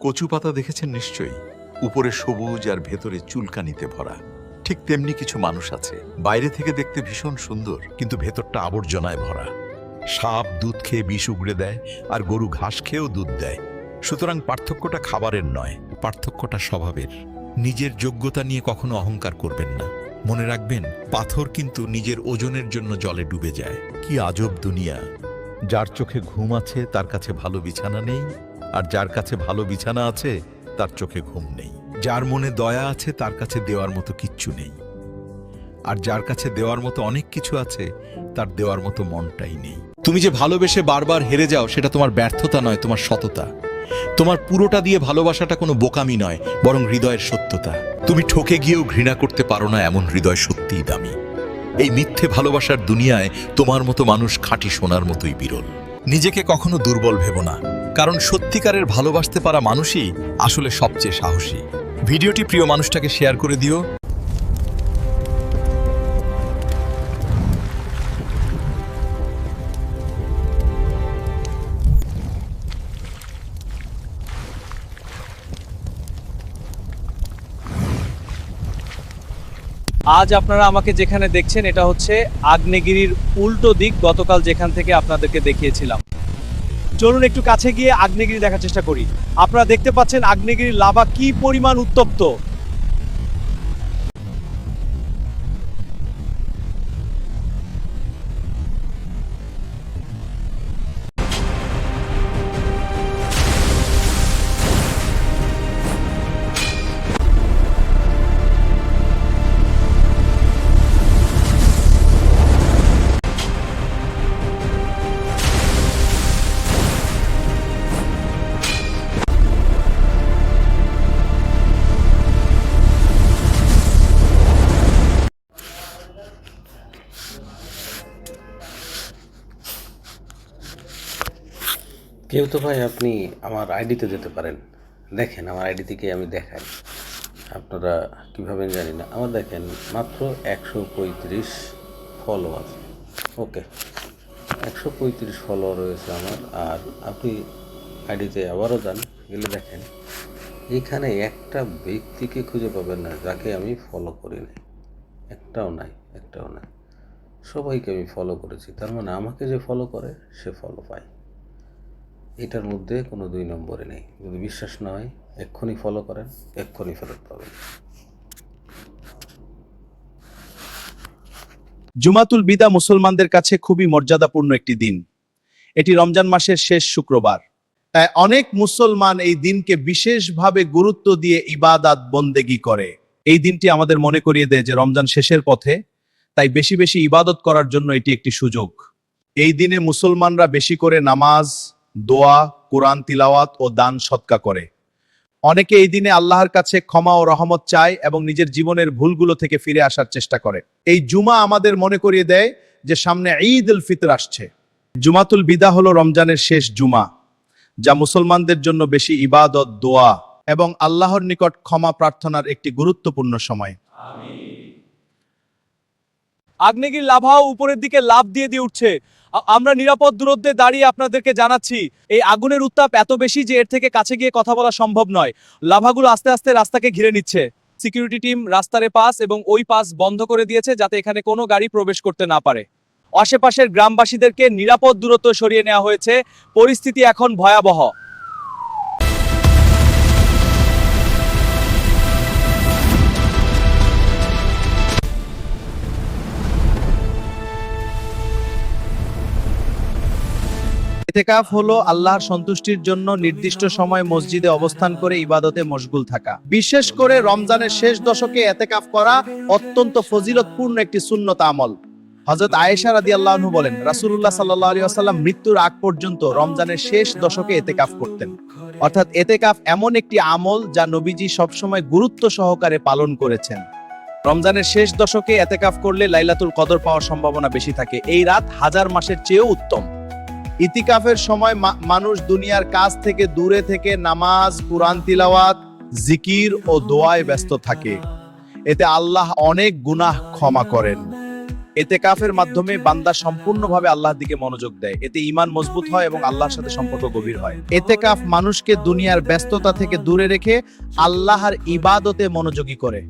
কচু পাতা দেখেছেন নিশ্চয়ই, উপরে সবুজ আর ভেতরে চুলকানিতে ভরা। ঠিক তেমনি কিছু মানুষ আছে, বাইরে থেকে দেখতে ভীষণ সুন্দর, কিন্তু ভেতরটা আবর্জনায় ভরা। সাপ দুধ খেয়ে বিষ উগড়ে দেয়, আর গরু ঘাস খেয়েও দুধ দেয়। সুতরাং পার্থক্যটা খাবারের নয়, পার্থক্যটা স্বভাবের। নিজের যোগ্যতা নিয়ে কখনো অহংকার করবেন না। মনে রাখবেন, পাথর কিন্তু নিজের ওজনের জন্য জলে ডুবে যায়। কি আজব দুনিয়া! যার চোখে ঘুম আছে তার কাছে ভালো বিছানা নেই, আর যার কাছে ভালো বিছানা আছে তার চোখে ঘুম নেই। যার মনে দয়া আছে তার কাছে দেওয়ার মতো কিচ্ছু নেই, আর যার কাছে দেওয়ার মতো অনেক কিছু আছে তার দেওয়ার মতো মনটাই নেই। তুমি যে ভালোবেসে বারবার হেরে যাও, সেটা তোমার ব্যর্থতা নয়, তোমার সততা। তোমার পুরোটা দিয়ে ভালোবাসাটা কোনো বোকামি নয়, বরং হৃদয়ের সত্যতা। তুমি ঠকে গিয়েও ঘৃণা করতে পারো না, এমন হৃদয় সত্যিই দামি। এই মিথ্যে ভালোবাসার দুনিয়ায় তোমার মতো মানুষ খাঁটি সোনার মতোই বিরল। নিজেকে কখনো দুর্বল ভেবো না, কারণ সত্যিকারের ভালোবাসতে পারা মানুষই আসলে সবচেয়ে সাহসী। ভিডিওটি প্রিয় মানুষটাকে শেয়ার করে দিও। আজ আপনারা আমাকে যেখানে দেখছেন, এটা হচ্ছে আগ্নেয়গিরির উল্টো দিক, গতকাল যেখান থেকে আপনাদেরকে দেখিয়েছিলাম। চলুন একটু কাছে গিয়ে আগ্নেয়গিরি দেখার চেষ্টা করি। আপনারা দেখতে পাচ্ছেন আগ্নেয়গিরির লাভা কি পরিমাণ উত্তপ্ত। যেহেতু ভাই আপনি আমার আইডিতে যেতে পারেন, দেখেন আমার আইডি থেকে আমি দেখাই, আপনারা কীভাবে জানি না। আমার দেখেন মাত্র 135 ফলোয়ার। ওকে, 135 ফলোয়ার রয়েছে আমার। আর আপনি আইডিতে আবারও যান, গেলে দেখেন এখানে একটা ব্যক্তিকে খুঁজে পাবেন না যাকে আমি ফলো করি নাই। একটাও নাই। সবাইকে আমি ফলো করেছি, তার মানে আমাকে যে ফলো করে সে ফলো পায়। এটার মধ্যে কোনো দুই নম্বরে নেই। যদি বিশ্বাস না হয় এক্ষুনি ফলো করেন, এক্ষুনি ফেরত পাবেন। জুমাতুল বিদা মুসলমানদের কাছে খুবই মর্যাদাপূর্ণ একটি দিন। এটি রমজান মাসের শেষ শুক্রবার। তাই অনেক মুসলমান এই দিনকে বিশেষভাবে গুরুত্ব দিয়ে ইবাদত বন্দেগী করে। এই দিনটি আমাদের মনে করিয়ে দেয় যে রমজান শেষের পথে, তাই বেশি বেশি ইবাদত করার জন্য এটি একটি সুযোগ। এই দিনে মুসলমানরা বেশি করে নামাজ, দোয়া, কোরআন তিলাওয়াত ও দান সদকা করে। অনেকে এই দিনে আল্লাহর কাছে ক্ষমা ও রহমত চায় এবং নিজের জীবনের ভুলগুলো থেকে ফিরে আসার চেষ্টা করে। এই জুমা আমাদের মনে করিয়ে দেয় যে সামনে ঈদ উল ফিতর আসছে। জুমাতুল বিদা হলো রমজানের শেষ জুমা, যা মুসলমানদের জন্য বেশি ইবাদত, দোয়া এবং আল্লাহর নিকট ক্ষমা প্রার্থনার একটি গুরুত্বপূর্ণ সময়। আগ্নেয়গিরির লাভাও উপরের দিকে লাফ দিয়ে উঠছে। আমরা নিরাপদ দূরত্বে দাঁড়িয়ে আপনাদেরকে জানাচ্ছি, এই আগুনের উত্তাপ এত বেশি যে এর থেকে কাছে গিয়ে কথা বলা সম্ভব নয়। লাভাগুলো আস্তে আস্তে রাস্তাকে ঘিরে নিচ্ছে। সিকিউরিটি টিম রাস্তার পাস এবং ওই পাস বন্ধ করে দিয়েছে, যাতে এখানে কোনো গাড়ি প্রবেশ করতে না পারে। আশেপাশের গ্রামবাসীদেরকে নিরাপদ দূরত্ব সরিয়ে নেওয়া হয়েছে। পরিস্থিতি এখন ভয়াবহ। ইতিকাফ হলো আল্লাহর সন্তুষ্টির জন্য নির্দিষ্ট সময় মসজিদে অবস্থান করে ইবাদতে মশগুল থাকা। বিশেষ করে রমজানের শেষ দশকে ইতিকাফ করা অত্যন্ত ফজিলতপূর্ণ একটি সুন্নত আমল। হযরত আয়েশা রাদিয়াল্লাহু আনহা বলেন, রাসূলুল্লাহ সাল্লাল্লাহু আলাইহি ওয়াসাল্লাম মৃত্যুর আগ পর্যন্ত রমজানের শেষ দশকে ইতিকাফ করতেন। অর্থাৎ ইতিকাফ এমন একটি আমল যা নবীজি সবসময় গুরুত্ব সহকারে পালন করেছেন। রমজানের শেষ দশকে ইতিকাফ করলে লাইলাতুল কদর পাওয়ার সম্ভাবনা বেশি থাকে। এই রাত হাজার মাসের চেয়েও উত্তম। ইতিকাফের সময় মানুষ দুনিয়ার কাজ থেকে দূরে থেকে নামাজ, কুরআন তিলাওয়াত, জিকির ও দোয়ায় ব্যস্ত থাকে। এতে আল্লাহ অনেক গুনাহ ক্ষমা করেন। এতেকাফের মাধ্যমে বান্দা সম্পূর্ণভাবে আল্লাহর দিকে মনোযোগ দেয়। এতে ঈমান মজবুত হয় এবং আল্লাহর সাথে সম্পর্ক গভীর হয়। এতেকাফ মানুষকে দুনিয়ার ব্যস্ততা থেকে দূরে রেখে আল্লাহর ইবাদতে মনোযোগী করে।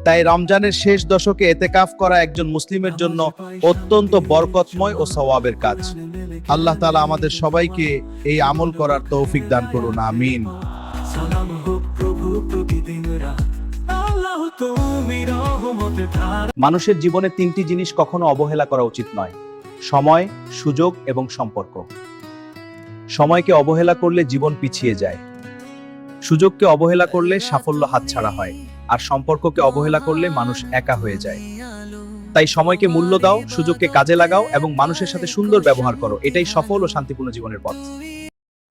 তাই রমজানের শেষ দশকে এতেকাফ করা একজন মুসলিমের জন্য অত্যন্ত বরকতময় ও সওয়াবের কাজ। আল্লাহ তাআলা আমাদের সবাইকে এই আমল করার তৌফিক দান করুন, আমিন। সালাম হোক প্রভু প্রতিদিন রাত, আল্লাহ তুমি রহমতের ধারা। মানুষের জীবনে তিনটি জিনিস কখনো অবহেলা করা উচিত নয়: সময়, সুযোগ এবং সম্পর্ক। সময়কে অবহেলা করলে জীবন পিছিয়ে যায়, সুযোগকে অবহেলা করলে সাফল্য হাতছাড়া হয়, আর সম্পর্ককে অবহেলা করলে মানুষ একা হয়ে যায়। তাই সময়কে মূল্য দাও, সুযোগকে কাজে লাগাও এবং মানুষের সাথে সুন্দর ব্যবহার করো। এটাই সফল ও শান্তিপূর্ণ জীবনের পথ।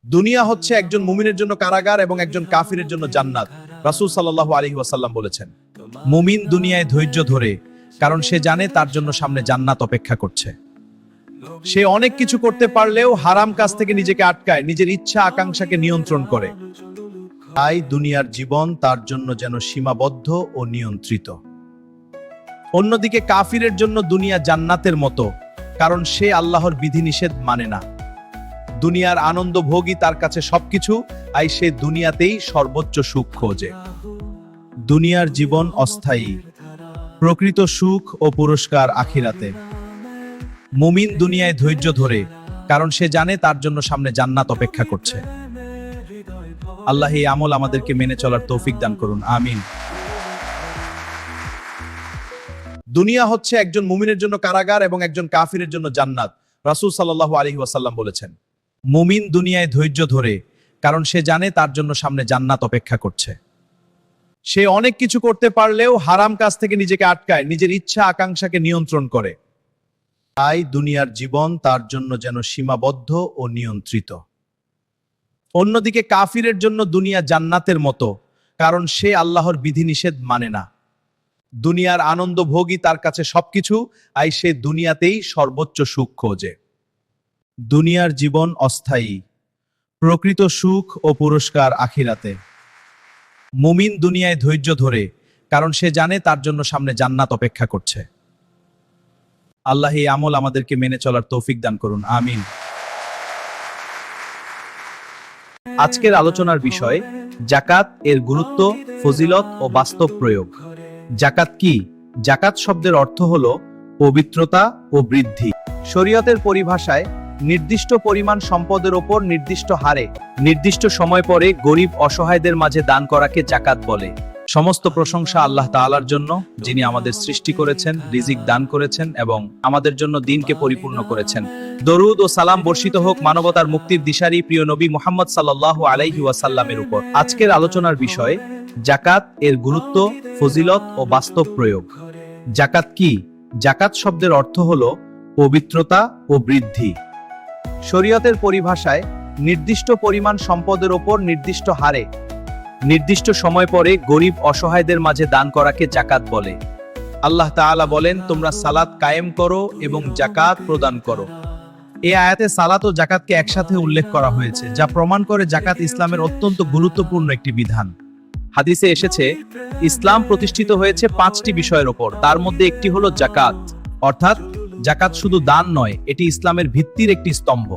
দুনিয়া হচ্ছে একজন মুমিনের জন্য কারাগার এবং একজন কাফিরের জন্য জান্নাত। রাসূল সাল্লাল্লাহু আলাইহি ওয়াসাল্লাম বলেছেন, মুমিন দুনিয়ায় ধৈর্য ধরে, কারণ সে জানে তার জন্য সামনে জান্নাত অপেক্ষা করছে। সে অনেক কিছু করতে পারলেও হারাম কাজ থেকে নিজেকে আটকায়, নিজের ইচ্ছা আকাঙ্ক্ষাকে নিয়ন্ত্রণ করে। তাই দুনিয়ার জীবন তার জন্য যেন সীমাবদ্ধ ও নিয়ন্ত্রিত। অন্যদিকে কাফিরের জন্য দুনিয়া জান্নাতের মতো, কারণ সে আল্লাহর বিধিনিষেধ মানে না। দুনিয়ার আনন্দ ভোগই তার কাছে সবকিছু, আর সে দুনিয়াতেই সর্বোচ্চ সুখ খোঁজে। দুনিয়ার জীবন অস্থায়ী, প্রকৃত সুখ ও পুরস্কার আখিরাতে। মুমিন দুনিয়ায় ধৈর্য ধরে, কারণ সে জানে তার জন্য সামনে জান্নাত অপেক্ষা করছে। আল্লাহ এই আমল আমাদেরকে মেনে চলার তৌফিক দান করুন, আমিন। দুনিয়া হচ্ছে একজন মুমিনের জন্য কারাগার এবং একজন কাফিরের জন্য জান্নাত। রাসূল সাল্লাল্লাহু আলাইহি ওয়াসাল্লাম বলেছেন, মুমিন দুনিয়ায় ধৈর্য ধরে, কারণ সে জানে তার জন্য সামনে জান্নাত অপেক্ষা করছে। সে অনেক কিছু করতে পারলেও হারাম কাজ থেকে নিজেকে আটকায়, নিজের ইচ্ছা আকাঙ্ক্ষাকে নিয়ন্ত্রণ করে। তাই দুনিয়ার জীবন তার জন্য যেন সীমাবদ্ধ ও নিয়ন্ত্রিত। অন্যদিকে কাফিরের জন্য দুনিয়া জান্নাতের মতো, কারণ সে আল্লাহর বিধিনিষেধ মানে না। দুনিয়ার আনন্দ ভোগই তার কাছে সবকিছু, আর সে দুনিয়াতেই সর্বোচ্চ সুখ খোঁজে। দুনিয়ার জীবন অস্থায়ী, প্রকৃত সুখ ও পুরস্কার আখিরাতে। মুমিন দুনিয়ায় ধৈর্য ধরে, কারণ সে জানে তার জন্য সামনে জান্নাত অপেক্ষা করছে। আল্লাহ এই আমল আমাদেরকে মেনে চলার তৌফিক দান করুন, আমিন। আজকের আলোচনার বিষয় যাকাত, এর গুরুত্ব, ফজিলত ও বাস্তব প্রয়োগ। যাকাত কি? যাকাত শব্দের অর্থ হলো পবিত্রতা ও বৃদ্ধি। শরীয়তের পরিভাষায় নির্দিষ্ট পরিমাণ সম্পদের ওপর নির্দিষ্ট হারে নির্দিষ্ট সময় পরে গরিব অসহায়দের মাঝে দান করাকে যাকাত বলে। সমস্ত প্রশংসা আল্লাহ তাআলার জন্য, যিনি আমাদের সৃষ্টি করেছেন, রিজিক দান করেছেন এবং আমাদের জন্য দিনকে পরিপূর্ণ করেছেন। দরুদ ও সালাম বর্ষিত হোক মানবতার মুক্তির দিশারি প্রিয় নবী মুহাম্মদ সাল্লাল্লাহু আলাইহি ওয়াসাল্লামের উপর। আজকের আলোচনার বিষয় যাকাত, এর গুরুত্ব, ফজিলত ও বাস্তব প্রয়োগ। যাকাত কি? যাকাত শব্দের অর্থ হলো পবিত্রতা ও বৃদ্ধি। শরীয়তের পরিভাষায় নির্দিষ্ট পরিমাণ সম্পদের ওপর নির্দিষ্ট হারে নির্দিষ্ট সময় পরে গরিব অসহায়দের মাঝে দান করাকে যাকাত বলে। আল্লাহ তাআলা বলেন, তোমরা সালাত কায়েম করো এবং যাকাত প্রদান করো। এই আয়াতে সালাত ও যাকাতকে একসাথে উল্লেখ করা হয়েছে, যা প্রমাণ করে যাকাত ইসলামের অত্যন্ত গুরুত্বপূর্ণ একটি বিধান। হাদিসে এসেছে, ইসলাম প্রতিষ্ঠিত হয়েছে 5টি বিষয়ের ওপর, তার মধ্যে একটি হলো যাকাত। অর্থাৎ যাকাত শুধু দান নয়, এটি ইসলামের ভিত্তির একটি স্তম্ভ।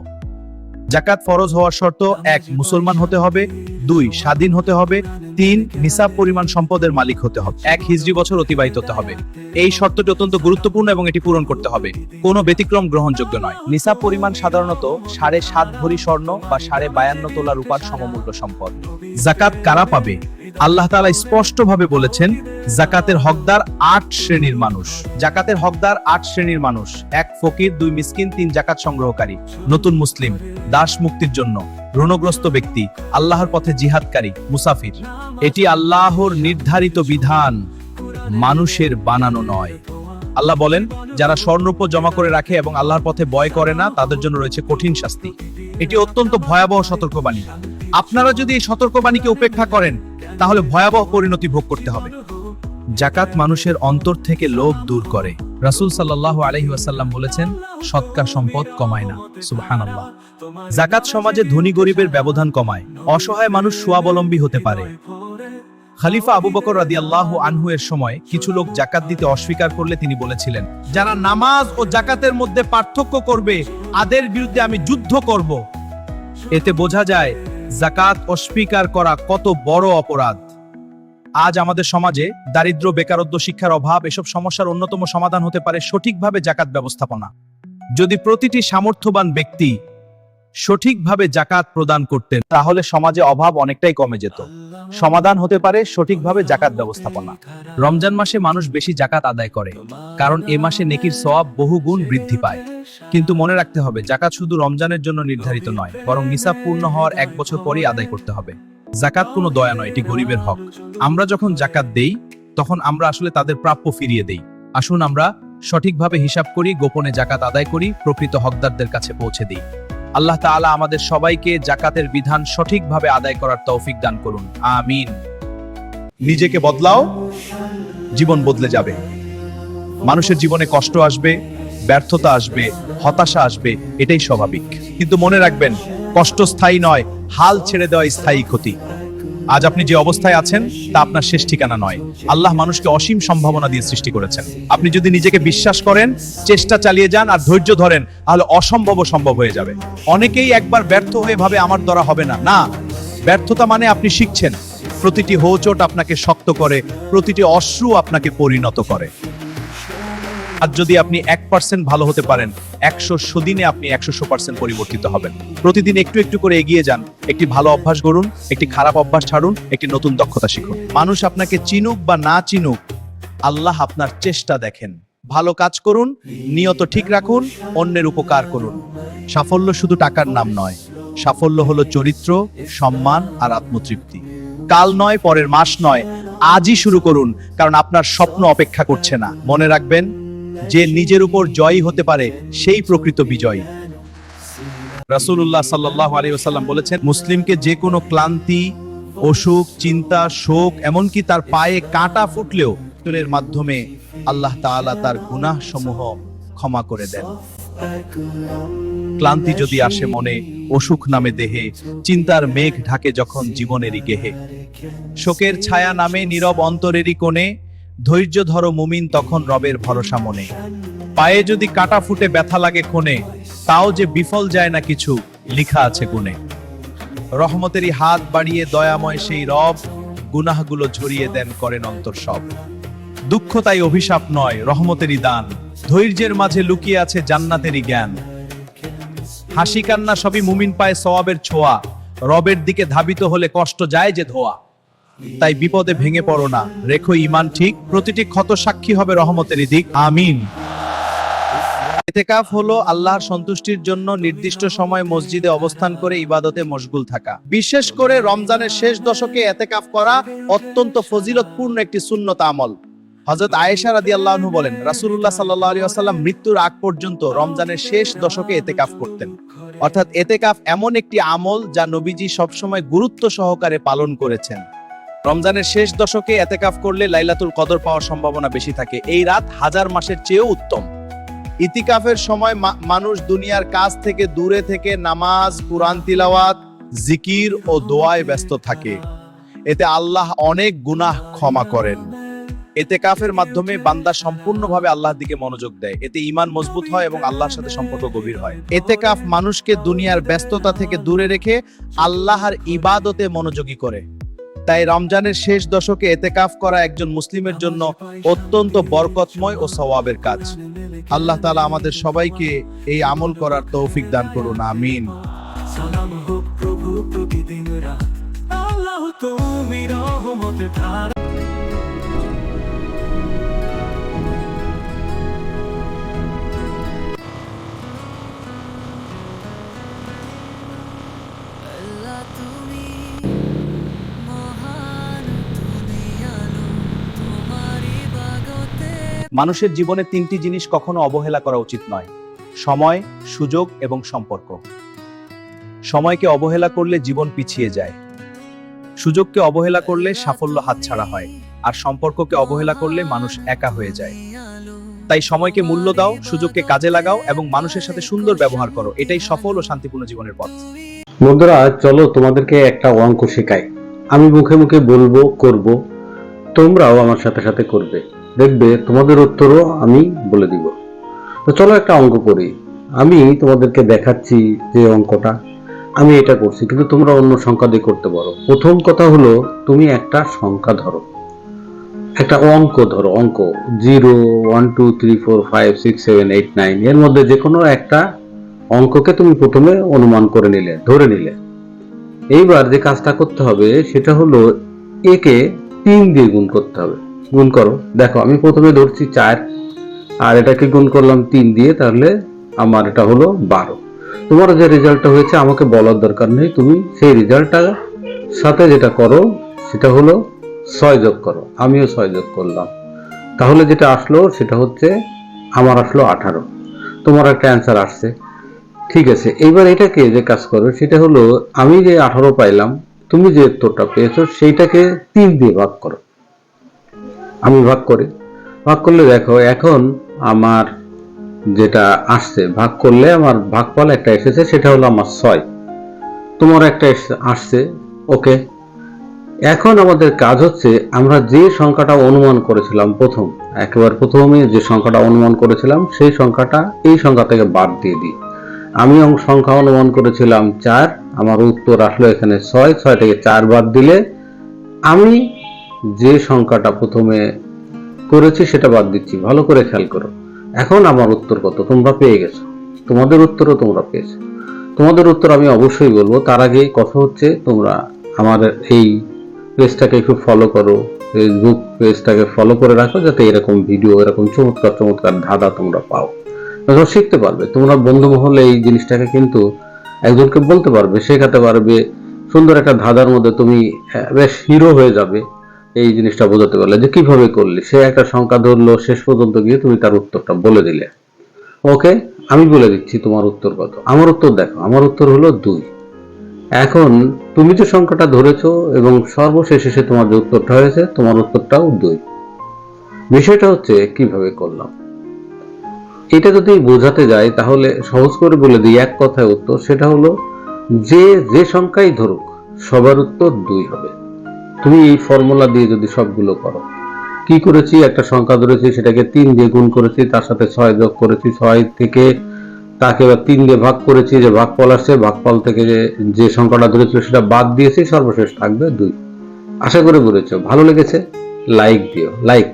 যাকাত ফরজ হওয়ার শর্ত: 1. মুসলমান হতে হবে, 2. স্বাধীন হতে হবে, 3. নিসাব পরিমাণ সম্পদের মালিক হতে হবে, 1 হিজরি বছর অতিবাহিত হতে হবে। এই শর্তটি অত্যন্ত গুরুত্বপূর্ণ এবং এটি পূরণ করতে হবে, কোনো ব্যতিক্রম গ্রহণযোগ্য নয়। নিসাব পরিমাণ সাধারণত 7.5 ভরি স্বর্ণ বা 52.5 তোলা রূপার সমমূল্য সম্পদ। যাকাত কারা পাবে? আল্লাহ তাআলা স্পষ্টভাবে বলেছেন, যাকাতের হকদার 8 শ্রেণীর মানুষ। যাকাতের হকদার 8 শ্রেণীর মানুষ: 1. ফকির, 2. মিসকিন, 3. যাকাত সংগ্রহকারী, নতুন মুসলিম, দাস মুক্তির জন্য, ঋণগ্রস্ত ব্যক্তি, আল্লাহর পথে জিহাদকারী, মুসাফির। এটি আল্লাহর নির্ধারিত বিধান, মানুষের বানানো নয়। আল্লাহ বলেন, যারা স্বর্ণরূপ জমা করে রাখে এবং আল্লাহর পথে ভয় করে না, তাদের জন্য রয়েছে কঠিন শাস্তি। এটি অত্যন্ত ভয়াবহ সতর্কবাণী। আপনারা যদি এই সতর্কবাণীকে উপেক্ষা করেন, তাহলে ভয়াবহ পরিণতি ভোগ করতে হবে। যাকাত মানুষের অন্তর থেকে লোভ দূর করে। রাসূল সাল্লাল্লাহু আলাইহি ওয়াসাল্লাম বলেছেন, সৎকার সম্পদ কমায় না। সুবহানাল্লাহ। যাকাত সমাজে ধনী গরিবের ব্যবধান কমায়। অসহায় মানুষ স্বাবলম্বী হতে পারে। খলিফা আবু বকর রাদিয়াল্লাহু আনহু এর সময় কিছু লোক যাকাত দিতে অস্বীকার করলে তিনি বলেছিলেন, যারা নামাজ ও যাকাতের মধ্যে পার্থক্য করবে তাদের বিরুদ্ধে আমি যুদ্ধ করব। এতে বোঝা যায় যাকাত অস্বীকার করা কত বড় অপরাধ। আজ আমাদের সমাজে দারিদ্র্য, বেকারত্ব, শিক্ষার অভাব এসব সমস্যার অন্যতম সমাধান হতে পারে সঠিকভাবে যাকাত ব্যবস্থাপনা। যদি প্রতিটি সামর্থ্যবান ব্যক্তি সঠিকভাবে যাকাত প্রদান করতেন তাহলে সমাজে অভাব অনেকটাই কমে যেত। সমাধান হতে পারে সঠিকভাবে যাকাত ব্যবস্থাপনা। রমজান মাসে মানুষ বেশি যাকাত আদায় করে, কারণ এ মাসে নেকির সওয়াব বহুগুণ বৃদ্ধি পায়। কিন্তু মনে রাখতে হবে, যাকাত শুধু রমজানের জন্য নির্ধারিত নয়, বরং নিসাব পূর্ণ হওয়ার 1 বছর পরেই আদায় করতে হবে। যাকাত কোনো দয়া নয়, এটি গরিবের হক। আমরা যখন যাকাত দেই তখন আমরা আসলে তাদের প্রাপ্য ফিরিয়ে দেই। আসুন আমরা সঠিকভাবে হিসাব করি, গোপনে যাকাত আদায় করি, প্রকৃত হকদারদের কাছে পৌঁছে দিই। আল্লাহ তাআলা আমাদের সবাইকে যাকাতের বিধান সঠিকভাবে আদায় করার তৌফিক দান করুন, আমিন। নিজেকে বদলাও, জীবন বদলে যাবে। মানুষের জীবনে কষ্ট আসবে, ব্যর্থতা আসবে, হতাশা আসবে, এটাই স্বাভাবিক। কিন্তু মনে রাখবেন, কষ্ট স্থায়ী নয়, হাল ছেড়ে দেওয়া স্থায়ী ক্ষতি। আজ আপনি যে অবস্থায় আছেন তা আপনার শেষ ঠিকানা নয়। আল্লাহ মানুষকে অসীম সম্ভাবনা দিয়ে সৃষ্টি করেছেন। আপনি যদি নিজেকে বিশ্বাস করেন, চেষ্টা চালিয়ে যান আর ধৈর্য ধরেন, তাহলে অসম্ভবও সম্ভব হয়ে যাবে। অনেকেই একবার ব্যর্থ হয়ে ভাবে আমার দ্বারা হবে না। না, ব্যর্থতা মানে আপনি শিখছেন। প্রতিটি হোঁচট আপনাকে শক্ত করে, প্রতিটি অশ্রু আপনাকে পরিণত করে। আর যদি আপনি 1% ভালো হতে পারেন, 100 দিনে আপনি 100% পরিবর্তিত হবেন। প্রতিদিন একটু একটু করে এগিয়ে যান। একটি ভালো অভ্যাস গড়ুন, একটি খারাপ অভ্যাস ছাড়ুন, একটি নতুন দক্ষতা শিখুন। মানুষ আপনাকে চিনুক বা না চিনুক, আল্লাহ আপনার চেষ্টা দেখেন। ভালো কাজ করুন, নিয়ত ঠিক রাখুন, অন্যের উপকার করুন। সাফল্য শুধু টাকার নাম নয়, সাফল্য হলো চরিত্র, সম্মান আর আত্মতৃপ্তি। কাল নয়, পরের মাস নয়, আজই শুরু করুন, কারণ আপনার স্বপ্ন অপেক্ষা করছে না। মনে রাখবেন, যে নিজের উপর জয়ী হতে পারে সেই প্রকৃত বিজয়ী। রাসূলুল্লাহ সাল্লাল্লাহু আলাইহি ওয়াসাল্লাম বলেছেন, মুসলিমকে যে কোনো ক্লান্তি, অসুখ, চিন্তা, শোক, এমনকি তার পায়ে কাঁটা ফুটলেও এর মাধ্যমে আল্লাহ তাআলা তার গুনাহ সমূহ ক্ষমা করে দেন। ক্লান্তি যদি আসে মনে, অসুখ নামে দেহে, চিন্তার মেঘ ঢাকে যখন জীবনেরই গেহে, শোকের ছায়া নামে নীরব অন্তরেরই কোণে, ধৈর্য ধরো মুমিন তখন রবের ভরসা মনে। পায়ে যদি কাটা ফুটে ব্যথা লাগে ক্ষণে, তাও যে বিফল যায় না কিছু, লিখা আছে গুণে। রহমতেরই হাত বাড়িয়ে দয়াময় সেই রব, গুনাহগুলো ঝরিয়ে দেন, করেন অন্তর সব। দুঃখ তাই অভিশাপ নয়, রহমতেরই দান, ধৈর্যের মাঝে লুকিয়ে আছে জান্নাতেরই জ্ঞান। হাসি কান্না সবই মুমিন পায় সওয়াবের ছোঁয়া, রবের দিকে ধাবিত হলে কষ্ট যায় যে ধোয়া। তাই বিপদে ভেঙে পড়ো না, রেখো ঈমান ঠিক, প্রতিটি ক্ষত সাক্ষী হবে রহমতেরই দিক, আমিন। ইতিকাফ হলো আল্লাহর সন্তুষ্টির জন্য নির্দিষ্ট সময় মসজিদে অবস্থান করে ইবাদতে মশগুল থাকা। বিশেষ করে রমজানের শেষ দশকে ইতিকাফ করা অত্যন্ত ফজিলতপূর্ণ একটি সুন্নত আমল। হযরত আয়েশা রাদিয়াল্লাহু আনহা বলেন, রাসূলুল্লাহ সাল্লাল্লাহু আলাইহি ওয়াসাল্লাম মৃত্যুর আগ পর্যন্ত রমজানের শেষ দশকে ইতিকাফ করতেন। অর্থাৎ ইতিকাফ এমন একটি আমল যা নবীজি সবসময় গুরুত্ব সহকারে পালন করেছেন। রমজানের শেষ দশকে ইতিকাফ করলে লাইলাতুল কদর পাওয়ার সম্ভাবনা বেশি থাকে। এই রাত 1000 মাসের চেয়েও উত্তম। ইতিকাফের সময় মানুষ দুনিয়ার কাজ থেকে দূরে থেকে নামাজ, কুরআন তিলাওয়াত, জিকির ও দোয়ায় ব্যস্ত থাকে। এতে আল্লাহ অনেক গুনাহ ক্ষমা করেন। ইতিকাফের মাধ্যমে বান্দা সম্পূর্ণভাবে আল্লাহর দিকে মনোযোগ দেয়। এতে ঈমান মজবুত হয় এবং আল্লাহর সাথে সম্পর্ক গভীর হয়। ইতিকাফ মানুষকে দুনিয়ার ব্যস্ততা থেকে দূরে রেখে আল্লাহর ইবাদতে মনোযোগী করে। তাই রমজানের শেষ দশকে ইতিকাফ করা একজন মুসলিমের জন্য অত্যন্ত বরকতময় ও সওয়াবের কাজ। আল্লাহ তাআলা আমাদের সবাইকে এই আমল করার তৌফিক দান করুন, আমিন। সালাম হোক প্রভু প্রতিদিন রাত, আল্লাহ তুমি রহমতের ধারা। মানুষের জীবনে 3টি জিনিস কখনো অবহেলা করা উচিত নয়: সময়, সুযোগ এবং সম্পর্ক। সময়কে অবহেলা করলে জীবন পিছিয়ে যায়, সুযোগকে অবহেলা করলে সাফল্য হাতছাড়া হয়, আর সম্পর্ককে অবহেলা করলে মানুষ একা হয়ে যায়। তাই সময়কে মূল্য দাও, সুযোগকে কাজে লাগাও এবং মানুষের সাথে সুন্দর ব্যবহার করো। এটাই সফল ও শান্তিপূর্ণ জীবনের পথ। বন্ধুরা, চলো তোমাদেরকে একটা অঙ্ক শেখাই। আমি মুখে মুখে বলবো, করব, তোমরাও আমার সাথে সাথে করবে, দেখবে তোমাদের উত্তরও আমি বলে দিব। তো চলো একটা অঙ্ক করি। আমি তোমাদেরকে দেখাচ্ছি যে অঙ্কটা, আমি এটা করছি, কিন্তু তোমরা অন্য সংখ্যা দিয়ে করতে পারো। প্রথম কথা হলো, তুমি একটা সংখ্যা ধরো, একটা অঙ্ক ধরো, অঙ্ক 0 1 2 3 4 5 6 7 8 9, এর মধ্যে যে কোনো একটা অঙ্ককে তুমি প্রথমে অনুমান করে নিলে, ধরে নিলে। এইবার যে কাজটা করতে হবে সেটা হলো, একে 3 দিয়ে গুণ করতে হবে। গুণ করো, দেখো আমি প্রথমে ধরছি 4, আর এটাকে গুণ করলাম 3 দিয়ে, তাহলে আমার এটা হলো 12। তোমার যে রেজাল্টটা হয়েছে আমাকে বলার দরকার নেই, তুমি সেই রেজাল্টটা সাথে যেটা করো সেটা হলো 6 যোগ করো। আমিও 6 যোগ করলাম, তাহলে যেটা আসলো সেটা হচ্ছে আমার আসলো 18। তোমার একটা অ্যান্সার আসছে, ঠিক আছে। এইবার এটাকে যে কাজ করো সেটা হলো, আমি যে 18 পাইলাম, তুমি যে উত্তরটা পেয়েছো সেইটাকে 3 দিয়ে ভাগ করো। আমি ভাগ করি, ভাগ করলে দেখো এখন আমার যেটা আসছে, ভাগ করলে আমার ভাগফল একটা এসেছে, সেটা হলো আমার 6। তোমার একটা আসছে, ওকে। এখন আমাদের কাজ হচ্ছে, আমরা যে সংখ্যাটা অনুমান করেছিলাম একেবারে প্রথমে যে সংখ্যাটা অনুমান করেছিলাম, সেই সংখ্যাটা এই সংখ্যা থেকে বাদ দিয়ে দিই। আমি সংখ্যা অনুমান করেছিলাম 4, আমার উত্তর আসলো এখানে 6। 6 থেকে 4 বাদ দিলে আমি যে সংখ্যাটা প্রথমে করেছি সেটা বাদ দিচ্ছি। ভালো করে খেয়াল করো, এখন আমার উত্তর কত তোমরা পেয়ে গেছো, তোমাদের উত্তরও তোমরা পেয়েছো। তোমাদের উত্তর আমি অবশ্যই বলবো, তার আগে কথা হচ্ছে, তোমরা আমার এই পেজটাকে একটু ফলো করো, ফেসবুক পেজটাকে ফলো করে রাখো, যাতে এরকম ভিডিও, এরকম চমৎকার চমৎকার ধাঁধা তোমরা পাও, তোমরা শিখতে পারবে। তোমরা বন্ধু মহলে এই জিনিসটাকে কিন্তু একজনকে বলতে পারবে, শেখাতে পারবে। সুন্দর একটা ধাঁধার মধ্যে তুমি বেশ হিরো হয়ে যাবে এই জিনিসটা বোঝাতে পারলে, যে কিভাবে করলে। সে একটা সংখ্যা ধরলো, শেষ পর্যন্ত গিয়ে তুমি তার উত্তরটা বলে দিলে। ওকে, আমি বলে দিচ্ছি তোমার উত্তর কত। আমার উত্তর দেখো, আমার উত্তর হলো 2। এখন তুমি যে সংখ্যাটা ধরেছো এবং সর্বশেষ এসে তোমার যে উত্তরটা হয়েছে, তোমার উত্তরটাও 2। বিষয়টা হচ্ছে কিভাবে করলাম, এটা যদি বোঝাতে যাই তাহলে সহজ করে বলে দিই, এক কথায় উত্তর, সেটা হলো, যে সংখ্যাই ধরুক সবার উত্তর 2 হবে। তুমি এই ফর্মুলা দিয়ে যদি সবগুলো করো, কি করেছি, একটা সংখ্যা ধরেছি, সেটাকে 3 দিয়ে গুণ করেছি, তার সাথে 6 যোগ করেছি, 6 থেকে তাকে 3 দিয়ে ভাগ করেছি, যে ভাগফল আসছে, ভাগফল থেকে যে সংখ্যাটা ধরেছিল সেটা বাদ দিয়েছি, সর্বশেষ থাকবে 2। আশা করে বলেছো, ভালো লেগেছে? লাইক দিও, লাইক।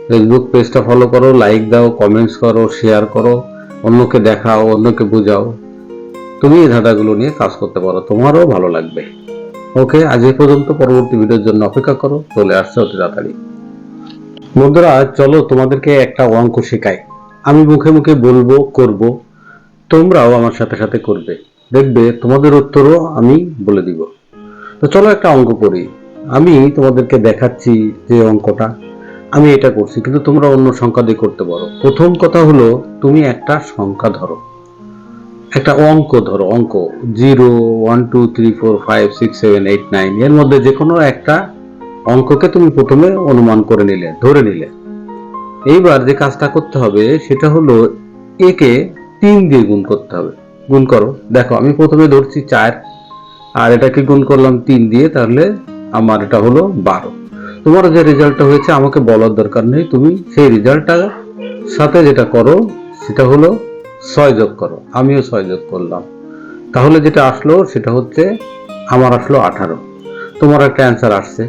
ফেসবুক পেজটা ফলো করো, লাইক দাও, কমেন্টস করো, শেয়ার করো, অন্যকে দেখাও, অন্যকে বোঝাও। তুমি এই ধাঁধাগুলো নিয়ে কাজ করতে পারো, তোমারও ভালো লাগবে। ওকে, আজ এই পর্যন্ত। পরবর্তী ভিডিওর জন্য অপেক্ষা করো, চলে আসছে অতি তাড়াতাড়ি। বন্ধুরা, চলো তোমাদেরকে একটা অঙ্ক শেখাই। আমি মুখে মুখে বলবো, করব, তোমরাও আমার সাথে সাথে করবে, দেখবে তোমাদের উত্তরও আমি বলে দিব। তো চলো একটা অঙ্ক করি। আমি তোমাদেরকে দেখাচ্ছি যে অঙ্কটা, আমি এটা করছি, কিন্তু তোমরা অন্য সংখ্যা দিয়ে করতে পারো। প্রথম কথা হলো, তুমি একটা সংখ্যা ধরো, একটা অঙ্ক ধরো, অঙ্ক 0 1 2 3 4 5 6 7 8 9, এর মধ্যে যে কোনো একটা অঙ্ককে তুমি প্রথমে অনুমান করে নিলে, ধরে নিলে। এইবার যে কাজটা করতে হবে সেটা হলো, একে 3 দিয়ে গুণ করতে হবে। গুণ করো, দেখো আমি প্রথমে ধরছি 4, আর এটাকে গুণ করলাম 3 দিয়ে, তাহলে আমার এটা হলো 12। তোমার যে রেজাল্টটা হয়েছে আমাকে বলার দরকার নেই, তুমি সেই রেজাল্টটা সাথে যেটা করো সেটা হলো 6 যোগ করো। আমিও 6 যোগ করলাম, তাহলে যেটা আসলো সেটা হচ্ছে আমার আসলো 18। তোমার একটা অ্যান্সার আসছে,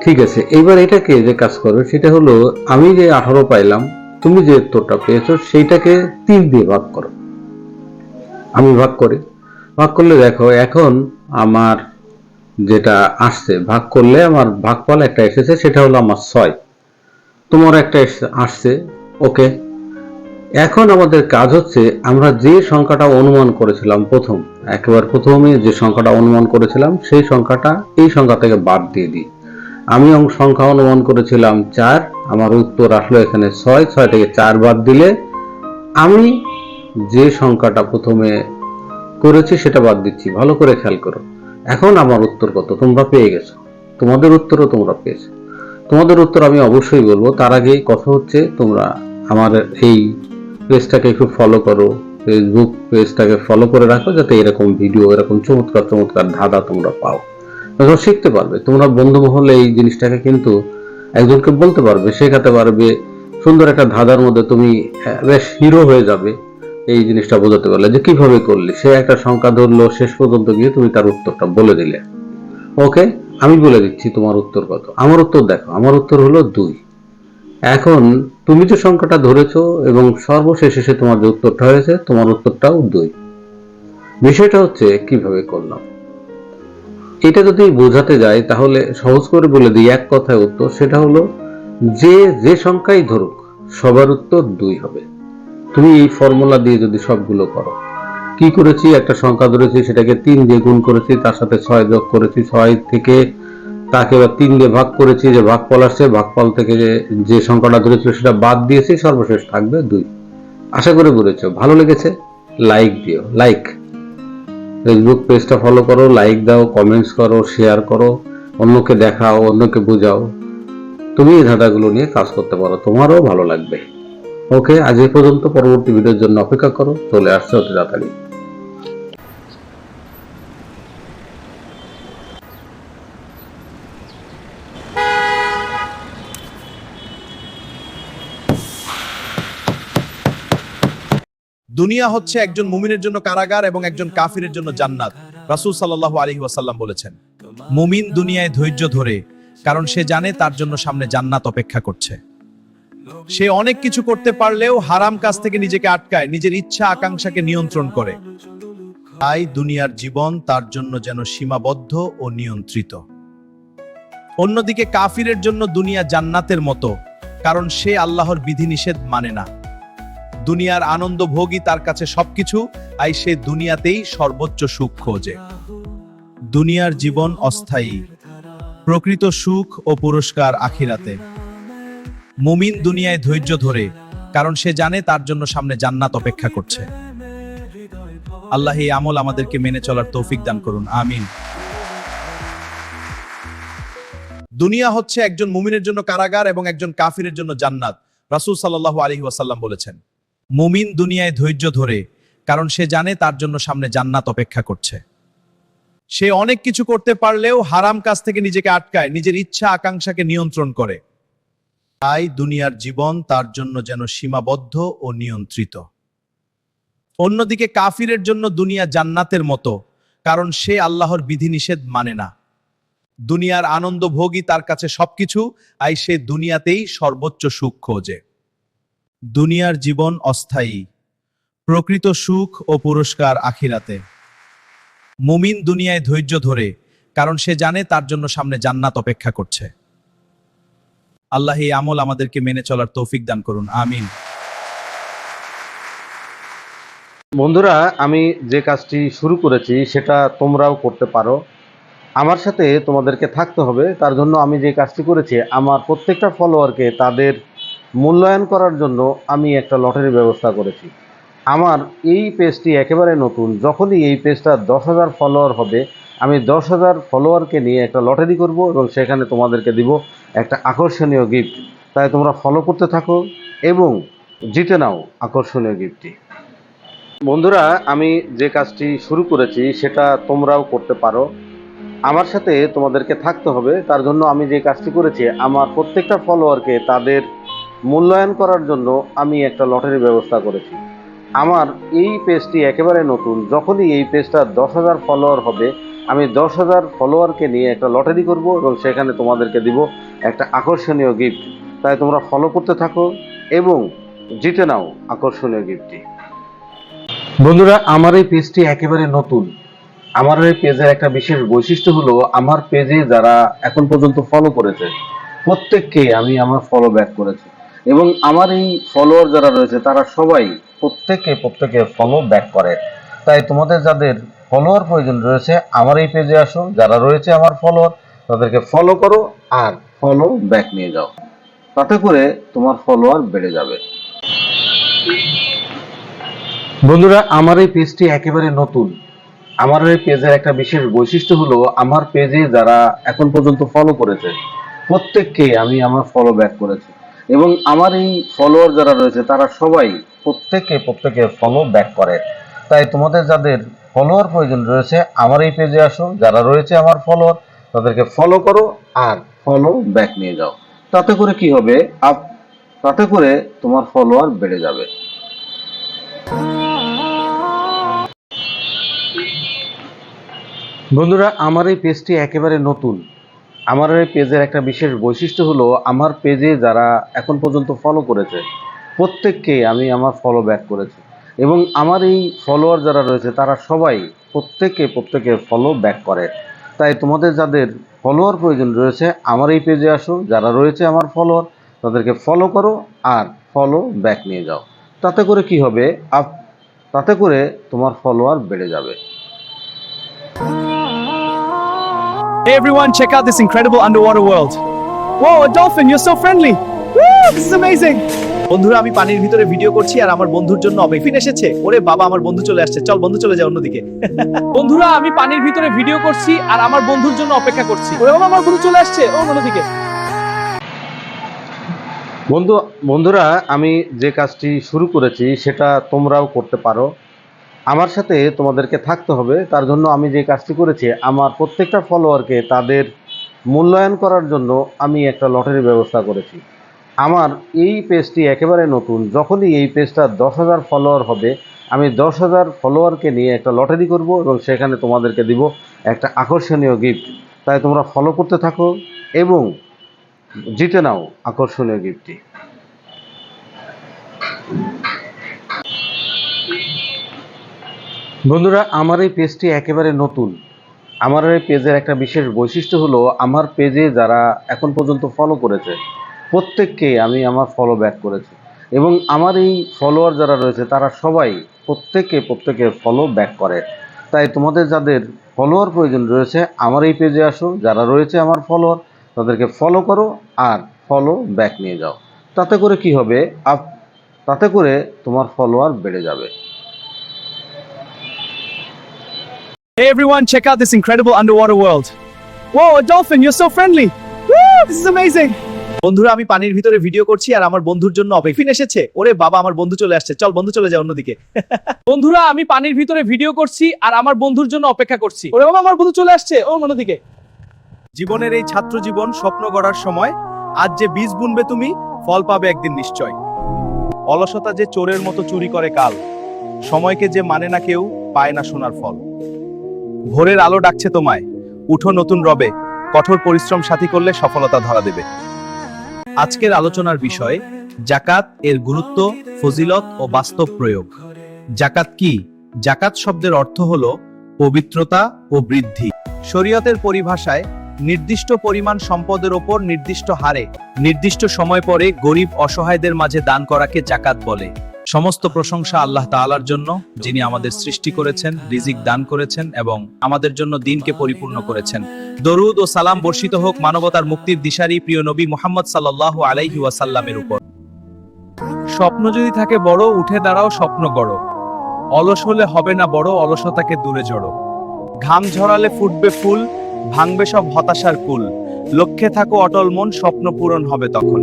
ঠিক আছে। এইবার এটাকে যে কাজ করো সেটা হলো, আমি যে 18 পাইলাম, তুমি যে উত্তরটা পেয়েছো সেইটাকে 3 দিয়ে ভাগ করো। আমি ভাগ করি, ভাগ করলে দেখো এখন আমার যেটা আসছে, ভাগ করলে আমার ভাগফল একটা এসেছে, সেটা হলো আমার 6। তোমার একটা আসছে, ওকে। এখন আমাদের কাজ হচ্ছে, আমরা যে সংখ্যাটা অনুমান করেছিলাম একেবারে প্রথমে যে সংখ্যাটা অনুমান করেছিলাম, সেই সংখ্যাটা এই সংখ্যা থেকে বাদ দিয়ে দিই। আমি সংখ্যা অনুমান করেছিলাম 4, আমার উত্তর আসলো এখানে 6। 6 থেকে 4 বাদ দিলে আমি যে সংখ্যাটা প্রথমে করেছি সেটা বাদ দিচ্ছি। ভালো করে খেয়াল করো, এখন আমার উত্তর কত তোমরা পেয়ে গেছো, তোমাদের উত্তরও তোমরা পেয়েছো। তোমাদের উত্তর আমি অবশ্যই বলবো, তার আগে কথা হচ্ছে, তোমরা আমার এই পেজটাকে একটু ফলো করো, ফেসবুক পেজটাকে ফলো করে রাখো, যাতে এরকম ভিডিও, এরকম চমৎকার চমৎকার ধাঁধা তোমরা পাও, তোমরা শিখতে পারবে, তোমরা বন্ধু মহলে এই জিনিসটাকে কিন্তু একজনকে বলতে পারবে, শেখাতে পারবে। সুন্দর একটা ধাঁধার মধ্যে তুমি বেশ হিরো হয়ে যাবে এই জিনিসটা বোঝাতে পারলে যে কিভাবে করলে। সে একটা সংখ্যা ধরলো, শেষ পর্যন্ত গিয়ে তুমি তার উত্তরটা বলে দিলে। ওকে, আমি বলে দিচ্ছি তোমার উত্তর কত। আমার উত্তর দেখো, আমার উত্তর হলো 2। এখন তুমি যে সংখ্যাটা ধরেছো এবং সর্বশেষ এসে তোমার যে উত্তরটা হয়েছে, তোমার উত্তরটাও 2। বিষয়টা হচ্ছে কিভাবে করলাম এটা যদি বোঝাতে যাই তাহলে সহজ করে বলে দিই, এক কথায় উত্তর সেটা হলো যে সংখ্যাই ধরুক সবার উত্তর 2 হবে। তুমি এই ফর্মুলা দিয়ে যদি সবগুলো করো, কি করেছি, একটা সংখ্যা ধরেছি, সেটাকে 3 দিয়ে গুণ করেছি, তার সাথে 6 যোগ করেছি, 6 থেকে তাকে এবার 3 দিয়ে ভাগ করেছি, যে ভাগফল আসছে, ভাগফল থেকে যে সংখ্যাটা ধরেছিল সেটা বাদ দিয়েছি, সর্বশেষ থাকবে 2। আশা করে বলেছো, ভালো লেগেছে? লাইক দিও, লাইক। ফেসবুক পেজটা ফলো করো, লাইক দাও, কমেন্টস করো, শেয়ার করো, অন্যকে দেখাও, অন্যকে বোঝাও। তুমি এই ধাঁধাগুলো নিয়ে কাজ করতে পারো, তোমারও ভালো লাগবে। ওকে, আজ এই পর্যন্ত। পরবর্তী ভিডিওর জন্য অপেক্ষা করো, চলে আসছে অতি তাড়াতাড়ি। দুনিয়া হচ্ছে একজন মুমিনের জন্য কারাগার এবং একজন কাফিরের জন্য জান্নাত। রাসূল সাল্লাল্লাহু আলাইহি ওয়াসাল্লাম বলেছেন, মুমিন দুনিয়ায় ধৈর্য ধরে, কারণ সে জানে তার জন্য সামনে জান্নাত অপেক্ষা করছে। সে অনেক কিছু করতে পারলেও হারাম কাজ থেকে নিজেকে আটকায়, নিজের ইচ্ছা আকাঙ্ক্ষাকে নিয়ন্ত্রণ করে। তাই দুনিয়ার জীবন তার জন্য যেন সীমাবদ্ধ ও নিয়ন্ত্রিত। অন্যদিকে কাফিরের জন্য দুনিয়া জান্নাতের মতো, কারণ সে আল্লাহর বিধিনিষেধ মানে না। দুনিয়ার আনন্দ ভোগই তার কাছে সবকিছু, আর সে দুনিয়াতেই সর্বোচ্চ সুখ খোঁজে। দুনিয়ার জীবন অস্থায়ী, প্রকৃত সুখ ও পুরস্কার আখিরাতে। মুমিন দুনিয়ায় ধৈর্য ধরে, কারণ সে জানে তার জন্য সামনে জান্নাত অপেক্ষা করছে। আল্লাহ এই আমল আমাদেরকে মেনে চলার তৌফিক দান করুন, আমিন। দুনিয়া হচ্ছে একজন মুমিনের জন্য কারাগার এবং একজন কাফিরের জন্য জান্নাত। রাসূল সাল্লাল্লাহু আলাইহি ওয়াসাল্লাম বলেছেন, মুমিন দুনিয়ায় ধৈর্য ধরে, কারণ সে জানে তার জন্য সামনে জান্নাত অপেক্ষা করছে। সে অনেক কিছু করতে পারলেও হারাম কাজ থেকে নিজেকে আটকায়, নিজের ইচ্ছা আকাঙ্ক্ষাকে নিয়ন্ত্রণ করে। তাই দুনিয়ার জীবন তার জন্য যেন সীমাবদ্ধ ও নিয়ন্ত্রিত। অন্যদিকে কাফিরের জন্য দুনিয়া জান্নাতের মতো, কারণ সে আল্লাহর বিধিনিষেধ মানে না। দুনিয়ার আনন্দ ভোগই তার কাছে সবকিছু, আর সে দুনিয়াতেই সর্বোচ্চ সুখ খোঁজে। দুনিয়ার জীবন অস্থায়ী, প্রকৃত সুখ ও পুরস্কার আখিরাতে। মুমিন দুনিয়ায় ধৈর্য ধরে, কারণ সে জানে তার জন্য সামনে জান্নাত অপেক্ষা করছে। আল্লাহ এই আমল আমাদেরকে মেনে চলার তৌফিক দান করুন, আমিন। বন্ধুরা, আমি যে কাজটি শুরু করেছি সেটা তোমরাও করতে পারো। আমার সাথে তোমাদেরকে থাকতে হবে। তার জন্য আমি যে কাজটি করেছি, আমার প্রত্যেকটা ফলোয়ারকে তাদের মূল্যায়ন করার জন্য আমি একটা লটারির ব্যবস্থা করেছি। আমার এই পেজটি একেবারে নতুন। যখনই এই পেজটা 10,000 ফলোয়ার হবে, আমি 10,000 ফলোয়ারকে নিয়ে একটা লটারি করব এবং সেখানে তোমাদেরকে দিব একটা আকর্ষণীয় গিফট। তাই তোমরা ফলো করতে থাকো এবং জিতে নাও আকর্ষণীয় গিফটটি। বন্ধুরা, আমি যে কাজটি শুরু করেছি সেটা তোমরাও করতে পারো। আমার সাথে তোমাদেরকে থাকতে হবে। তার জন্য আমি যে কাজটি করেছি, আমার প্রত্যেকটা ফলোয়ারকে তাদের মূল্যায়ন করার জন্য আমি একটা লটারির ব্যবস্থা করেছি। আমার এই পেজটি একেবারে নতুন। যখনই এই পেজটা 10,000 ফলোয়ার হবে, আমি 10,000 ফলোয়ারকে নিয়ে একটা লটারি করব এবং সেখানে তোমাদেরকে দিব একটা আকর্ষণীয় গিফট। তাই তোমরা ফলো করতে থাকো এবং জিতে নাও আকর্ষণীয় গিফটটি। বন্ধুরা, আমার এই পেজটি একেবারে নতুন। আমার এই পেজের একটা বিশেষ বৈশিষ্ট্য হলো, আমার পেজে যারা এখন পর্যন্ত ফলো করেছে প্রত্যেককে আমি আমার ফলো ব্যাক করেছি এবং আমার এই ফলোয়ার যারা রয়েছে তারা সবাই প্রত্যেকে ফলো ব্যাক করে। তাই তোমাদের যাদের ফলোয়ার প্রয়োজন রয়েছে, আমার এই পেজে আসো, যারা রয়েছে আমার ফলোয়ার তাদেরকে ফলো করো আর ফলো ব্যাক নিয়ে যাও। তাতে করে তোমার ফলোয়ার বেড়ে যাবে। বন্ধুরা, আমার এই পেজটি একেবারে নতুন। আমার এই পেজের একটা বিশেষ বৈশিষ্ট্য হলো, আমার পেজে যারা এখন পর্যন্ত ফলো করেছে প্রত্যেককে আমি আমার ফলো ব্যাক করেছি এবং আমার এই ফলোয়ার যারা রয়েছে তারা সবাই প্রত্যেকে ফলো ব্যাক করে। তাই তোমাদের যাদের ফলোয়ার প্রয়োজন রয়েছে, আমার এই পেজে আসো, যারা রয়েছে আমার ফলোয়ার তাদেরকে ফলো করো আর ফলো ব্যাক নিয়ে যাও। তাতে করে কি হবে, তাতে করে তোমার ফলোয়ার বেড়ে যাবে। বন্ধুরা, আমার এই পেজটি একেবারে নতুন। আমার এই পেজের একটা বিশেষ বৈশিষ্ট্য হলো, আমার পেজে যারা এখন পর্যন্ত ফলো করেছে প্রত্যেককে আমি আমার ফলো ব্যাক করেছি, এবং আমার এই ফলোয়ার যারা রয়েছে তারা সবাই প্রত্যেকে ফলো ব্যাক করে। তাই তোমাদের যাদের ফলোয়ার প্রয়োজন রয়েছে আমার এই পেজে আসো, যারা রয়েছে আমার ফলোয়ার তাদেরকে ফলো করো আর ফলো ব্যাক নিয়ে যাও। তাতে করে কি হবে, তাতে করে তোমার ফলোয়ার বেড়ে যাবে। Hey everyone, check out this incredible underwater world. Whoa, a dolphin, you're so friendly. Woo, this is amazing. বন্ধুরা, আমি পানির ভিতরে ভিডিও করছি আর আমার বন্ধুর জন্য অপেক্ষা এসেছে। ওরে বাবা, আমার বন্ধু চলে আসছে। চল বন্ধু, চলে যাও অন্যদিকে। বন্ধুরা, আমি পানির ভিতরে ভিডিও করছি আর আমার বন্ধুর জন্য অপেক্ষা করছি। ওরে বাবা, আমার বন্ধু চলে আসছে। ও অন্যদিকে। বন্ধুরা, আমি যে কাজটি শুরু করেছি সেটা তোমরাও করতে পারো। আমার সাথে তোমাদেরকে থাকতে হবে। তার জন্য আমি যে কাজটি করেছি, আমার প্রত্যেকটা ফলোয়ারকে তাদের মূল্যায়ন করার জন্য আমি একটা লটারির ব্যবস্থা করেছি। আমার এই পেজটি একেবারে নতুন। যখনই এই পেজটা 10,000 ফলোয়ার হবে, আমি 10,000 ফলোয়ারকে নিয়ে একটা লটারি করব এবং সেখানে তোমাদেরকে দিব একটা আকর্ষণীয় গিফট। তাই তোমরা ফলো করতে থাকো এবং জিতে নাও আকর্ষণীয় গিফটটি। বন্ধুরা, আমার এই পেজটি একেবারে নতুন। আমার এই পেজের একটা বিশেষ বৈশিষ্ট্য হলো, আমার পেজে যারা এখন পর্যন্ত ফলো করেছে প্রত্যেককে আমি আমার ফলো ব্যাক করেছি, এবং আমার এই ফলোয়ার যারা রয়েছে তারা সবাই প্রত্যেকে ফলো ব্যাক করে। তাই তোমাদের যাদের ফলোয়ার প্রয়োজন রয়েছে আমার এই পেজে আসো, যারা রয়েছে আমার ফলোয়ার তাদেরকে ফলো করো আর ফলো ব্যাক নিয়ে যাও। তাতে করে কি হবে, তাতে করে তোমার ফলোয়ার বেড়ে যাবে। Hey everyone, check out this incredible underwater world. Whoa, a dolphin, you're so friendly. Woo, this is amazing. বন্ধুরা, আমি পানির ভিতরে ভিডিও করছি আর আমার বন্ধুর জন্য অপেক্ষা এসেছে। ওরে বাবা, আমার বন্ধু চলে আসছে। চল বন্ধু, চলে যাও অন্যদিকে। বন্ধুরা, আমি পানির ভিতরে ভিডিও করছি আর আমার বন্ধুর জন্য অপেক্ষা করছি। ওরে বাবা, আমার বন্ধু চলে আসছে। ও অন্যদিকে। জীবনের এই ছাত্র জীবন স্বপ্ন গড়ার সময়। আজ যে বীজ বুনবে তুমি, ফল পাবে একদিন নিশ্চয়। অলসতা যে চোরের মতো চুরি করে কাল, সময়কে যে মানে না কেউ, পায় না সোনার ফল। ভোরের আলো ডাকছে তোমায়, উঠো নতুন রবে, কঠোর পরিশ্রম সাথী করলে সফলতা ধরা দেবে। আজকের আলোচনার বিষয় যাকাত, এর গুরুত্ব, ফজিলত ও বাস্তব প্রয়োগ। যাকাত কি? যাকাত শব্দের অর্থ হলো পবিত্রতা ও বৃদ্ধি। শরীয়তের পরিভাষায় নির্দিষ্ট পরিমাণ সম্পদের ওপর নির্দিষ্ট হারে নির্দিষ্ট সময় পরে গরিব অসহায়দের মাঝে দান করাকে যাকাত বলে। সমস্ত প্রশংসা আল্লাহ তাআলার জন্য, যিনি আমাদের সৃষ্টি করেছেন, রিজিক দান করেছেন এবং আমাদের জন্য দিনকে পরিপূর্ণ করেছেন। দরুদ ও সালাম বর্ষিত হোক মানবতার মুক্তির দিশারি প্রিয় নবী মুহাম্মদ সাল্লাল্লাহু আলাইহি ওয়াসাল্লামের উপর। স্বপ্ন যদি থাকে বড়, উঠে দাঁড়াও, স্বপ্ন গড়ো। অলস হলে হবে না বড়, অলসতাকে দূরে জড়ো। ঘাম ঝরালে ফুটবে ফুল, ভাঙবে সব হতাশার কুল। লক্ষ্যে থাকো অটল মন, স্বপ্ন পূরণ হবে তখন।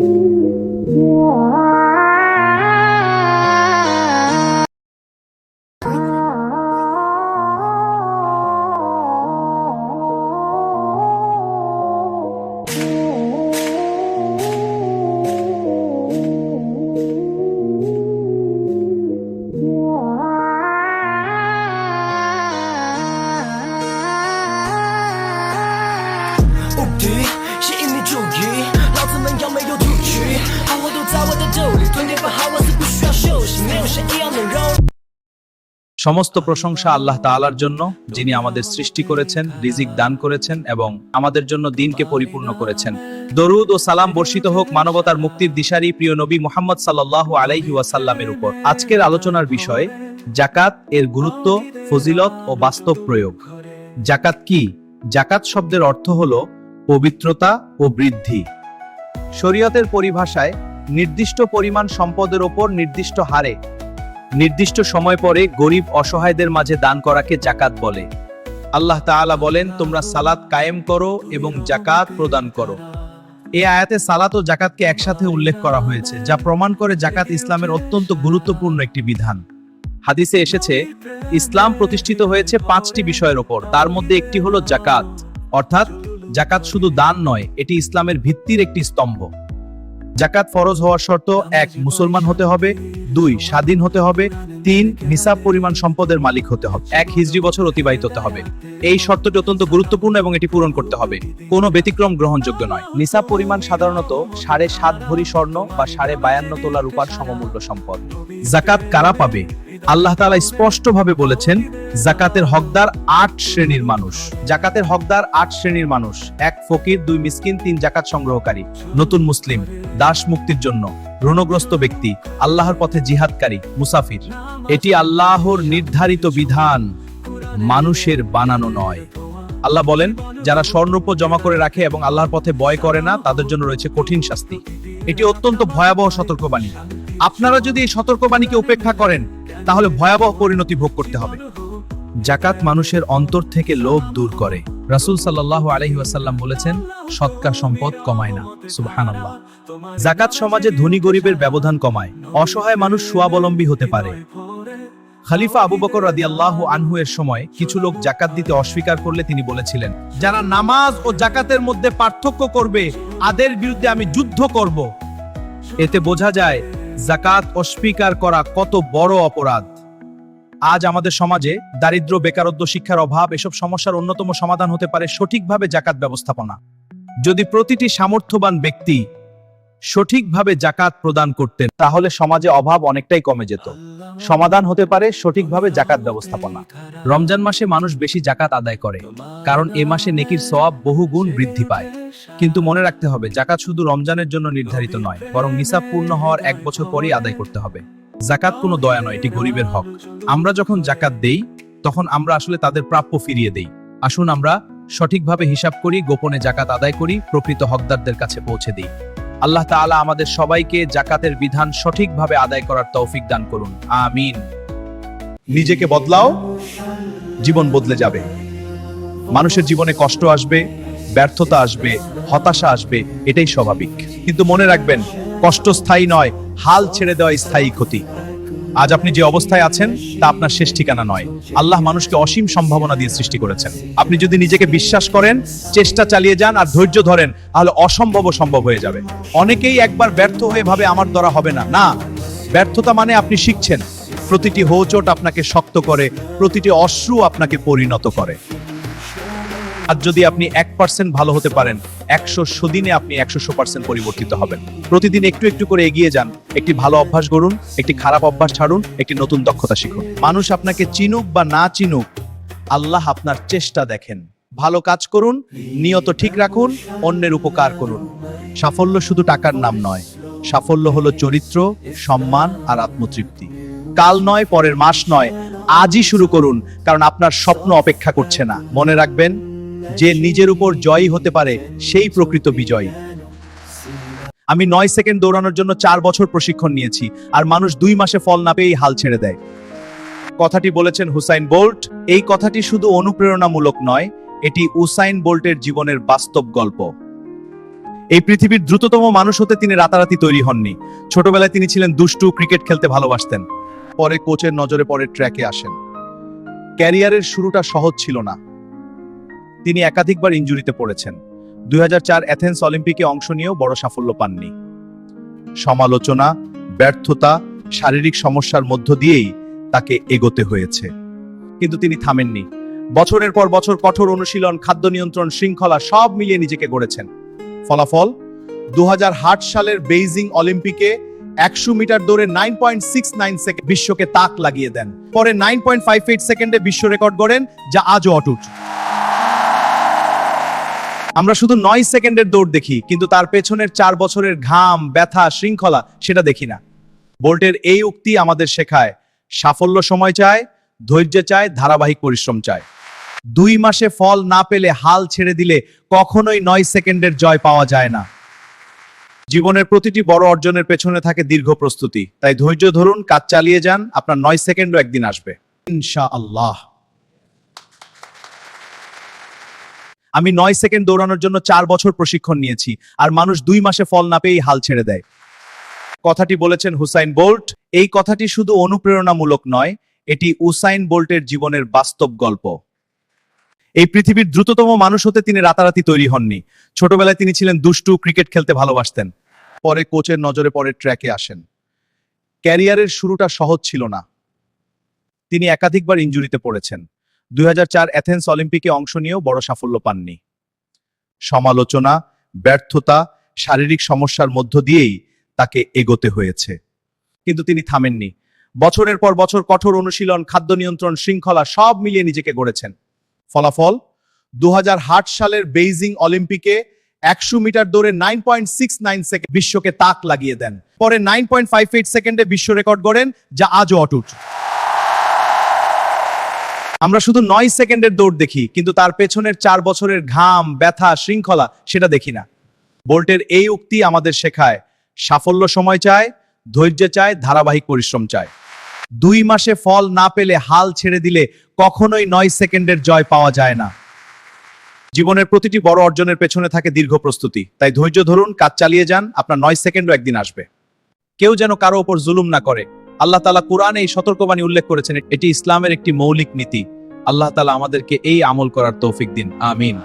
সমস্ত প্রশংসা আল্লাহ তাআলার জন্য, যিনি আমাদের সৃষ্টি করেছেন, রিজিক দান করেছেন এবং আমাদের জন্য দিনকে পরিপূর্ণ করেছেন। দরুদ ও সালাম বর্ষিত হোক মানবতার মুক্তির দিশারি প্রিয় নবী মুহাম্মদ সাল্লাল্লাহু আলাইহি ওয়াসাল্লামের উপর। আজকের আলোচনার বিষয় যাকাত, এর গুরুত্ব, ফজিলত ও বাস্তব প্রয়োগ। যাকাত কি? যাকাত শব্দের অর্থ হলো পবিত্রতা ও বৃদ্ধি। শরীয়তের পরিভাষায় নির্দিষ্ট পরিমাণ সম্পদের ওপর নির্দিষ্ট হারে নির্দিষ্ট সময় পরে গরিব অসহায়দের মাঝে দান করাকে যাকাত বলে। আল্লাহ তাআলা বলেন, তোমরা সালাত কায়েম করো এবং যাকাত প্রদান করো। এই আয়াতে সালাত ও যাকাতকে একসাথে উল্লেখ করা হয়েছে, যা প্রমাণ করে যাকাত ইসলামের অত্যন্ত গুরুত্বপূর্ণ একটি বিধান। হাদিসে এসেছে, ইসলাম প্রতিষ্ঠিত হয়েছে 5টি বিষয়ের ওপর, তার মধ্যে একটি হলো যাকাত, অর্থাৎ জাকাত শুধু দান নয়, এটি ইসলামের ভিত্তির একটি স্তম্ভ। জাকাত ফরজ হওয়ার শর্ত: 1. মুসলমান হতে হবে, 2. স্বাধীন হতে হবে, 3. নিসাব পরিমাণ সম্পদের মালিক হতে হবে, 1 হিজরি বছর অতিবাহিত হতে হবে। এই শর্তটি অত্যন্ত গুরুত্বপূর্ণ এবং এটি পূরণ করতে হবে। কোনো ব্যতিক্রম গ্রহণযোগ্য নয়। নিসাব পরিমাণ সাধারণত 7.5 ভরি স্বর্ণ বা 52.5 তোলা রূপার সমমূল্য সম্পদ। জাকাত কারা পাবে? আল্লাহ তাআলা স্পষ্টভাবে বলেছেন, জাকাতের হকদার 8 শ্রেণীর মানুষ। জাকাতের হকদার 8 শ্রেণীর মানুষ: 1 ফকির, 2 মিসকিন, 3 জাকাত সংগ্রহকারী, নতুন মুসলিম, দাস মুক্তির জন্য, ঋণগ্রস্ত ব্যক্তি, আল্লাহর পথে জিহাদকারী, মুসাফির। এটি আল্লাহর নির্ধারিত বিধান, মানুষের বানানো নয়। আল্লাহ বলেন, যারা স্বর্ণরূপ জমা করে রাখে এবং আল্লাহর পথে ভয় করে না, তাদের জন্য রয়েছে কঠিন শাস্তি। এটি অত্যন্ত ভয়াবহ সতর্কবাণী। আপনারা যদি এই সতর্কবাণীকে উপেক্ষা করেন, তাহলে ভয়াবহ পরিণতি ভোগ করতে হবে। জাকাত মানুষের অন্তর থেকে লোভ দূর করে। রাসূল সাল্লাল্লাহু আলাইহি ওয়াসাল্লাম বলেছেন, সদকা সম্পদ কমায় না। সুবহানাল্লাহ। জাকাত সমাজে ধনী গরিবের ব্যবধান কমায়। অসহায় মানুষ স্বাবলম্বী হতে পারে। খলিফা আবু বকর রাদিয়াল্লাহু আনহু এর সময় কিছু লোক জাকাত দিতে অস্বীকার করলে তিনি বলেছিলেন, যারা নামাজ ও জাকাতের মধ্যে পার্থক্য করবে, তাদের বিরুদ্ধে আমি যুদ্ধ করব। এতে বোঝা যায় জাকাত অস্বীকার করা কত বড় অপরাধ। আজ আমাদের সমাজে দারিদ্র্য, বেকারত্ব, শিক্ষার অভাব, এসব সমস্যার অন্যতম সমাধান হতে পারে সঠিকভাবে জাকাত ব্যবস্থাপনা। যদি প্রতিটি সামর্থ্যবান ব্যক্তি সঠিকভাবে জাকাত প্রদান করতেন, তাহলে সমাজে অভাব অনেকটাই কমে যেত। সমাধান হতে পারে সঠিকভাবে জাকাত ব্যবস্থাপনা। রমজান মাসে মানুষ বেশি জাকাত আদায় করে, কারণ এ মাসে নেকির সওয়াব বহুগুণ বৃদ্ধি পায়। কিন্তু মনে রাখতে হবে, জাকাত শুধু রমজানের জন্য নির্ধারিত নয়, বরং নিসাব পূর্ণ হওয়ার 1 বছর পরেই আদায় করতে হবে। জাকাত কোনো দয়া নয়, এটি গরিবের হক। আমরা যখন জাকাত দেই, তখন আমরা আসলে তাদের প্রাপ্য ফিরিয়ে দেই। আসুন আমরা সঠিকভাবে হিসাব করি, গোপনে জাকাত আদায় করি, প্রকৃত হকদারদের কাছে পৌঁছে দিই। আল্লাহ তাআলা আমাদের সবাইকে জাকাতের বিধান সঠিকভাবে আদায় করার তৌফিক দান করুন। আমিন। নিজেকে বদলাও, জীবন বদলে যাবে। মানুষের জীবনে কষ্ট আসবে, ব্যর্থতা আসবে, হতাশা আসবে, এটাই স্বাভাবিক। কিন্তু মনে রাখবেন, কষ্ট স্থায়ী নয়, হাল ছেড়ে দেওয়া স্থায়ী ক্ষতি। আজ আপনি যে অবস্থায় আছেন, তা আপনার শেষ ঠিকানা নয়। আল্লাহ মানুষকে অসীম সম্ভাবনা দিয়ে সৃষ্টি করেছেন। আপনি যদি নিজেকে বিশ্বাস করেন, চেষ্টা চালিয়ে যান আর ধৈর্য ধরেন, তাহলে অসম্ভব সম্ভব হয়ে যাবে। অনেকেই একবার ব্যর্থ হয়ে ভাবে আমার দ্বারা হবে না। না, ব্যর্থতা মানে আপনি শিখছেন। প্রতিটি হোঁচট আপনাকে শক্ত করে, প্রতিটি অশ্রু আপনাকে পরিণত করে। আর যদি আপনি 1% ভালো হতে পারেন, 100 দিনে আপনি 100% পরিবর্তিত হবেন। প্রতিদিন একটু একটু করে এগিয়ে যান। একটি ভালো অভ্যাস গড়ুন, একটি খারাপ অভ্যাস ছাড়ুন, একটি নতুন দক্ষতা শিখুন। মানুষ আপনাকে চিনুক বা না চিনুক, আল্লাহ আপনার চেষ্টা দেখেন। ভালো কাজ করুন, নিয়ত ঠিক রাখুন, অন্যের উপকার করুন। সাফল্য শুধু টাকার নাম নয়, সাফল্য হলো চরিত্র, সম্মান আর আত্মতৃপ্তি। কাল নয়, পরের মাস নয়, আজই শুরু করুন, কারণ আপনার স্বপ্ন অপেক্ষা করছে না। মনে রাখবেন, যে নিজের উপর জয়ী হতে পারে, সেই প্রকৃত বিজয়ী। আমি 9 সেকেন্ড দৌড়ানোর জন্য 4 বছর প্রশিক্ষণ নিয়েছি, আর মানুষ 2 মাসে ফল না পেয়েই হাল ছেড়ে দেয়। কথাটি বলেছেন হুসাইন বোল্ট। এই কথাটি শুধু অনুপ্রেরণামূলক নয়, এটি উসাইন বোল্টের জীবনের বাস্তব গল্প। এই পৃথিবীর দ্রুততম মানুষ হতে তিনি রাতারাতি তৈরি হননি। ছোটবেলায় তিনি ছিলেন দুষ্টু, ক্রিকেট খেলতে ভালোবাসতেন। পরে কোচের নজরে পড়ে ট্র্যাকে আসেন। ক্যারিয়ারের শুরুটা সহজ ছিল না। তিনি একাধিকবার ইনজুরিতে পড়েছেন। 2004 অ্যাথেন্স অলিম্পিকে অংশ নিয়েও বড় সাফল্য পাননি। সমালোচনা, ব্যর্থতা, শারীরিক সমস্যার মধ্য দিয়েই তাকে এগোতে হয়েছে। কিন্তু তিনি থামেননি। বছরের পর বছর কঠোর অনুশীলন, খাদ্য নিয়ন্ত্রণ, শৃঙ্খলা সব মিলিয়ে নিজেকে গড়েছেন। ফলাফল 2008 সালের বেইজিং অলিম্পিকে 100 মিটার দৌড়ে 9.69 সেকেন্ড বিশ্বকে তাক লাগিয়ে দেন। পরে 9.58 সেকেন্ডে বিশ্ব রেকর্ড গড়েন, যা আজও অটুট। আমরা শুধু 9 সেকেন্ডের দৌড় দেখি, কিন্তু তার পেছনের 4 বছরের ঘাম, ব্যথা, শৃঙ্খলা সেটা দেখি না। বোল্টের এই উক্তি আমাদের শেখায়, সাফল্য সময় চায়, ধৈর্য চায়, ধারাবাহিক পরিশ্রম চায়। 2 মাসে ফল না পেলে হাল ছেড়ে দিলে কখনোই 9 সেকেন্ডের জয় পাওয়া যায় না। জীবনের প্রতিটি বড় অর্জনের পেছনে থাকে দীর্ঘ প্রস্তুতি। তাই ধৈর্য ধরুন, কাজ চালিয়ে যান, আপনার 9 সেকেন্ডও একদিন আসবে ইনশাআল্লাহ। আমি 9 সেকেন্ড দৌড়ানোর জন্য 4 বছর প্রশিক্ষণ নিয়েছি, আর মানুষ 2 মাসে ফল না পেয়েই হাল ছেড়ে দেয়। কথাটি বলেছেন হুসাইন বোল্ট। এই কথাটি শুধু অনুপ্রেরণামূলক নয়, এটি উসাইন বোল্টের জীবনের বাস্তব গল্প। এই পৃথিবীর দ্রুততম মানুষ হতে তিনি রাতারাতি তৈরি হননি। ছোটবেলায় তিনি ছিলেন দুষ্টু, ক্রিকেট খেলতে ভালোবাসতেন। পরে কোচের নজরে পরে ট্র্যাকে আসেন। ক্যারিয়ারের শুরুটা সহজ ছিল না। তিনি একাধিকবার ইনজুরিতে পড়েছেন। 2004 অ্যাথেন্স অলিম্পিকে অংশ নিয়েও বড় সাফল্য পাননি। সমালোচনা, ব্যর্থতা, শারীরিক সমস্যার মধ্য দিয়েই তাকে এগোতে হয়েছে। কিন্তু তিনি থামেননি। বছরের পর বছর কঠোর অনুশীলন, খাদ্য নিয়ন্ত্রণ, শৃঙ্খলা সব মিলিয়ে নিজেকে গড়েছেন। ফলাফল 2008 সালের বেইজিং অলিম্পিকে 100 মিটার দৌড়ে 9.69 সেকেন্ড বিশ্বকে তাক লাগিয়ে দেন। পরে 9.58 সেকেন্ডে বিশ্ব রেকর্ড গড়েন, যা আজও অটুট। আমরা শুধু 9 সেকেন্ডের দৌড় দেখি, কিন্তু তার পেছনের 4 বছরের ঘাম, ব্যথা, শৃঙ্খলা সেটা দেখি না। বোল্টের এই উক্তি আমাদের শেখায়, সাফল্য সময় চায়, ধৈর্য চায়, ধারাবাহিক পরিশ্রম চায়। 2 মাসে ফল না পেলে হাল ছেড়ে দিলে কখনোই 9 সেকেন্ডের জয় পাওয়া যায় না। জীবনের প্রতিটি বড় অর্জনের পেছনে থাকে দীর্ঘ প্রস্তুতি। তাই ধৈর্য ধরুন, কাজ চালিয়ে যান, আপনার 9 সেকেন্ডও একদিন আসবে। কেউ যেন কারো ওপর জুলুম না করে। আল্লাহ তাআলা কুরআনে এই সতর্কবাণী উল্লেখ করেছেন। এটি ইসলামের একটি মৌলিক নীতি। আল্লাহ তাআলা আমাদেরকে এই আমল করার তৌফিক দিন, আমিন।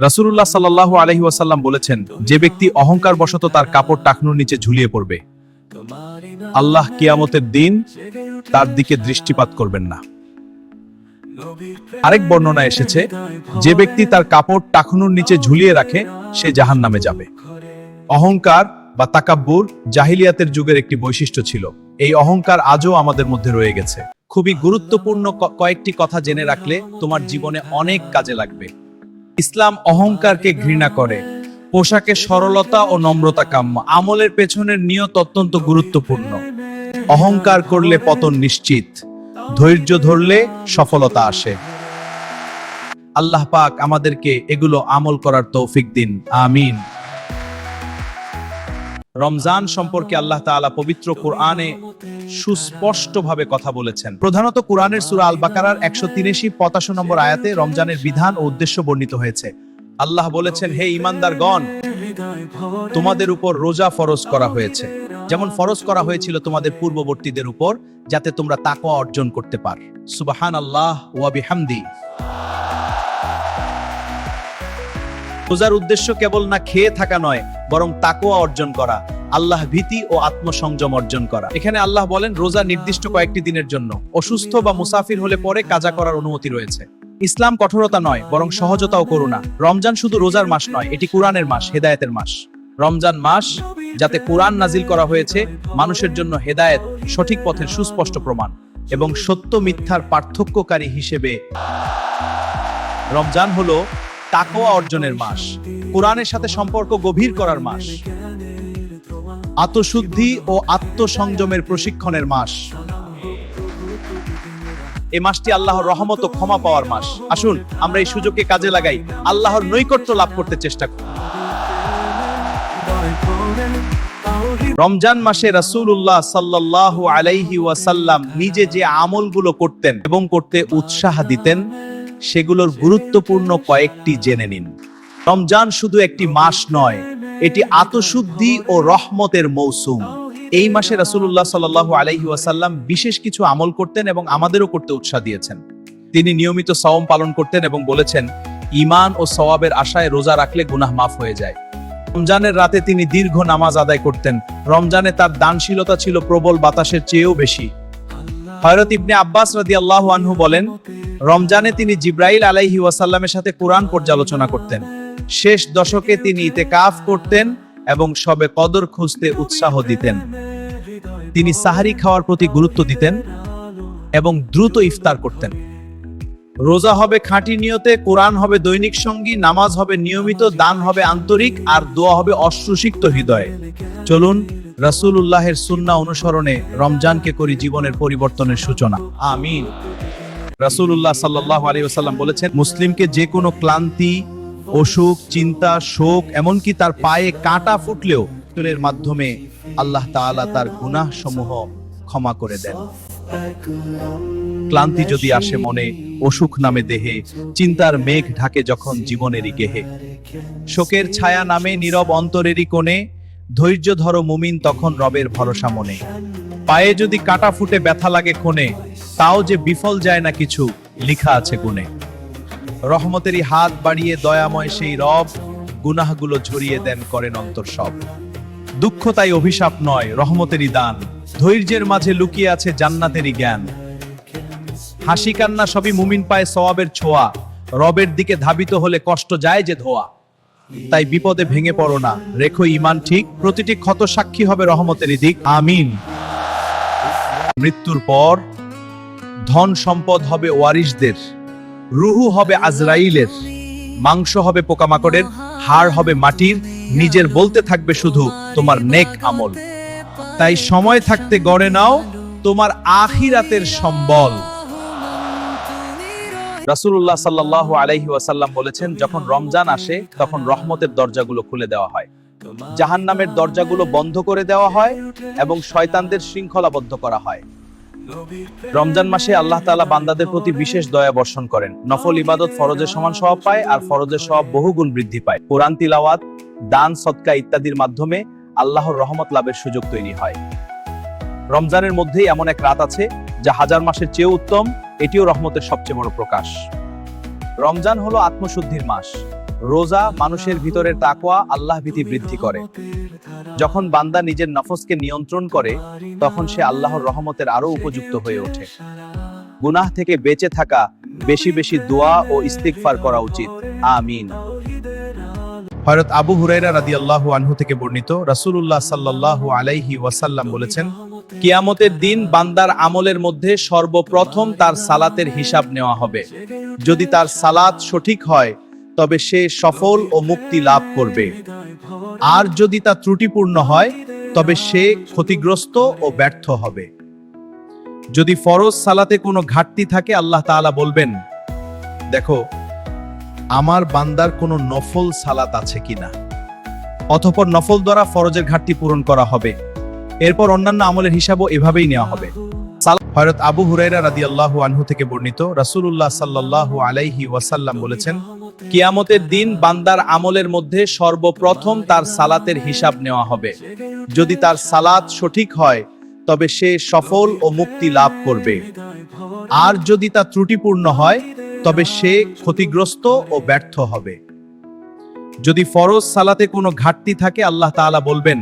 রাসূলুল্লাহ সাল্লাল্লাহু আলাইহি ওয়াসাল্লাম বলেছেন, যে ব্যক্তি অহংকার বশত তার কাপড় টাকনুর নিচে ঝুলিয়ে পড়বে, আল্লাহ কিয়ামতের দিন তার দিকে দৃষ্টিপাত করবেন না। আরেক বর্ণনা এসেছে, যে ব্যক্তি তার কাপড় টাকনুর নিচে ঝুলিয়ে রাখে সে জাহান্নামে যাবে। অহংকার বা তাকাব্বুর জাহিলিয়াতের যুগের একটি বৈশিষ্ট্য ছিল। এই অহংকার আজও আমাদের মধ্যে রয়ে গেছে। খুবই গুরুত্বপূর্ণ কয়েকটি কথা জেনে রাখলে তোমার জীবনে অনেক কাজে লাগবে। ইসলাম অহংকারকে ঘৃণা করে। পোশাকে সরলতা ও নম্রতা কাম্য। আমলের পেছনের নিয়ত অত্যন্ত গুরুত্বপূর্ণ। অহংকার করলে পতন নিশ্চিত। ধৈর্য ধরলে সফলতা আসে। আল্লাহ পাক আমাদেরকে এগুলো আমল করার তৌফিক দিন, আমিন। রমজান সম্পর্কে আল্লাহ তাআলা পবিত্র কোরআনে সুস্পষ্টভাবে কথা বলেছেন। প্রধানত কোরআনের সূরা আল বাকারার 183-85 নম্বর আয়াতে রমজানের বিধান ও উদ্দেশ্য বর্ণিত হয়েছে। আল্লাহ বলেছেন, হে ঈমানদারগণ, তোমাদের উপর রোজা ফরজ করা হয়েছে, যেমন ফরজ করা হয়েছিল তোমাদের পূর্ববর্তীদের উপর, যাতে তোমরা তাকওয়া অর্জন করতে পার। সুবহানাল্লাহ ওয়া বিহামদি। রোজার উদ্দেশ্য কেবল না খেয়ে থাকা নয়, বরং তাকওয়া অর্জন করা, আল্লাহ ভীতি ও আত্মসংযম অর্জন করা। এখানে আল্লাহ বলেন, রোজা নির্দিষ্ট কয়েকটি দিনের জন্য। অসুস্থ বা মুসাফির হলে পরে কাজা করার অনুমতি রয়েছে। ইসলাম কঠোরতা নয়, বরং সহজতা ও করুণা। রমজান শুধু রোজার মাস নয়, এটি কুরআনের মাস, হেদায়েতের মাস। রমজান মাস যাতে কুরআন নাজিল করা হয়েছে, মানুষের জন্য হেদায়েত, সঠিক পথের সুস্পষ্ট প্রমাণ এবং সত্য মিথ্যার পার্থক্যকারী হিসেবে। রমজান হলো তাকওয়া অর্জনের মাস, কুরআনের সাথে সম্পর্ক গভীর করার মাস, আত্মশুদ্ধি ও আত্মসংযমের প্রশিক্ষণের মাস। এই মাসটি আল্লাহর রহমত ও ক্ষমা পাওয়ার মাস। আসুন আমরা এই সুযোগকে কাজে লাগাই, আল্লাহর নৈকট্য লাভ করতে চেষ্টা করি। রমজান মাসে রাসূলুল্লাহ সাল্লাল্লাহু আলাইহি ওয়াসাল্লাম নিজে যে আমলগুলো করতেন এবং করতে উৎসাহ দিতেন, সেগুলোর গুরুত্বপূর্ণ কয়েকটি জেনে নিন। রমজান শুধু একটি মাস নয়, এটি আত্মশুদ্ধি ও রহমতের মৌসুম। এই মাসে রাসূলুল্লাহ সাল্লাল্লাহু আলাইহি ওয়াসাল্লাম বিশেষ কিছু আমল করতেন এবং আমাদেরও করতে উৎসাহ দিয়েছেন। তিনি নিয়মিত সাওম পালন করতেন এবং বলেছেন, ঈমান ও সওয়াবের আশায় রোজা রাখলে গুনাহ মাফ হয়ে যায়। রমজানের রাতে তিনি দীর্ঘ নামাজ আদায় করতেন। রমজানে তার দানশীলতা ছিল প্রবল বাতাসের চেয়েও বেশি। হযরত ইবনে আব্বাস রাদিয়াল্লাহু আনহু বলেন, রমজানে তিনি জিবরাইল আলাইহি ওয়াসাল্লামের সাথে কুরআন পর্যালোচনা করতেন। শেষ দশকে তিনি ইতিকাফ করতেন এবং শবে কদর খুঁজতে উৎসাহ দিতেন। তিনি সাহরি খাওয়ার প্রতি গুরুত্ব দিতেন এবং দ্রুত ইফতার করতেন। রোজা হবে খাঁটি নিয়তে, কোরআন হবে দৈনিক সঙ্গী, নামাজ হবে নিয়মিত, দান হবে আন্তরিক, আর দোয়া হবে অশ্রুসিক্ত হৃদয়ে। চলুন রাসূলুল্লাহের সুন্নাহ অনুসরণে রমজানকে করি জীবনের পরিবর্তনের সূচনা, আমিন। রাসূলুল্লাহ সাল্লাল্লাহু আলাইহি ওয়াসাল্লাম বলেছেন, মুসলিমকে যে কোনো ক্লান্তি, অসুখ, চিন্তা, শোক, এমনকি তার পায়ে কাঁটা ফুটলেও এর মাধ্যমে আল্লাহ তাআলা তার গুনাহ সমূহ ক্ষমা করে দেন। ক্লান্তি যদি আসে মনে, অসুখ নামে দেহে, চিন্তার মেঘ ঢাকে যখন জীবনেরই গেহে, শোকের ছায়া নামে নীরব অন্তরেরই কোণে, ধৈর্য ধরো মুমিন তখন রবের ভরসা মনে। পায়ে যদি কাঁটা ফুটে ব্যথা লাগে ক্ষণে, তাও যে বিফল যায় না কিছু, লিখা আছে গুণে। রহমতেরই হাত বাড়িয়ে দয়াময় সেই রব গুনাহগুলো ঝরিয়ে দেন করেন অন্তর সব। দুঃখ তাই অভিশাপ নয়, রহমতেরই দান। ধৈর্যের মাঝে লুকিয়ে আছে জান্নাতেরই জ্ঞান। হাসি কান্না সবই মুমিন পায় সওয়াবের ছোঁয়া, রবের দিকে ধাবিত হলে কষ্ট যায় যে ধোয়া। তাই বিপদে ভেঙে পড়ো না, রেখো ঈমান ঠিক, প্রতিটি ক্ষত সাক্ষী হবে রহমতেরই দিক। আমিন। মৃত্যুর পর ধন সম্পদ হবে ওয়ারিসদের, রুহু হবে আজরাইলের, মাংস হবে পোকামাকড়ের, হাড় হবে মাটির, নিজের বলতে থাকবে শুধু তোমার নেক আমল। তাই সময় থাকতে গড়ে নাও তোমার আখিরাতের সম্বল। রাসূলুল্লাহ সাল্লাল্লাহু আলাইহি ওয়াসাল্লাম বলেছেন, যখন রমজান আসে তখন রহমতের দরজাগুলো খুলে দেওয়া হয়, জাহান্নামের দরজাগুলো বন্ধ করে দেওয়া হয় এবং শয়তানদের শৃঙ্খলাবদ্ধ করা হয়। রমজান মাসে আল্লাহ তাআলা বান্দাদের প্রতি বিশেষ দয়া বর্ষণ করেন। নফল ইবাদত ফরজের সমান সওয়াব পায় আর ফরজের সওয়াব বহুগুণ বৃদ্ধি পায়। কোরআন তিলাওয়াত, দান, সদকা ইত্যাদির মাধ্যমে আল্লাহর রহমত লাভের সুযোগ তৈরি হয়। রমজানের মধ্যেই এমন এক রাত আছে যা হাজার মাসের চেয়ে উত্তম, এটিও রহমতের সবচেয়ে বড় প্রকাশ। রমজান হলো আত্মশুদ্ধির মাস। রোজা মানুষের ভিতরের তাকওয়া, আল্লাহ ভীতি বৃদ্ধি করে। যখন বান্দা নিজের নফসকে নিয়ন্ত্রণ করে তখন সে আল্লাহর রহমতের আরো উপযুক্ত হয়ে ওঠে। গুনাহ থেকে বেঁচে থাকা, বেশি বেশি দোয়া ও ইস্তিগফার করা উচিত। আমিন। হযরত আবু হুরায়রা রাদিয়াল্লাহু আনহু থেকে বর্ণিত, রাসূলুল্লাহ সাল্লাল্লাহু আলাইহি ওয়াসাল্লাম বলেছেন, কিয়ামতের দিন বান্দার আমলের মধ্যে সর্বপ্রথম তার সালাতের হিসাব নেওয়া হবে। যদি তার সালাত সঠিক হয় তবে সে সফল ও মুক্তি লাভ করবে, আর যদি তা ত্রুটিপূর্ণ হয় তবে সে ক্ষতিগ্রস্ত ও ব্যর্থ হবে। যদি ফরজ সালাতে কোনো ঘাটতি থাকে আল্লাহ তাআলা বলবেন, দেখো আমার বান্দার কোনো নফল সালাত আছে কিনা। অতঃপর নফল দ্বারা ফরজের ঘাটতি পূরণ করা হবে, এরপর অন্যান্য আমলের হিসাবও এভাবেই নেওয়া হবে। হযরত আবু হুরায়রা রাদিয়াল্লাহু আনহু থেকে বর্ণিত, রাসূলুল্লাহ সাল্লাল্লাহু আলাইহি ওয়াসাল্লাম বলেছেন, কিয়ামতের দিন বান্দার আমলের মধ্যে সর্বপ্রথম তার সালাতের হিসাব নেওয়া হবে। যদি তার সালাত সঠিক হয় তবে সে সফল ও মুক্তি লাভ করবে, আর যদি তা ত্রুটিপূর্ণ হয় তবে সে ক্ষতিগ্রস্ত ও ব্যর্থ হবে। যদি ফরজ সালাতে কোনো ঘাটতি থাকে আল্লাহ তাআলা বলবেন,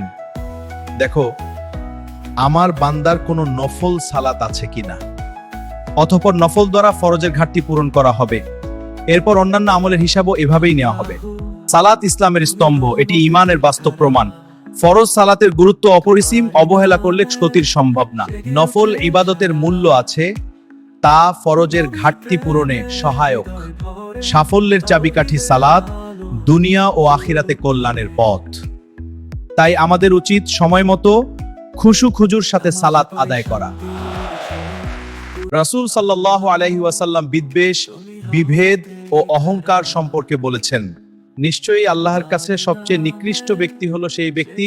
দেখো আমার বান্দার কোনো নফল সালাত আছে কিনা। অতঃপর নফল দ্বারা ফরজের ঘাটতি পূরণ করা হবে, এরপর অন্যান্য আমলের হিসাবও এভাবেই নেওয়া হবে। সালাত ইসলামের স্তম্ভ, এটি ঈমানের বাস্তব প্রমাণ। ফরজ সালাতের গুরুত্ব অপরিসীম, অবহেলা করলে ক্ষতির সম্ভব না। নফল ইবাদতের মূল্য আছে, তা ফরজের ঘাটতি পূরণে সহায়ক। সাফল্যের চাবিকাঠি সালাত, দুনিয়া ও আখিরাতে কল্যাণের পথ। তাই আমাদের উচিত সময় মতো খুশু খুজুর সাথে সালাত আদায় করা। রাসূল সাল্লাল্লাহু আলাইহি ওয়াসাল্লাম বিদ্বেষ, বিভেদ ও অহংকার সম্পর্কে বলেছেন, নিশ্চয়ই আল্লাহর কাছে সবচেয়ে নিকৃষ্ট ব্যক্তি হলো সেই ব্যক্তি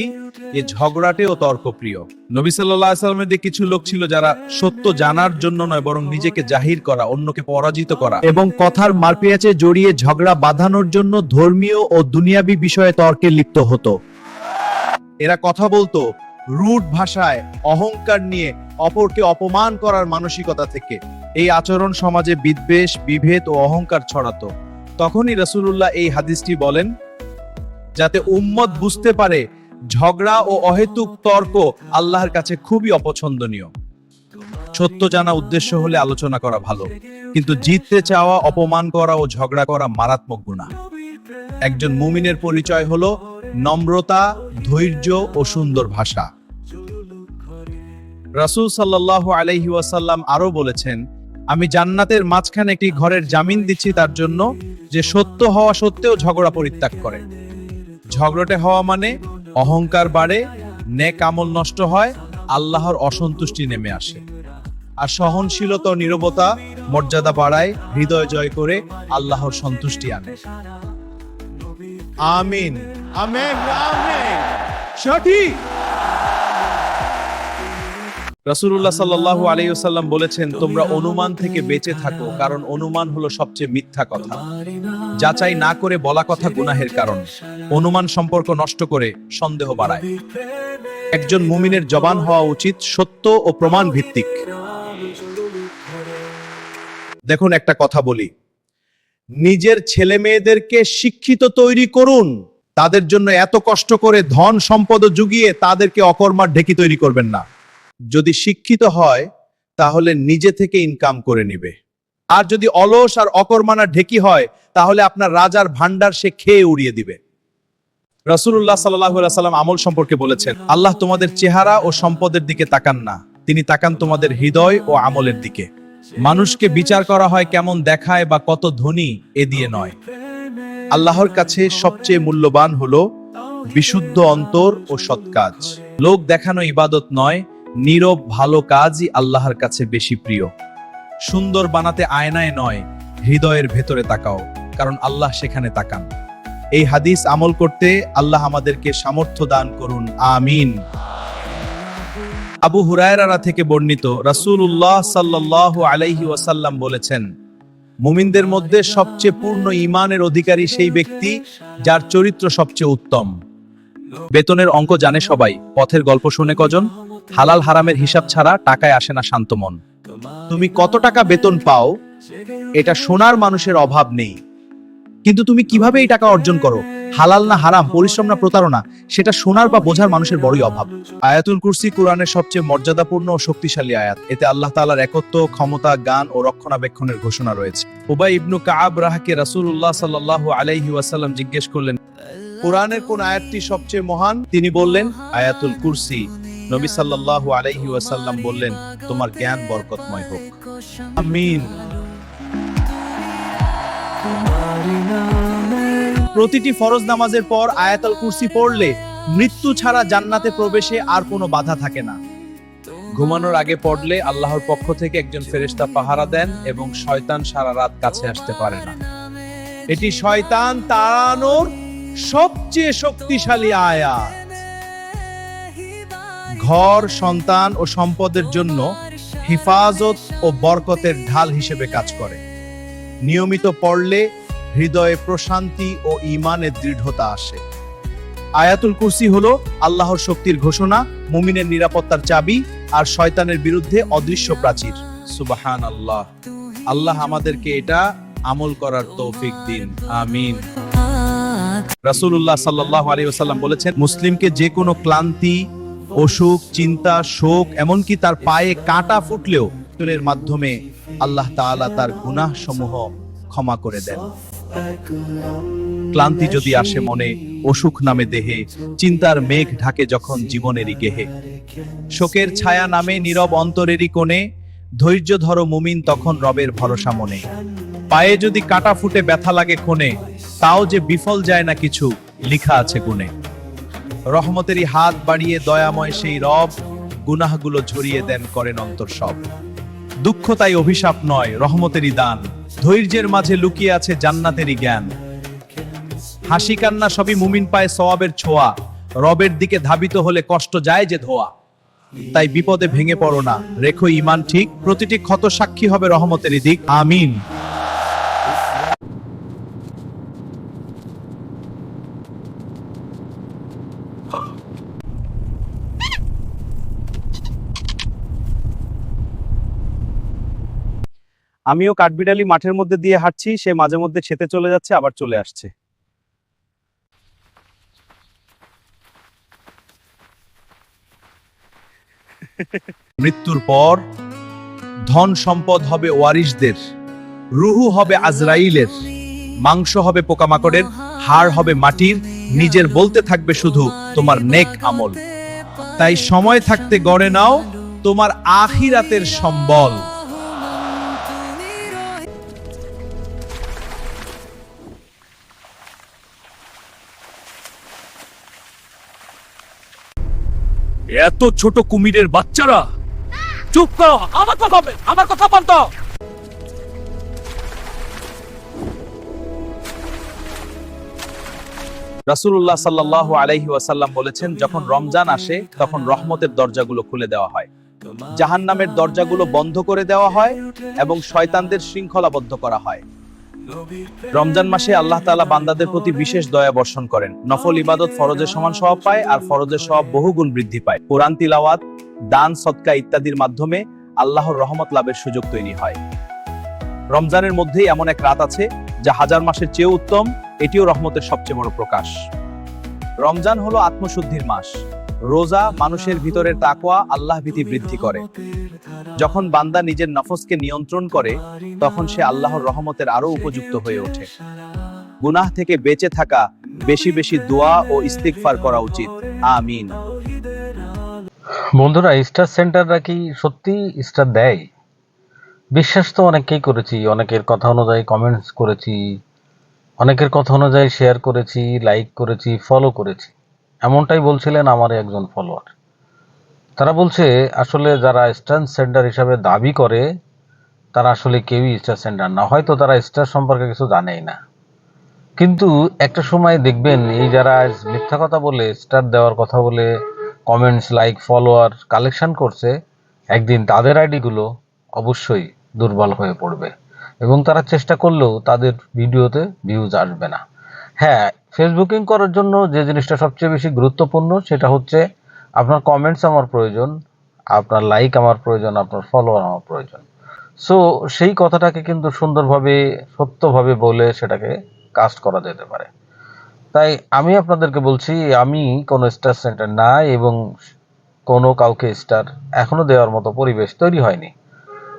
যে ঝগড়াটে ও তর্কপ্রিয়। নবী সাল্লাল্লাহু আলাইহি ওয়াসাল্লামের দিকে কিছু লোক ছিল যারা সত্য জানার জন্য নয় বরং নিজেকে জাহির করা, অন্যকে পরাজিত করা এবং কথার মারপেঁচাে জড়িয়ে ঝগড়া বাঁধানোর জন্য ধর্মীয় ও দুনিয়াবী বিষয়ে তর্কে লিপ্ত হতো। এরা কথা বলতো রুড ভাষায়, অহংকার নিয়ে, অপরকে অপমান করার মানসিকতা থেকে। এই আচরণ সমাজে বিদ্বেষ, বিভেদ ও অহংকার ছড়াতো। তখনই রাসূলুল্লাহ এই হাদিসটি বলেন, যাতে উম্মত বুঝতে পারে ঝগড়া ও অহেতুক তর্ক আল্লাহর কাছে খুবই অপছন্দনীয়। সত্য জানা উদ্দেশ্য হলে আলোচনা করা ভালো, কিন্তু জিততে চাওয়া, অপমান করা ও ঝগড়া করা মারাত্মক গুনাহ। একজন মুমিনের পরিচয় হলো নম্রতা, ধৈর্য ও সুন্দর ভাষা। রাসূল সাল্লাল্লাহু আলাইহি ওয়াসাল্লাম আরো বলেছেন, আমি জান্নাতের মাঝখানে একটি ঘরের জামিন দিচ্ছি তার জন্য যে সত্য হওয়া সত্ত্বেও ঝগড়া পরিত্যাগ করে। ঝগড়াটে হওয়া মানে অহংকার বাড়ে, নেক আমল নষ্ট হয়, আল্লাহর অসন্তুষ্টি নেমে আসে। আর সহনশীলতা ও নীরবতা মর্যাদা বাড়ায়, হৃদয় জয় করে আল্লাহর সন্তুষ্টি আনে। আমিন, আমিন, আমিন। সঠিক। রাসূলুল্লাহ সাল্লাল্লাহু আলাইহি ওয়াসাল্লাম বলেছেন, তোমরা অনুমান থেকে বেঁচে থাকো, কারণ অনুমান হলো সবচেয়ে মিথ্যা কথা। যাচাই না করে বলা কথা গুনাহের কারণ। অনুমান সম্পর্ক নষ্ট করে সন্দেহ বাড়ায়। একজন মুমিনের জবান হওয়া উচিত সত্য ও প্রমাণ ভিত্তিক। দেখুন একটা কথা বলি, নিজের ছেলে মেয়েদেরকে শিক্ষিত তৈরি করুন। তাদের জন্য এত কষ্ট করে ধন সম্পদ জুগিয়ে তাদেরকে অকর্মার ঢেকি তৈরি করবেন না। যদি শিক্ষিত হয় তাহলে নিজে থেকে ইনকাম করে নিবে, আর যদি অলস আর অকর্মানা ঢেকি হয় তাহলে আপনার রাজার ভান্ডার সে খেয়ে উড়িয়ে দিবে। রাসূলুল্লাহ সাল্লাল্লাহু আলাইহি ওয়াসাল্লাম আমল সম্পর্কে বলেছেন, আল্লাহ তোমাদের চেহারা ও সম্পদের দিকে তাকান না, তিনি তাকান তোমাদের হৃদয় ও আমলের দিকে। মানুষকে বিচার করা হয় কেমন দেখায় বা কত ধনী এ দিয়ে নয়। আল্লাহর কাছে সবচেয়ে মূল্যবান হলো বিশুদ্ধ অন্তর ও সৎ কাজ। লোক দেখানো ইবাদত নয়, নীরব ভালো কাজই আল্লাহর কাছে বেশি প্রিয়। সুন্দর বানাতে আয়নায় নয়, হৃদয়ের ভেতরে তাকাও, কারণ আল্লাহ সেখানে তাকান। এই হাদিস আমল করতে আল্লাহ আমাদেরকে সামর্থ্য দান করুন, আমিন। আবু হুরায়রা থেকে বর্ণিত, রাসূলুল্লাহ সাল্লাল্লাহু আলাইহি ওয়াসাল্লাম বলেছেন, মুমিনদের মধ্যে সবচেয়ে পূর্ণ ঈমানের অধিকারী সেই ব্যক্তি যার চরিত্র সবচেয়ে উত্তম। বেতনের অঙ্ক জানে সবাই, পথের গল্প শুনে কজন? হালাল হারামের হিসাব ছাড়া টাকায় আসে না শান্ত মন। তুমি কত টাকা বেতন পাও এটা শোনার মানুষের অভাব নেই, কিন্তু তুমি কিভাবে এই টাকা অর্জন করো, হালাল না হারাম, পরিশ্রম না প্রতারণা, সেটা শোনার বা বোঝার মানুষের বড়ই অভাব। আয়াতুল কুরসি কোরআনের সবচেয়ে মর্যাদাপূর্ণ ও শক্তিশালী আয়াত। এতে আল্লাহ তাআলার একত্ব, ক্ষমতা, জ্ঞান ও রক্ষণাবেক্ষণের ঘোষণা রয়েছে। উবাই ইবনু কাআব রাহকে রাসূলুল্লাহ সাল্লাল্লাহু আলাইহি ওয়াসাল্লাম জিজ্ঞেস করলেন, কোরআনের কোন আয়াতটি সবচেয়ে মহান? তিনি বললেন, আয়াতুল কুরসি। নবী সাল্লাল্লাহু আলাইহি ওয়াসাল্লাম বললেন, তোমার জ্ঞান বরকতময় হোক, আমিন। প্রতিটি ফরজ নামাজের পর আয়াতুল কুরসি পড়লে মৃত্যু ছাড়া জান্নাতে প্রবেশে আর কোনো বাধা থাকে না। ঘুমানোর আগে পড়লে আল্লাহর পক্ষ থেকে একজন ফেরেশতা পাহারা দেন এবং শয়তান সারা রাত কাছে আসতে পারে না। এটি শয়তান তাড়ানোর সবচেয়ে শক্তিশালী আয়াত। ঘর, সন্তান ও সম্পদের জন্য হিফাজত ও বরকতের ঢাল হিসেবে কাজ করে। নিয়মিত পড়লে হৃদয়ে প্রশান্তি ও ঈমানের দৃঢ়তা আসে। আয়াতুল কুরসি হলো আল্লাহর শক্তির ঘোষণা, মুমিনের নিরাপত্তার চাবি আর শয়তানের বিরুদ্ধে অদৃশ্য প্রাচীর। সুবহানাল্লাহ। আল্লাহ আমাদেরকে এটা আমল করার তৌফিক দিন, আমিন। রাসূলুল্লাহ সাল্লাল্লাহু আলাইহি ওয়াসাল্লাম বলেছেন, মুসলিমকে যে কোনো ক্লান্তি, অসুখ, চিন্তা, শোক, এমনকি তার পায়ে কাঁটা ফুটলেও এর মাধ্যমে আল্লাহ তাআলা তার গুনাহ সমূহ ক্ষমা করে দেন। ক্লান্তি যদি আসে মনে, অসুখ নামে দেহে, চিন্তার মেঘ ঢাকে যখন জীবনেরই গেহে, শোকের ছায়া নামে নীরব অন্তরেরই কোণে, ধৈর্য ধরো মুমিন তখন রবের ভরসা মনে। পায়ে যদি কাঁটা ফুটে ব্যথা লাগে ক্ষণে, তাও যে বিফল যায় না কিছু, লিখা আছে গুণে। রহমতেরই হাত বাড়িয়ে দয়াময় সেই রব, গুনাহগুলো ঝরিয়ে দেন, করেন অন্তর সব। দুঃখ তাই অভিশাপ নয়, রহমতেরই দান, ধৈর্যের মাঝে লুকিয়ে আছে জান্নাতেরই জ্ঞান। হাসি কান্না সবই মুমিন পায় সওয়াবের ছোঁয়া, রবের দিকে ধাবিত হলে কষ্ট যায় যে ধোয়া। তাই বিপদে ভেঙে পড়ো না, রেখো ঈমান ঠিক, প্রতিটি ক্ষত সাক্ষী হবে রহমতেরই দিক, আমিন। আমিও কাঠবিড়ালি মাঠের মধ্যে দিয়ে হাঁটছি, সে মাঝে মধ্যে খেতে চলে যাচ্ছে, আবার চলে আসছে। মৃত্যুর পর ধন সম্পদ হবে ওয়ারিসদের, রুহু হবে আজরাইলের, মাংস হবে পোকামাকড়ের, হাড় হবে মাটির, নিজের বলতে থাকবে শুধু তোমার নেক আমল। তাই সময় থাকতে গড়ে নাও তোমার আখিরাতের সম্বল। এত ছোট কুমিরের বাচ্চারা, চুপ করো, আমার কথা বল, আমার কথা বল তো। রাসূলুল্লাহ সাল্লাল্লাহু আলাইহি ওয়াসাল্লাম বলেছেন, যখন রমজান আসে তখন রহমতের দরজাগুলো খুলে দেওয়া হয়, জাহান্নামের দরজাগুলো বন্ধ করে দেওয়া হয় এবং শয়তানদের শৃঙ্খলাবদ্ধ করা হয়। রমজান মাসে আল্লাহ তাআলা বান্দাদের প্রতি বিশেষ দয়া বর্ষণ করেন। নফল ইবাদত ফরজের সমান সওয়াব পায় আর ফরজের সওয়াব বহুগুণ বৃদ্ধি পায়। কোরআন তিলাওয়াত, দান, সদকা ইত্যাদির মাধ্যমে আল্লাহর রহমত লাভের সুযোগ তৈরি হয়। রমজানের মধ্যেই এমন এক রাত আছে যা হাজার মাসের চেয়েও উত্তম। এটিও রহমতের সবচেয়ে বড় প্রকাশ। রমজান হলো আত্মশুদ্ধির মাস। রোজা মানুষের ভিতরের তাকওয়া, আল্লাহ ভীতি বৃদ্ধি করে। যখন বান্দা নিজের নফসকে নিয়ন্ত্রণ করে, তখন সে আল্লাহর রহমতের আরো উপযুক্ত হয়ে ওঠে। গুনাহ থেকে বেঁচে থাকা, বেশি বেশি দোয়া ও ইস্তিগফার করা উচিত। আমিন। বন্ধুরা, স্টার সেন্টাররা কি সত্যি স্টার দেয়? বিশ্বাস তো অনেককেই করেছি, অনেকের কথা অনুযায়ী কমেন্টস করেছি, অনেকের কথা অনুযায়ী শেয়ার করেছি, লাইক করেছি, ফলো করেছি। এমনটাই বলছিলেন আমার একজন ফলোয়ার। তারা বলছে আসলে যারা স্টার সেন্টার হিসাবে দাবি করে তারা আসলে কেউই স্টার সেন্টার না, হয়তো তারা স্টার সম্পর্কে কিছু জানেই না। কিন্তু একটা সময় দেখবেন এই যারা মিথ্যা কথা বলে, স্টার দেওয়ার কথা বলে কমেন্টস, লাইক, ফলোয়ার কালেকশন করছে, একদিন তাদের আইডিগুলো অবশ্যই দুর্বল হয়ে পড়বে এবং তারা চেষ্টা করলেও তাদের ভিডিওতে ভিউজ আসবে না। হ্যাঁ, ফেসবুকিং করার জন্য যে জিনিসটা সবচেয়ে বেশি গুরুত্বপূর্ণ সেটা হচ্ছে আপনার কমেন্টস আমার প্রয়োজন, আপনার লাইক আমার প্রয়োজন, আপনার ফলোয়ার আমার প্রয়োজন। সো সেই কথাটাকে কিন্তু সুন্দরভাবে, সত্যভাবে বলে সেটাকে কাস্ট করা যেতে পারে। তাই আমি আপনাদেরকে বলছি, আমি কোনো স্টার সেন্টার না এবং কোনো কাউকে স্টার এখনো দেওয়ার মতো পরিবেশ তৈরি হয়নি।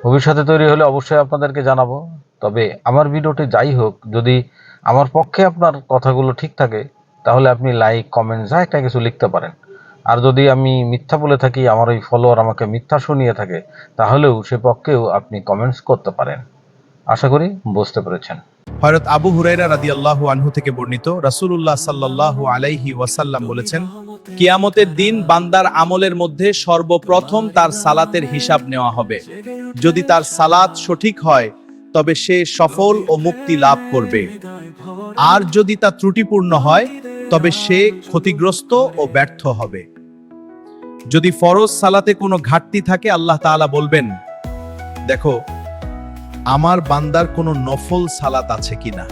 ভবিষ্যতে তৈরি হলে অবশ্যই আপনাদেরকে জানাবো। তবে আমার ভিডিওটি যাই হোক, যদি আমার পক্ষে আপনার কথাগুলো ঠিক থাকে তাহলে আপনি লাইক, কমেন্ট যা একটা কিছু লিখতে পারেন। আর যদি আমি মিথ্যা বলে থাকি, আমার ওই ফলোয়ার আমাকে মিথ্যা শুনিয়ে থাকে, তাহলেও সে পক্ষেও আপনি কমেন্টস করতে পারেন। আশা করি বুঝতে পেরেছেন। হযরত আবু হুরায়রা রাদিয়াল্লাহু আনহু থেকে বর্ণিত, রাসূলুল্লাহ সাল্লাল্লাহু আলাইহি ওয়াসাল্লাম বলেছেন, কিয়ামতের দিন বান্দার আমলের মধ্যে সর্বপ্রথম তার সালাতের হিসাব নেওয়া হবে। যদি তার সালাত সঠিক হয় তবে সে সফল ও মুক্তি লাভ করবে, আর যদি তা ত্রুটিপূর্ণ হয় তবে সে ক্ষতিগ্রস্ত ও ব্যর্থ হবে। যদি ফরজ সালাতে কোনো ঘাটতি থাকে, আল্লাহ তাআলা বলবেন, দেখো আমার বান্দার কোনো নফল সালাত আছে কিনা।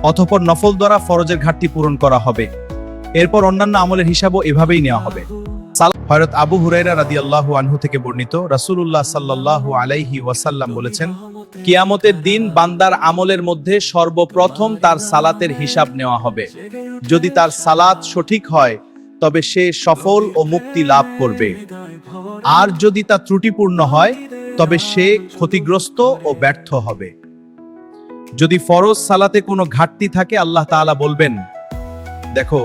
অতঃপর নফল দ্বারা ফরজের ঘাটতি পূরণ করা হবে। এরপর অন্যান্য আমলের হিসাবও এভাবেই নেওয়া হবে। হযরত আবু হুরায়রা রাদিয়াল্লাহু আনহু থেকে বর্ণিত, রাসূলুল্লাহ সাল্লাল্লাহু আলাইহি ওয়াসাল্লাম বলেছেন, কিয়ামতের দিন বান্দার আমলের মধ্যে সর্বপ্রথম তার সালাতের হিসাব নেওয়া হবে। যদি তার সালাত সঠিক হয় তবে সে সফল ও মুক্তি লাভ করবে, আর যদি তা ত্রুটিপূর্ণ হয় তবে সে ক্ষতিগ্রস্ত ও ব্যর্থ হবে। যদি ফরজ সালাতে কোনো ঘাটতি থাকে, আল্লাহ তাআলা বলবেন, দেখো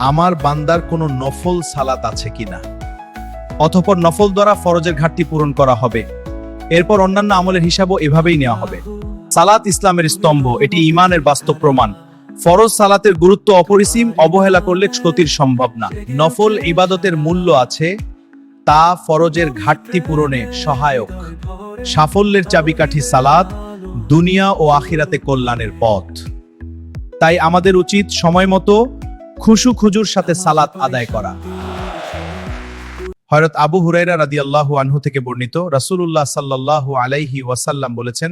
আমার বান্দার কোনো নফল সালাত আছে কিনা। অতঃপর নফল দ্বারা ফরজের ঘাটতি পূরণ করা হবে। এরপর অন্যান্য আমলের হিসাবও এভাবেই নেওয়া হবে। সালাত ইসলামের স্তম্ভ, এটি ঈমানের বাস্তব প্রমাণ। ফরজ সালাতের গুরুত্ব অপরিসীম, অবহেলা করলে ক্ষতির সম্ভব না। নফল ইবাদতের মূল্য আছে, তা ফরজের ঘাটতি পূরণে সহায়ক। সাফল্যের চাবিকাঠি সালাত, দুনিয়া ও আখিরাতে কল্যাণের পথ। তাই আমাদের উচিত সময় মতো খুশু খুজুর সাথে সালাত আদায় করা। হযরত আবু হুরায়রা রাদিয়াল্লাহু আনহু থেকে বর্ণিত, রাসূলুল্লাহ সাল্লাল্লাহু আলাইহি ওয়াসাল্লাম বলেছেন,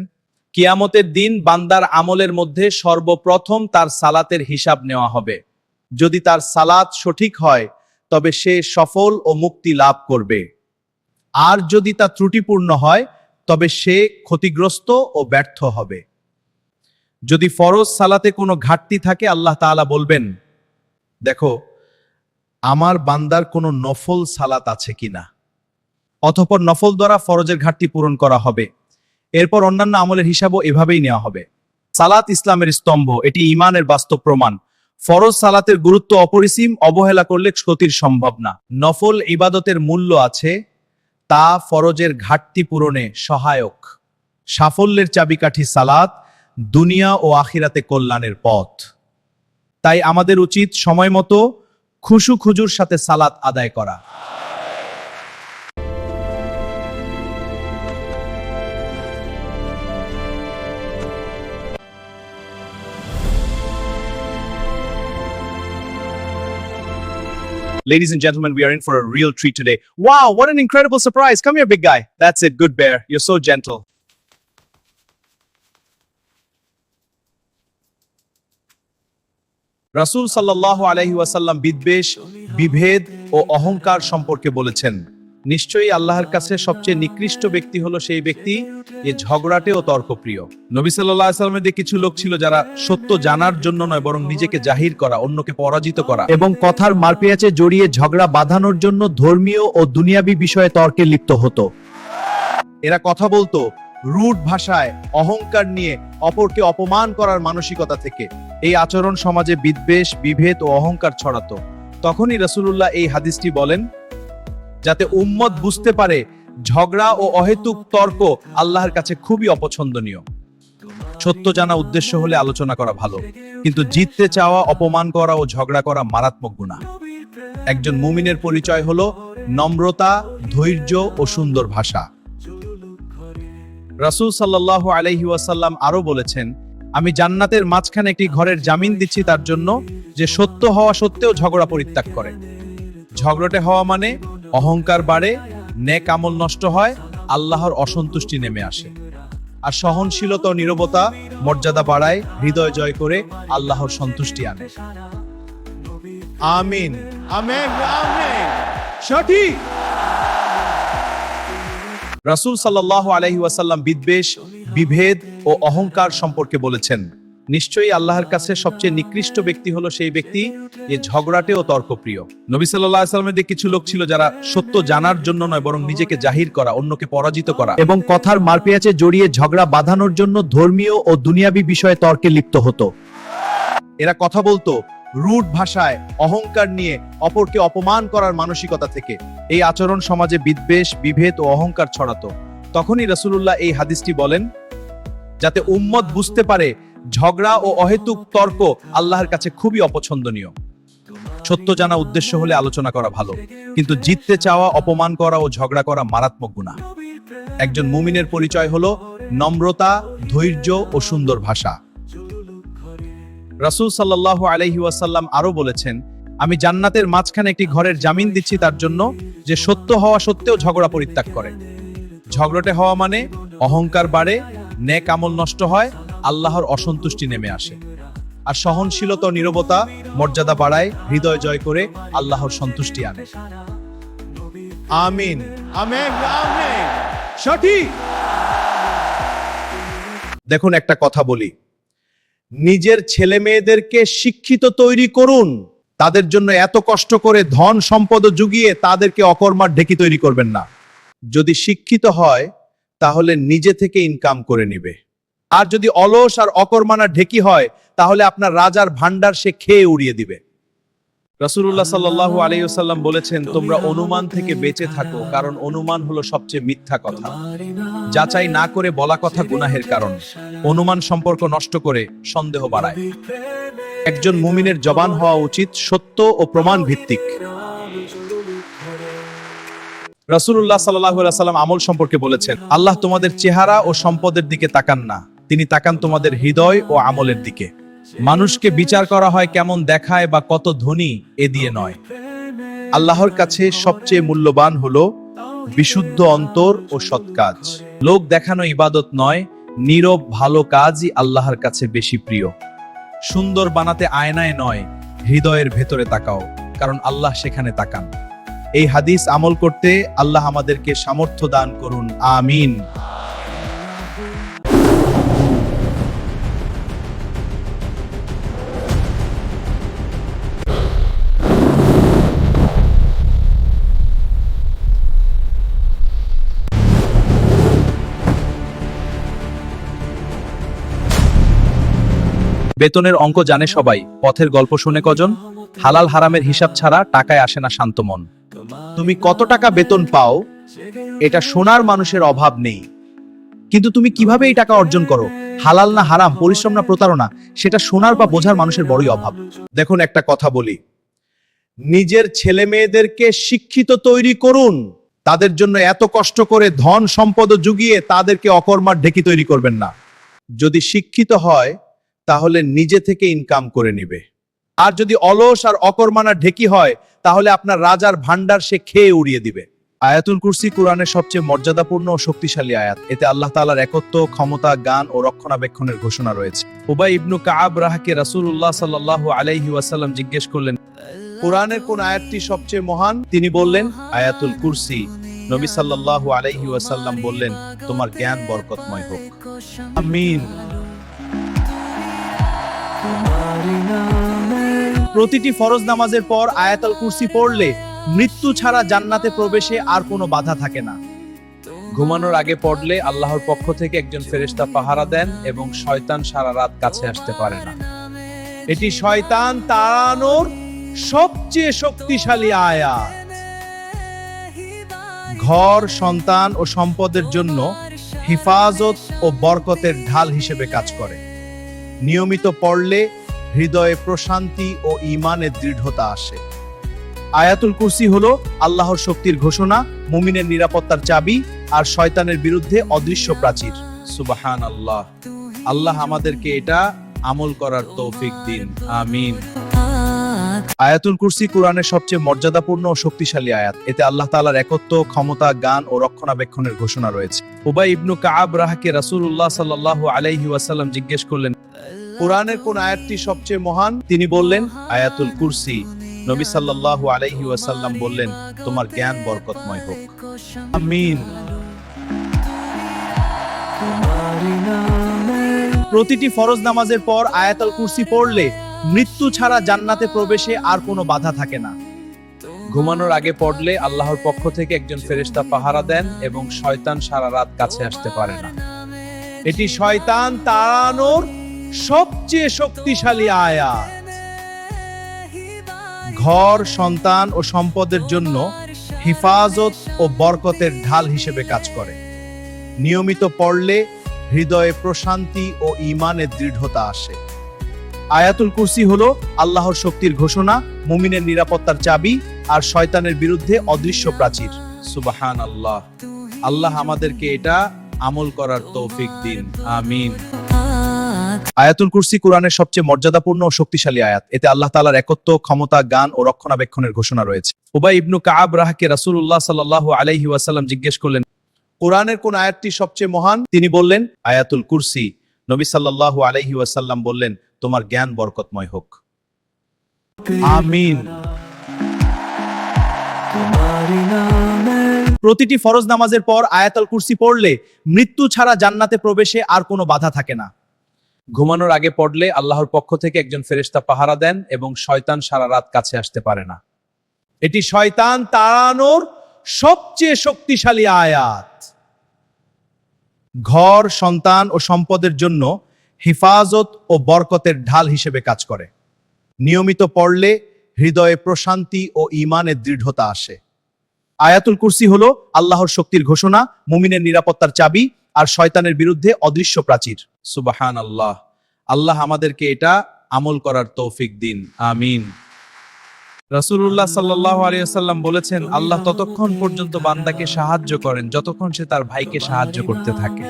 কিয়ামতের দিন বান্দার আমলের মধ্যে সর্বপ্রথম তার সালাতের হিসাব নেওয়া হবে। যদি তার সালাত সঠিক হয় তবে সে সফল ও মুক্তি লাভ করবে, আর যদি তা ত্রুটিপূর্ণ হয় তবে সে ক্ষতিগ্রস্ত ও ব্যর্থ হবে। যদি ফরজ সালাতে কোনো ঘাটতি থাকে, আল্লাহ তাআলা বলবেন, দেখো আমার বান্দার কোনো নফল সালাত আছে কিনা। অতঃপর নফল দ্বারা ফরজের ঘাটতি পূরণ করা হবে। এরপর অন্যান্য আমলের হিসাবও এভাবেই নেওয়া হবে। সালাত ইসলামের স্তম্ভ, এটি ঈমানের বাস্তব প্রমাণ। ফরজ সালাতের গুরুত্ব অপরিসীম, অবহেলা করলে ক্ষতির সম্ভব না। নফল ইবাদতের মূল্য আছে, তা ফরজের ঘাটতি পূরণে সহায়ক। সাফল্যের চাবিকাঠি সালাত, দুনিয়া ও আখিরাতে কল্যাণের পথ। তাই আমাদের উচিত সময় মতো খুশু খুজুর সাথে সালাত আদায় করা। Ladies and gentlemen, we are in for a real treat today. Wow, what an incredible surprise. Come here, big guy. That's it, good bear. You're so gentle. রাসূল সাল্লাল্লাহু আলাইহি ওয়াসাল্লাম বিদ্বেষ, বিভেদ ও অহংকার সম্পর্কে বলেছেন, নিশ্চয়ই আল্লাহর কাছে সবচেয়ে নিকৃষ্ট ব্যক্তি হলো সেই ব্যক্তি যে ঝগড়াটে ও তর্কপ্রিয়। নবী সাল্লাল্লাহু আলাইহি ওয়াসাল্লামের কিছু লোক ছিল যারা সত্য জানার জন্য নয় বরং নিজেকে জাহির করা, অন্যকে পরাজিত করা এবং কথার মারপেঁয়াজে জড়িয়ে ঝগড়া বাঁধানোর জন্য ধর্মীয় ও দুনিয়াবী বিষয়ে তর্কে লিপ্ত হতো। এরা কথা বলতো রুড ভাষায়, অহংকার নিয়ে, অপরকে অপমান করার মানসিকতা থেকে। এই আচরণ সমাজে বিদ্বেষ, বিভেদ ও অহংকার ছড়াতো। তখনই রাসূলুল্লাহ এই হাদিসটি বলেন, যাতে উম্মত বুঝতে পারে ঝগড়া ও অহেতুক তর্ক আল্লাহর কাছে খুবই অপছন্দনীয়। সত্য জানা উদ্দেশ্য হলে আলোচনা করা ভালো, কিন্তু জিততে চাওয়া, অপমান করা ও ঝগড়া করা মারাত্মক গুনাহ। একজন মুমিনের পরিচয় হলো নম্রতা, ধৈর্য ও সুন্দর ভাষা। রাসূল সাল্লাল্লাহু আলাইহি ওয়াসাল্লাম আরো বলেছেন, আমি জান্নাতের মাঝখানে একটি ঘরের জামিন দিচ্ছি তার জন্য যে সত্য হওয়া সত্ত্বেও ঝগড়া পরিত্যাগ করে। ঝগড়াটে হওয়া মানে অহংকার বাড়ে, নেক আমল নষ্ট হয়, আল্লাহর অসন্তুষ্টি নেমে আসে। আর সহনশীলতা ও নীরবতা মর্যাদা বাড়ায়, হৃদয় জয় করে আল্লাহর সন্তুষ্টি আনে। আমিন, আমেন, আমেন। সঠিক। রাসূল সাল্লাল্লাহু আলাইহি ওয়াসাল্লাম বিদ্বেষ, বিভেদ ও অহংকার সম্পর্কে বলেছেন, নিশ্চয়ই আল্লাহর কাছে সবচেয়ে নিকৃষ্ট ব্যক্তি হলো সেই ব্যক্তি যে ঝগড়াটে ও তর্কপ্রিয়। নবী সাল্লাল্লাহু আলাইহি ওয়াসাল্লামের কিছু লোক ছিল যারা সত্য জানার জন্য নয় বরং নিজেকে জাহির করা, অন্যকে পরাজিত করা এবং কথার মারপেঁয়াজে জড়িয়ে ঝগড়া বাঁধানোর জন্য ধর্মীয় ও দুনিয়াবী বিষয়ে তর্কে লিপ্ত হতো। এরা কথা বলতো রুড ভাষায়, অহংকার নিয়ে, অপরকে অপমান করার মানসিকতা থেকে। এই আচরণ সমাজে বিদ্বেষ, বিভেদ ও অহংকার ছড়াতো। তখনই রাসূলুল্লাহ এই হাদিসটি বলেন, যাতে উম্মত বুঝতে পারে ঝগড়া ও অহেতুক তর্ক আল্লাহর কাছে খুবই অপছন্দনীয়। সত্য জানা উদ্দেশ্য হলে আলোচনা করা ভালো, কিন্তু জিততে চাওয়া, অপমান করা ও ঝগড়া করা মারাত্মক গুনাহ। একজন মুমিনের পরিচয় হলো নম্রতা, ধৈর্য ও সুন্দর ভাষা। রাসূল সাল্লাল্লাহু আলাইহি ওয়াসাল্লাম আরো বলেছেন, আমি জান্নাতের মাঝখানে একটি ঘরের জামিন দিচ্ছি তার জন্য যে সত্য হওয়া সত্ত্বেও ঝগড়া পরিত্যাগ করে। ঝগড়াটে হওয়া মানে অহংকার বাড়ে, নেক আমল নষ্ট হয়, আল্লাহর অসন্তুষ্টি নেমে আসে। আর সহনশীলতা ও নীরবতা মর্যাদা বাড়ায়, হৃদয় জয় করে আল্লাহর সন্তুষ্টি আনে। আমিন, আমেন, আমেন। সঠিক। দেখুন, একটা কথা বলি, নিজের ছেলে মেয়েদেরকে শিক্ষিত তৈরি করুন। তাদের জন্য এত কষ্ট করে ধন সম্পদ জুগিয়ে তাদেরকে অকর্মার ঢেকি তৈরি করবেন না। যদি শিক্ষিত হয় তাহলে নিজে থেকে ইনকাম করে নিবে। আর যদি অলস আর অকর্মানা ঢেকি হয় তাহলে আপনার রাজার ভান্ডার সে খেয়ে উড়িয়ে দিবে। রাসূলুল্লাহ সাল্লাল্লাহু আলাইহি ওয়াসাল্লাম বলেছেন, তোমরা অনুমান থেকে বেঁচে থাকো, কারণ অনুমান হলো সবচেয়ে মিথ্যা কথা। যাচাই না করে বলা কথা গুনাহের কারণ। অনুমান সম্পর্ক নষ্ট করে সন্দেহ বাড়ায়। একজন মুমিনের জবান হওয়া উচিত সত্য ও প্রমাণ ভিত্তিক। রাসূলুল্লাহ সাল্লাল্লাহু আলাইহি ওয়াসাল্লাম আমল সম্পর্কে বলেছেন, আল্লাহ তোমাদের চেহারা ও সম্পদের দিকে তাকান না, তিনি তাকান তোমাদের হৃদয় ও আমলের দিকে। মানুষকে বিচার করা হয় কেমন দেখায় বা কত ধনী এ দিয়ে নয়। আল্লাহর কাছে সবচেয়ে মূল্যবান হলো বিশুদ্ধ অন্তর ও সৎ কাজ। লোক দেখানো ইবাদত নয়, নীরব ভালো কাজই আল্লাহর কাছে বেশি প্রিয়। সুন্দর বানাতে আয়নায় নয়, হৃদয়ের ভেতরে তাকাও, কারণ আল্লাহ সেখানে তাকান। এই হাদিস আমল করতে আল্লাহ আমাদেরকে সামর্থ্য দান করুন, আমিন। বেতনের অঙ্ক জানে সবাই, পথের গল্প শুনে কজন? হালাল হারামের হিসাব ছাড়া টাকায় আসে না শান্ত মন। তুমি কত টাকা বেতন পাও এটা শোনার মানুষের অভাব নেই, কিন্তু তুমি কিভাবে এই টাকা অর্জন করো, হালাল না হারাম, পরিশ্রম না প্রতারণা, সেটা শোনার বা বোঝার মানুষের বড়ই অভাব। দেখুন, একটা কথা বলি, নিজের ছেলে মেয়েদেরকে শিক্ষিত তৈরি করুন। তাদের জন্য এত কষ্ট করে ধন সম্পদ জুগিয়ে তাদেরকে অকর্মার ঢেকি তৈরি করবেন না। যদি শিক্ষিত হয় তাহলে নিজে থেকে ইনকাম করে নিবে। আর যদি অলস আর অকর্মানা ঢেকি হয় তাহলে আপনার রাজার ভান্ডার সে খেয়ে উড়িয়ে দিবে। আয়াতুল কুরসি কুরআনের সবচেয়ে মর্যাদাপূর্ণ ও শক্তিশালী আয়াত। এতে আল্লাহ তাআলার একত্ব, ক্ষমতা, জ্ঞান ও রক্ষণাবেক্ষণের ঘোষণা রয়েছে। উবাই ইবনু কাআব রাহকে রাসূলুল্লাহ সাল্লাল্লাহু আলাইহি ওয়াসাল্লাম জিজ্ঞেস করলেন, কুরআনের কোন আয়াতটি সবচেয়ে মহান? তিনি বললেন, আয়াতুল কুরসি। নবী সাল্লাল্লাহু আলাইহি ওয়াসাল্লাম বললেন, তোমার জ্ঞান বরকতময় হোক। আমিন। প্রতিটি ফরজ নামাজের পর আয়াতুল কুরসি পড়লে মৃত্যু ছাড়া জান্নাতে প্রবেশে আর কোনো বাধা থাকে না। ঘুমানোর আগে পড়লে আল্লাহর পক্ষ থেকে একজন ফেরেশতা পাহারা দেন এবং শয়তান সারা রাত কাছে আসতে পারে না। এটি শয়তান তাড়ানোর সবচেয়ে শক্তিশালী আয়াত। ঘর, সন্তান ও সম্পদের জন্য হিফাজত ও বরকতের ঢাল হিসেবে কাজ করে। নিয়মিত পড়লে হৃদয়ে প্রশান্তি ও ঈমানের দৃঢ়তা আসে। আয়াতুল কুরসি হলো আল্লাহর শক্তির ঘোষণা, মুমিনের নিরাপত্তার চাবি আর শয়তানের বিরুদ্ধে অদৃশ্য প্রাচীর। সুবহানাল্লাহ। আল্লাহ আমাদেরকে এটা আমল করার তৌফিক দিন। আমিন। আয়াতুল কুরসি কুরআনের সবচেয়ে মর্যাদাপূর্ণ ও শক্তিশালী আয়াত। এতে আল্লাহ তাআলার একত্ব, ক্ষমতা, জ্ঞান ও রক্ষণাবেক্ষণের ঘোষণা রয়েছে। উবাই ইবনু কাআব রাহকে রাসূলুল্লাহ সাল্লাল্লাহু আলাইহি ওয়াসাল্লাম জিজ্ঞেস করলেন, কুরআনের কোন আয়াতটি সবচেয়ে মহান? তিনি বললেন, আয়াতুল কুরসি। নবী সাল্লাল্লাহু আলাইহি ওয়াসাল্লাম বললেন, তোমার জ্ঞান বরকতময় হোক। আমিন। প্রতিটি ফরজ নামাজের পর আয়াতুল কুরসি পড়লে মৃত্যু ছাড়া জান্নাতে প্রবেশে আর কোনো বাধা থাকে না। ঘুমানোর আগে পড়লে আল্লাহর পক্ষ থেকে একজন ফেরেশতা পাহারা দেন এবং শয়তান সারা রাত কাছে আসতে পারে না। এটি শয়তান তাড়ানোর সবচেয়ে শক্তিশালী আয়াত। ঘর, সন্তান ও সম্পদের জন্য হিফাজত ও বরকতের ঢাল হিসেবে কাজ করে। নিয়মিত পড়লে হৃদয়ে প্রশান্তি ও ঈমানের দৃঢ়তা আসে। আয়াতুল কুরসি হলো আল্লাহর শক্তির ঘোষণা, মুমিনের নিরাপত্তার চাবি আর শয়তানের বিরুদ্ধে অদৃশ্য প্রাচীর। সুবহানাল্লাহ। আল্লাহ আমাদেরকে এটা আমল করার তৌফিক দিন। আমিন। আয়াতুল কুরসি কুরআনের সবচেয়ে মর্যাদাপূর্ণ ও শক্তিশালী আয়াত। এতে আল্লাহ তাআলার একত্ব, ক্ষমতা, জ্ঞান ও রক্ষণাবেক্ষণের ঘোষণা রয়েছে। উবাই ইবনু কাআব রাহকে রাসূলুল্লাহ সাল্লাল্লাহু আলাইহি ওয়াসাল্লাম জিজ্ঞেস করলেন, কুরআনের কোন আয়াতটি সবচেয়ে মহান? তিনি বললেন, আয়াতুল কুরসি। নবী সাল্লাল্লাহু আলাইহি ওয়াসাল্লাম বললেন, তোমার জ্ঞান বরকতময় হোক। আমিন। প্রতিটি ফরজ নামাজের পর আয়াতুল কুরসি পড়লে মৃত্যু ছাড়া জান্নাতে প্রবেশে আর কোনো বাধা থাকে না। ঘুমানোর আগে পড়লে আল্লাহর পক্ষ থেকে একজন ফেরেশতা পাহারা দেন এবং শয়তান সারা রাত কাছে আসতে পারে না। এটি শয়তান তাড়ানোর সবচেয়ে শক্তিশালী আয়াত। ঘর, সন্তান ও সম্পদের জন্য হিফাজত ও বরকতের ঢাল হিসেবে কাজ করে। নিয়মিত পড়লে হৃদয়ে প্রশান্তি ও ঈমানের দৃঢ়তা আসে। আয়াতুল কুরসি হলো আল্লাহর শক্তির ঘোষণা, মুমিনের নিরাপত্তার চাবি আর শয়তানের বিরুদ্ধে অদৃশ্য প্রাচীর। সুবহানাল্লাহ। আল্লাহ আমাদেরকে এটা আমল করার তৌফিক দিন। আমিন। রাসূলুল্লাহ সাল্লাল্লাহু আলাইহি ওয়াসাল্লাম বলেছেন, আল্লাহ ততক্ষণ পর্যন্ত বান্দাকে সাহায্য করেন যতক্ষণ সে তার ভাইকে সাহায্য করতে থাকে।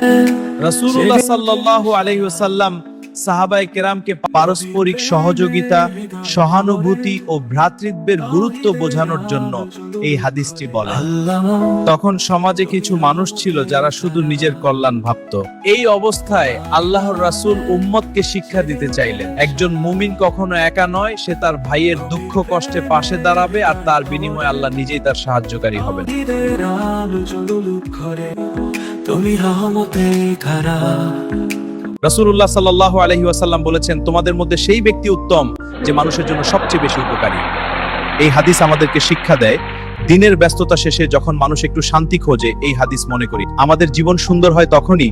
রাসূলুল্লাহ সাল্লাল্লাহু আলাইহি ওয়াসাল্লাম সাহাবায়ে কেরামকে পারস্পরিক সহযোগিতা, সহানুভূতি ও ভ্রাতৃত্বের গুরুত্ব বোঝানোর জন্য এই হাদিসটি বলেন। তখন সমাজে কিছু মানুষ ছিল যারা শুধু নিজের কল্যাণ ভাবত। এই অবস্থায় আল্লাহর রাসূল উম্মতকে শিক্ষা দিতে চাইলেন, একজন মুমিন কখনো একা নয়, সে তার ভাইয়ের দুঃখ কষ্টে পাশে দাঁড়াবে আর তার বিনিময়ে আল্লাহ নিজেই তার সাহায্যকারী হবেন। রাসূলুল্লাহ সাল্লাল্লাহু আলাইহি ওয়াসাল্লাম বলেছেন, তোমাদের মধ্যে সেই ব্যক্তি উত্তম যে মানুষের জন্য সবচেয়ে বেশি উপকারী। এই হাদিস আমাদেরকে শিক্ষা দেয়, দিনের ব্যস্ততা শেষে যখন মানুষ একটু শান্তি খোঁজে, এই হাদিস মনে করি আমাদের জীবন সুন্দর হয় তখনই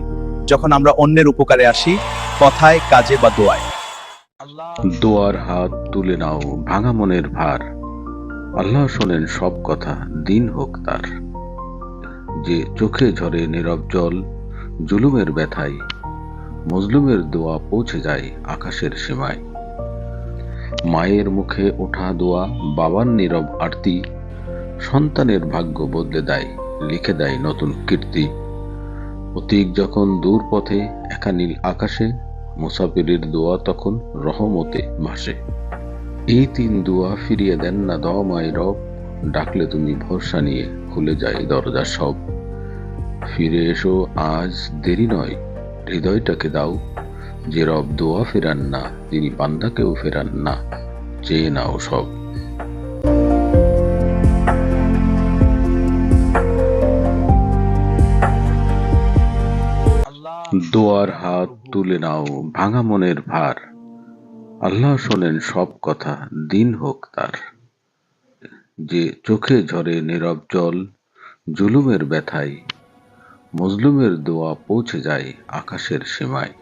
যখন আমরা অন্যের উপকারে আসি, কথায়, কাজে বা দোয়ায়। দোয়ার হাত তুলে নাও, ভাঙা মনের ভার। আল্লাহ শোনেন সব কথা, দিন হোক তার। যে চোখে ঝরে নীরব জল জুলুমের ব্যথায়, মজলুমের দোয়া পৌঁছে যায় আকাশের সীমায়। মায়ের মুখে ওঠা দোয়া, বাবার নীরব আরতি, সন্তানের ভাগ্য বদলে দেয়, লিখে দেয় নতুন কীর্তি। অতীক যখন দূর পথে একা নীল আকাশে, মুসাফিরের দোয়া তখন রহমতে ভাসে। এই তিন দোয়া ফিরিয়ে দেন না দয়াময় রব, ডাকলে তুমি ভরসা নিয়ে খুলে যায় দরজা সব। ফিরে এসো আজ, দেরি নয়, হৃদয়টাকে দাও। যে রব দোয়া ফেরান না, তিনি বান্দাকেও ফেরান না, চেয়ে নাও সব। দোয়ার হাত তুলে নাও ভাঙা মনের ভার, আল্লাহ শোনেন সব কথা, দিন হোক তার। যে চোখে ঝরে নীরব জল জুলুমের ব্যথায়, মজলুমের দোয়া পৌঁছে যায় আকাশের সীমায়।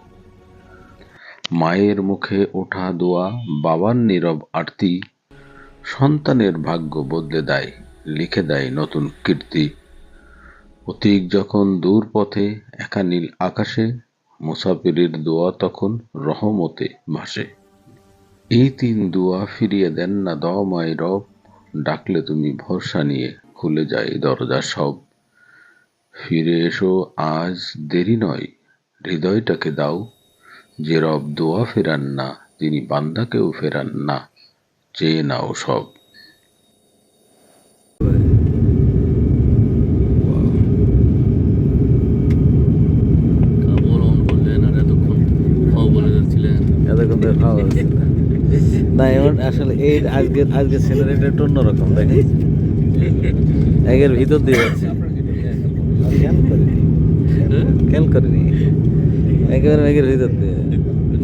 মায়ের মুখে ওঠা দোয়া, বাবার নীরব আরতি, সন্তানের ভাগ্য বদলে দেয়, লিখে দেয় নতুন কীর্তি। পথিক যখন দূর পথে একা নীল আকাশে, মুসাফিরের দোয়া তখন রহমতে ভাসে। এই তিন দোয়া ফিরিয়ে দেন না দয়াময় রব, ডাকলে তুমি ভরসা নিয়ে খুলে যায় দরজা সব। ফিরে এসো আজ, দেরি নয়, হৃদয়টাকে দাও, যে রব দোয়া ফেরান না, তিনি বান্দাকেও ফেরান না, চেয়ে নাও সব। কাপড় অন করলেন আর এতক্ষণ খাও বলে যাচ্ছিলেন। এতক্ষণ ধরে খাওয়া হচ্ছে না, এমন আসলে এই আজকের সিনারিটা একটু অন্যরকম দেখেন, একের ভিতর দিয়ে যাচ্ছে, খেয়াল করিনি, খেয়াল করিনি, একেবারে মেঘের ভিতর দিয়ে,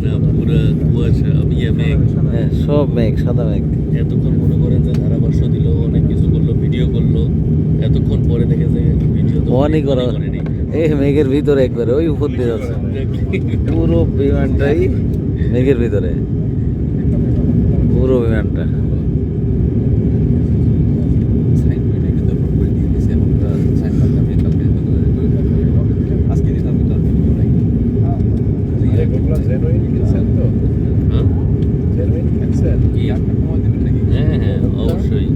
না পুরো কুয়াশা, মেঘ, হ্যাঁ সব মেঘ, সাদা মেঘ। এতক্ষণ মনে করেন যে ধারাভাষ্য দিল, অনেক কিছু করলো, ভিডিও করলো, এতক্ষণ পরে দেখে যে ভিডিও তো অনেক করা, করেনি। এই মেঘের ভিতরে একবারে ওই উপর দিয়ে যাচ্ছে, পুরো বিমানটাই মেঘের ভিতরে, পুরো বিমানটা। হ্যাঁ হ্যাঁ অবশ্যই।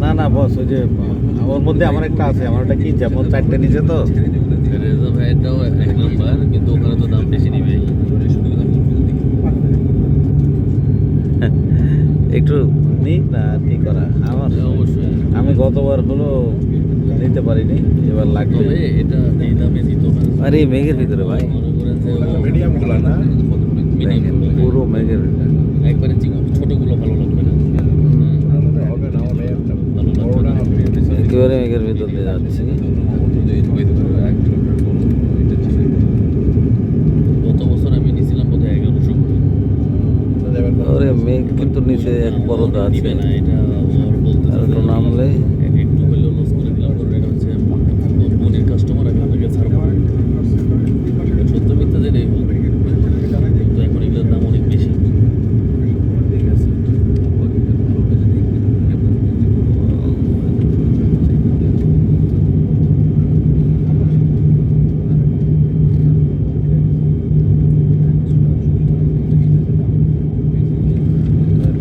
না না বস, ওই যে ওর মধ্যে আমার একটা আছে, আমার ওটা কি যেমন 4টে নিচে তো রেজা ভাইটাও 1 নম্বর, কিন্তু ওখানে তো দাম বেশি নিবে। একটু নিক না, কি করা আমার, অবশ্যই আমি গতবার হলো নিতে পারিনি, এবার লাগবে। তবে এটা এই দামে দিত না। আরে এই মেঘের ভিতরে ভাই, মনে করেন যে মিডিয়াম গুলা না, দেখেন পুরো মেঘের ভিতরে। একবারে ছোটগুলো ভালো লাগবে না, ভালো লাগবে না। একেবারে মেঘের ভিতর দিয়ে যাচ্ছি। গত বছর আমি নিয়েছিলাম বোধহয় 1100 করে। ওরে মেঘ কিন্তু নিচে এক পরদা আছে, দিবে না এটা, ওর বলতে আর একটু নামলে একটু হলেও লস করে দিলাম। কারণ এটা হচ্ছে মনির কাস্টমার, আমি আপনাকে ছাড়বো। সত্য মিথ্যা জেনেই বলবো, কিন্তু এখন এগুলোর দাম অনেক বেশি।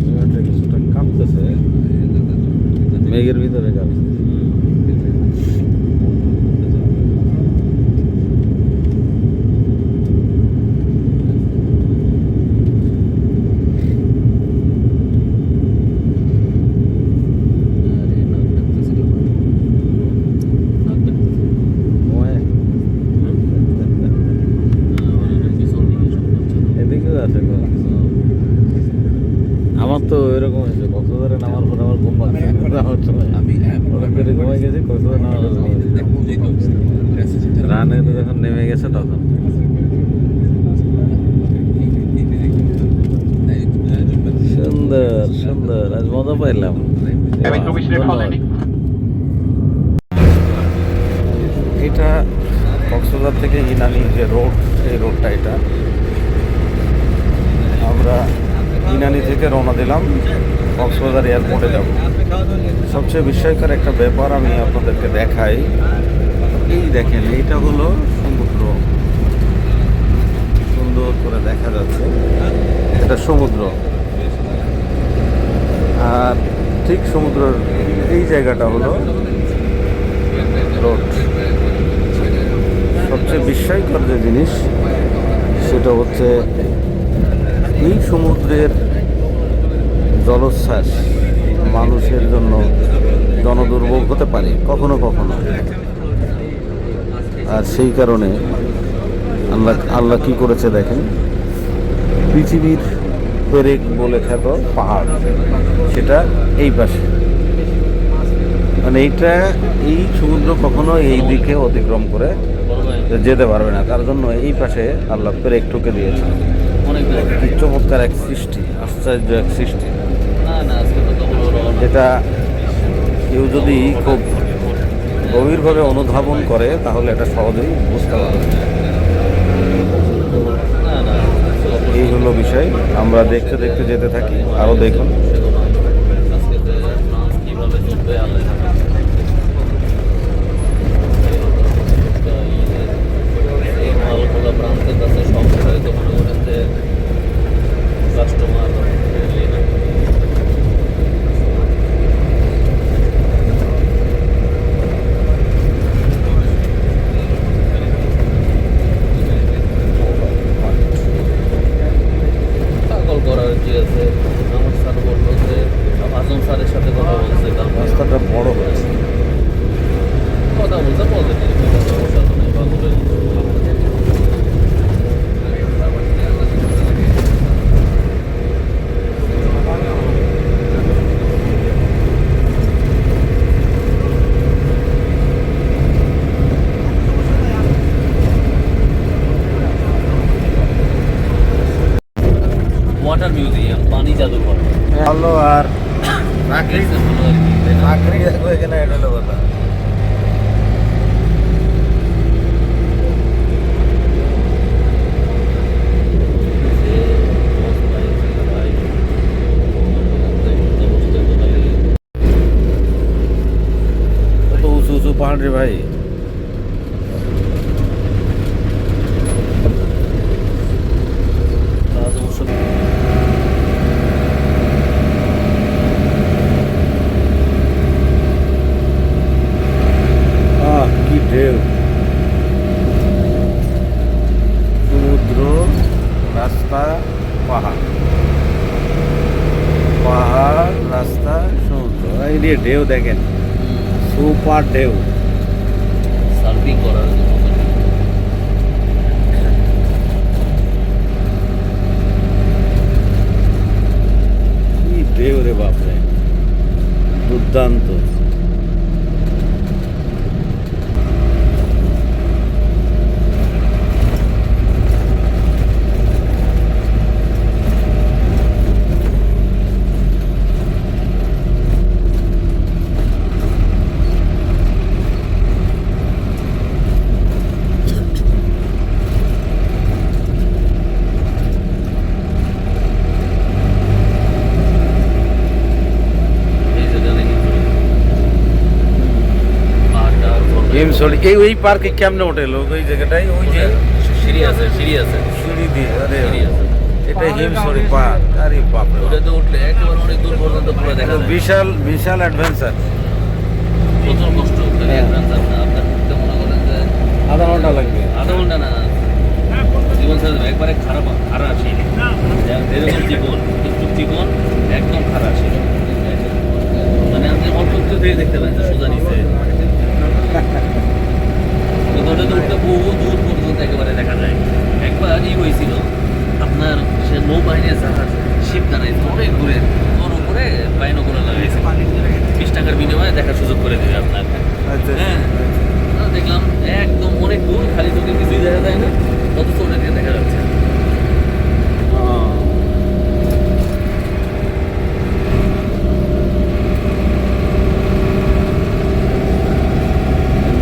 বিমানটা কিছুটা কাঁপতেছে, মেঘের ভিতরে কাঁপছে। এদিকেও আছে গো। আমার তো এরকম হয়েছে, কক্সবাজারে নামার পর আমার ঘুম পাচ্ছে, আমার সময় হঠাৎ করে ঘুমাই গেছি, কক্সবাজার নামার পর রানে যখন নেমে গেছে তখন। সুন্দর সুন্দর, আজ মজা পাইলাম। ধন্যবাদ। এটা কক্সবাজার থেকে ইনানি যে রোড, সেই রোডটা এটা। আমরা ইনানি থেকে রওনা দিলাম, কক্সবাজার এয়ারপোর্টে যাব। সবচেয়ে বিস্ময়কর একটা ব্যাপার আমি আপনাদেরকে দেখাই। এই দেখেন, এইটা হলো সমুদ্র, সুন্দর করে দেখা যাচ্ছে, এটা সমুদ্র। আর ঠিক সমুদ্রের এই জায়গাটা হলো রোড। সবচেয়ে বিস্ময়কর যে জিনিস সেটা হচ্ছে এই সমুদ্রের জলোচ্ছ্বাস মানুষের জন্য জনদুর্ভোগ হতে পারে কখনো কখনো। আর সেই কারণে আল্লাহ কি করেছে দেখেন, পৃথিবীর পেরেক বলে খ্যাত পাহাড়, সেটা এই পাশে। মানে এই সমুদ্র কখনো এই দিকে অতিক্রম করে যেতে পারবে না, তার জন্য এই পাশে আল্লাহ পেরেক ঠুকে দিয়েছে। কি চমৎকার এক সৃষ্টি, আশ্চর্য এক সৃষ্টি, যেটা কেউ যদি খুব গভীরভাবে অনুধাবন করে তাহলে এটা সহজেই বুঝতে পারবে। এই হলো বিষয়, আমরা দেখতে দেখতে যেতে থাকি, আরও দেখুন। রাস্তাটা বড় হয়েছে। ওয়াটার মিউজিয়াম, পানি জাদুঘর। ভালো আর চাকরি দেখবো এখানে, এটা হলো কথা। কত উঁচু উঁচু পাহাড় রে ভাই। কি ঢেউ, সমুদ্র, রাস্তা, পাহাড়, পাহাড়, রাস্তা, সমুদ্র, এই নিয়ে ঢেউ দেখেন, সুপার ঢেউ। সার্ফিং করার জন্য কি ঢেউ রে বাপরে, দুর্দান্ত। হিমছড়ি, এই পার্কে কেমনে ওঠে লোক ওই জায়গাটায়? ওই যে সিঁড়ি আছে সিঁড়ি দিয়ে, আরে সিঁড়ি আছে। এটা হিমছড়ি পার্ক। আরে বাপরে, ওটাতে উঠলে একেবারে অনেক দূর পর্যন্ত পুরো দেখা যায়। বিশাল বিশাল অ্যাডভেঞ্চার। প্রচুর কষ্ট, অ্যাডভেঞ্চার না, আপনার উঠতে মনে করেন যে আধা ঘন্টা লাগবে। আধা ঘন্টা না, জীবন সাথে একবারে খারাপ সিঁড়ি, এরকম জীবন একটু জীবন একদম খারাপ সিঁড়ি, মানে আপনি অল্প একটু থেকে দেখতে পান সোজা নিচে। ওটাতে উঠতে বহু দূর পর্যন্ত একেবারে দেখা যায়। একবার হয়েছিল আপনার, সে নৌবাহিনীর জাহাজ শিপ দাঁড়াইছে অনেক দূরে, ওর উপরে বাইনো করে লাগাইছে, 20 টাকার বিনিময়ে দেখার সুযোগ করে দেবে আপনার। হ্যাঁ, দেখলাম একদম অনেক দূর, খালি চোখে কিছুই দেখা যায় না, অথচ ওটাকে দেখা যাচ্ছে।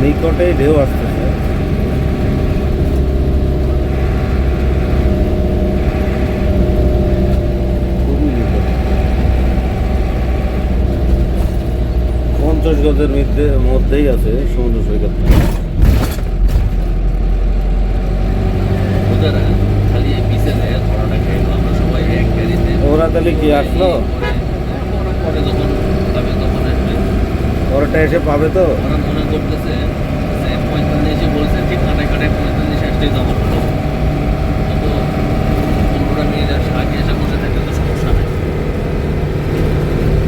নিকটে ঢেউ আসতেছে। খুবই নিকটে, 50 গজের মধ্যেই আছে সমুদ্র সৈকত। খালি পিছে যায় ধরাটা খাইলো, আমরা সবাই এক গাড়িতে। ওরা তাহলে কি আসলো? পরে যখন পাবে তখন আসবে, ওরাটা এসে পাবে তো। ওরা মনে করতেছে যে 45 বলছে, ঠিক কাটায় 45 আসলেই তো আমার হলো, তো 15 মিনিট আগে এসে বসে থাকলে তো সমস্যা নেই।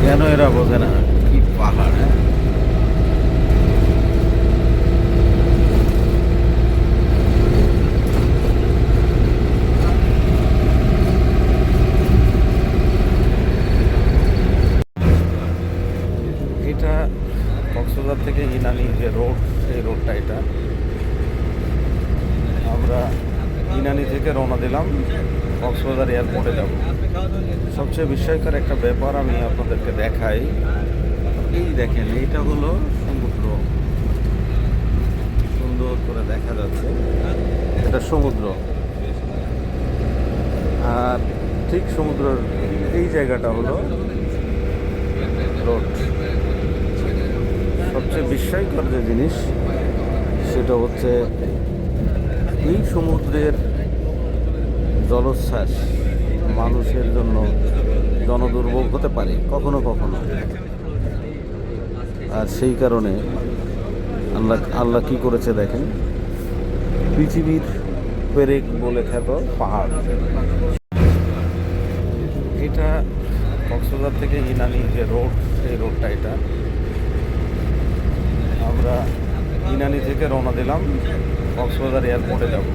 কেন এরা বোঝে না? কি পাহাড়! হ্যাঁ, এটা থেকে ইনানি যে রোড, সেই রোডটা এটা। আমরা ইনানি থেকে রওনা দিলাম, কক্সবাজার এয়ারপোর্টে যাব। সবচেয়ে বিস্ময়কর একটা ব্যাপার আমি আপনাদেরকে দেখাই। এই দেখেন, এইটা হলো সমুদ্র, সুন্দর করে দেখা যাচ্ছে, এটা সমুদ্র। আর ঠিক সমুদ্রের এই জায়গাটা হলো রোড। সবচেয়ে বিস্ময়কর যে জিনিস সেটা হচ্ছে এই সমুদ্রের জলোচ্ছ্বাস মানুষের জন্য জনদুর্ভোগ হতে পারে কখনো কখনো। আর সেই কারণে আল্লাহ কি করেছে দেখেন, পৃথিবীর পেরেক বলে খ্যাত পাহাড়। এটা কক্সবাজার থেকে ইনানি যে রোড, সেই রোডটা এটা। আমরা ইনানি থেকে রওনা দিলাম, কক্সবাজার এয়ারপোর্টে যাব।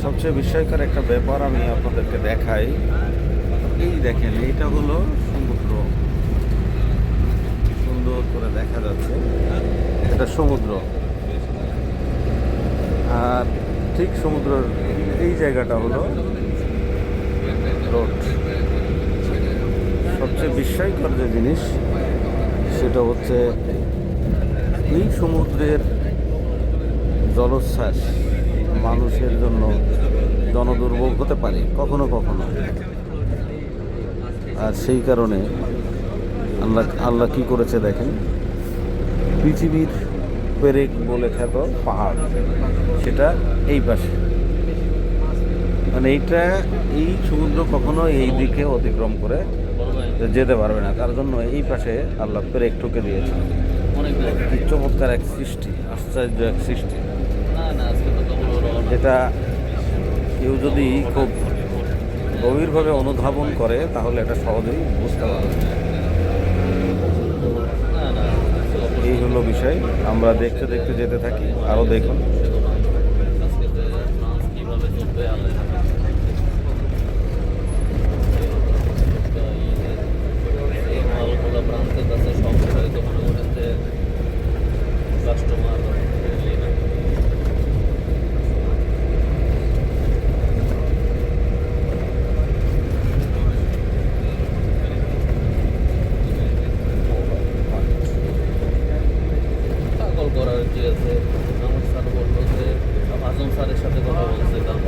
সবচেয়ে বিস্ময়কর একটা ব্যাপার আমি আপনাদেরকে দেখাই। এই দেখেন, এইটা হলো সমুদ্র, সুন্দর করে দেখা যাচ্ছে, এটা সমুদ্র। আর ঠিক সমুদ্রের এই জায়গাটা হলো রোড। সবচেয়ে বিস্ময়কর যে জিনিস সেটা হচ্ছে এই সমুদ্রের জলোচ্ছ্বাস মানুষের জন্য জনদুর্ভোগ হতে পারে কখনো কখনো। আর সেই কারণে আল্লাহ কি করেছে দেখেন, পৃথিবীর পেরেক বলে খ্যাত পাহাড়, সেটা এই পাশে। মানে এই সমুদ্র কখনো এই দিকে অতিক্রম করে যেতে পারবে না, তার জন্য এই পাশে আল্লাহ পেরেক ঠুকে দিয়েছে। কি চমৎকার এক সৃষ্টি, আশ্চর্য এক সৃষ্টি, যেটা কেউ যদি খুব গভীরভাবে অনুধাবন করে তাহলে এটা সহজেই বুঝতে পারবে। এই হলো বিষয়। আমরা দেখতে দেখতে যেতে থাকি, আরও দেখুন।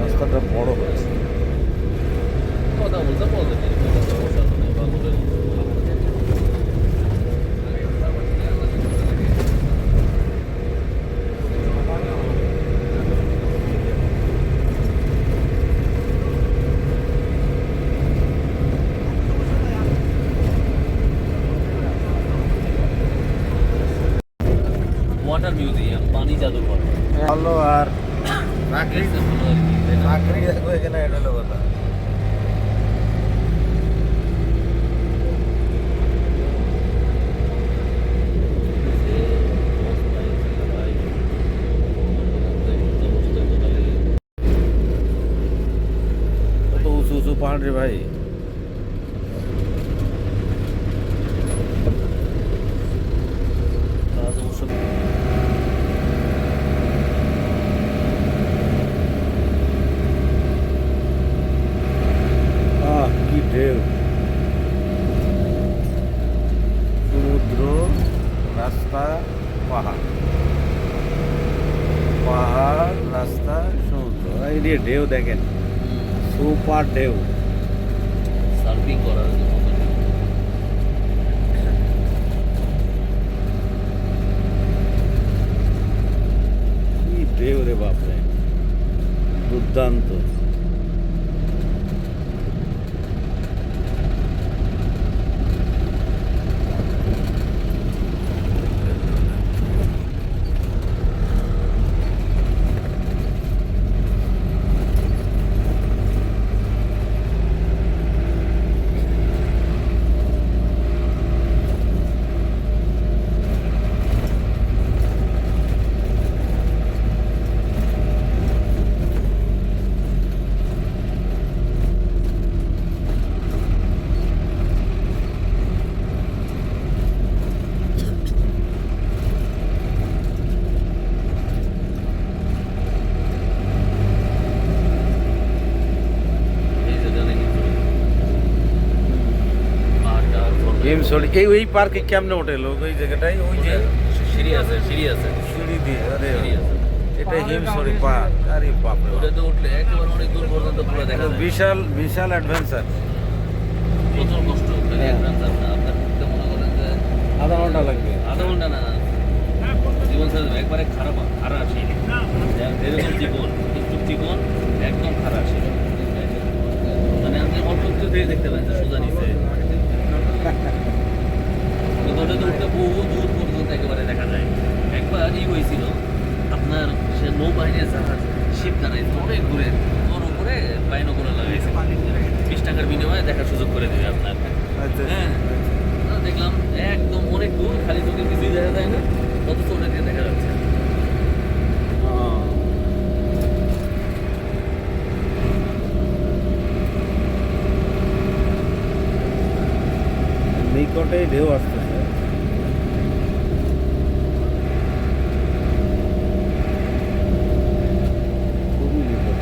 রাস্তাটা বড় হয়েছে, ওয়াটার মিউজিয়াম, পানি জাদুঘর। ভালো। আর চাকরি দেখবো এখানে, এটা হলো কথা। কত উঁচু উঁচু পাহাড় রে ভাই। কি ঢেউ, সমুদ্র, রাস্তা, পাহাড়, পাহাড়, রাস্তা, সমুদ্র। এই যে ঢেউ দেখেন, সুপার ঢেউ। সার্ফিং করার জন্য কি ঢেউ রে বাপরে, দুর্দান্ত। হিমসড়ি এই ওই পার্কে কেমনে ওঠে লোক ওই জায়গাটায় ওই যে সিঁড়ি আছে সিঁড়ি আছে সিঁড়ি দিয়ে আরে সিঁড়ি আছে। এটা হিমসড়ি পার্ক আরে বাপরে বাপ। ওটাতে উঠলে একেবারে অনেক দূর পর্যন্ত পুরো দেখা যায়। বিশাল বিশাল অ্যাডভেঞ্চার। প্রচুর কষ্ট খালি adventure না, আপনার উঠতে মনে করেন যে আধা ঘন্টা লাগবে। আধা ঘন্টা না, জীবন ছেড়ে দেবে একবারে খারাপ খারাপ সিঁড়ি, এরকম জীবন একটু জীবন একদম খারাপ সিঁড়ি, মানে আপনি অল্প কিছু দিয়ে দেখতে পারেন যে সোজা নিচে, কিন্তু ওটাতে উঠতে বহু দূর পর্যন্ত একেবারে দেখা যায়। একবার ই হয়েছিল আপনার, সে নৌবাহিনীর জাহাজ শিপ দাঁড়াইছে অনেক ঘুরে ওর উপরে বাইনো করে লাগাইছে, 20 টাকার বিনিময়ে দেখার সুযোগ করে দেবে আপনার। আচ্ছা হ্যাঁ, দেখলাম একদম অনেক দূর, খালি চোখের কিছুই দেখা যায় না, অথচ অনেক দিয়ে দেখা যাচ্ছে। নিকটেই ঢেউ আসতেছে। খুবই নিকটে।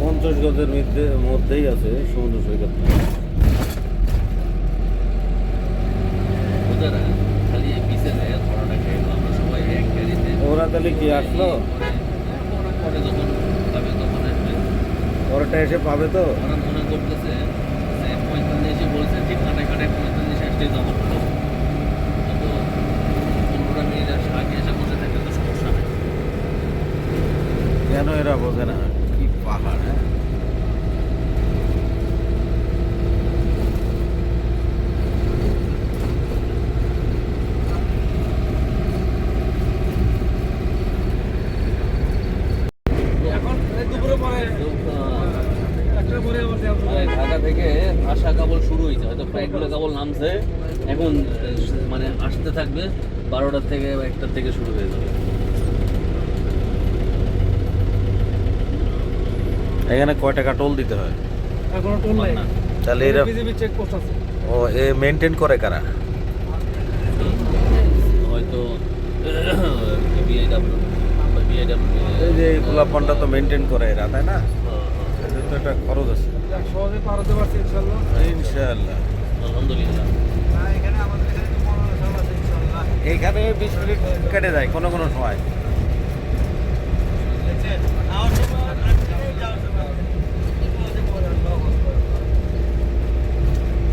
50 গজের মধ্যেই আছে সমুদ্র সৈকত। ওদের খালি পিছে যায় ধরাটা খেয়ে আমরা সবাই এক গাড়িতে। ওরা তাহলে কি আসলো? ওরা পরে যখন যাবে তখন আসবে। ওরাটা এসে পাবে তো? ওরা মনে করতেছে যে 45 এসে বলছে ঠিক কাটায় কাটায় 45 আসলেই তো আমার ভালো, তো 15 মিনিট আগে এসে বসে থাকলে তো সমস্যা নেই। কেন এরা বোঝে না? কি পাহাড়! হ্যাঁ, মানে ঢাকা থেকে আসা কেবল শুরু হয়েছে, হয়তো ফ্লাইটগুলো কেবল নামছে, এখন মানে আসতে থাকবে 12টার থেকে বা 1টার থেকে শুরু হয়ে যাবে। এখানে কয় টাকা টোল দিতে হয়? এখনো টোল নাই, না, তাহলে এরা বিজিবি চেকপোস্ট আছে। ও এ মেনটেন করে কারা? হয়তো বিআইডব্লিউ বা বিআইডব্লিউ। এই যে এই গোলাপনটা তো মেনটেন করে এরা, তাই না? এদের তো একটা খরচ আছে। সহজে পার হতে পারছি ইনশাল্লাহ। ইনশাআল্লাহ। আলহামদুলিল্লাহ। এইখানে 20 মিনিট কেটে যায় কোনো কোনো সময়।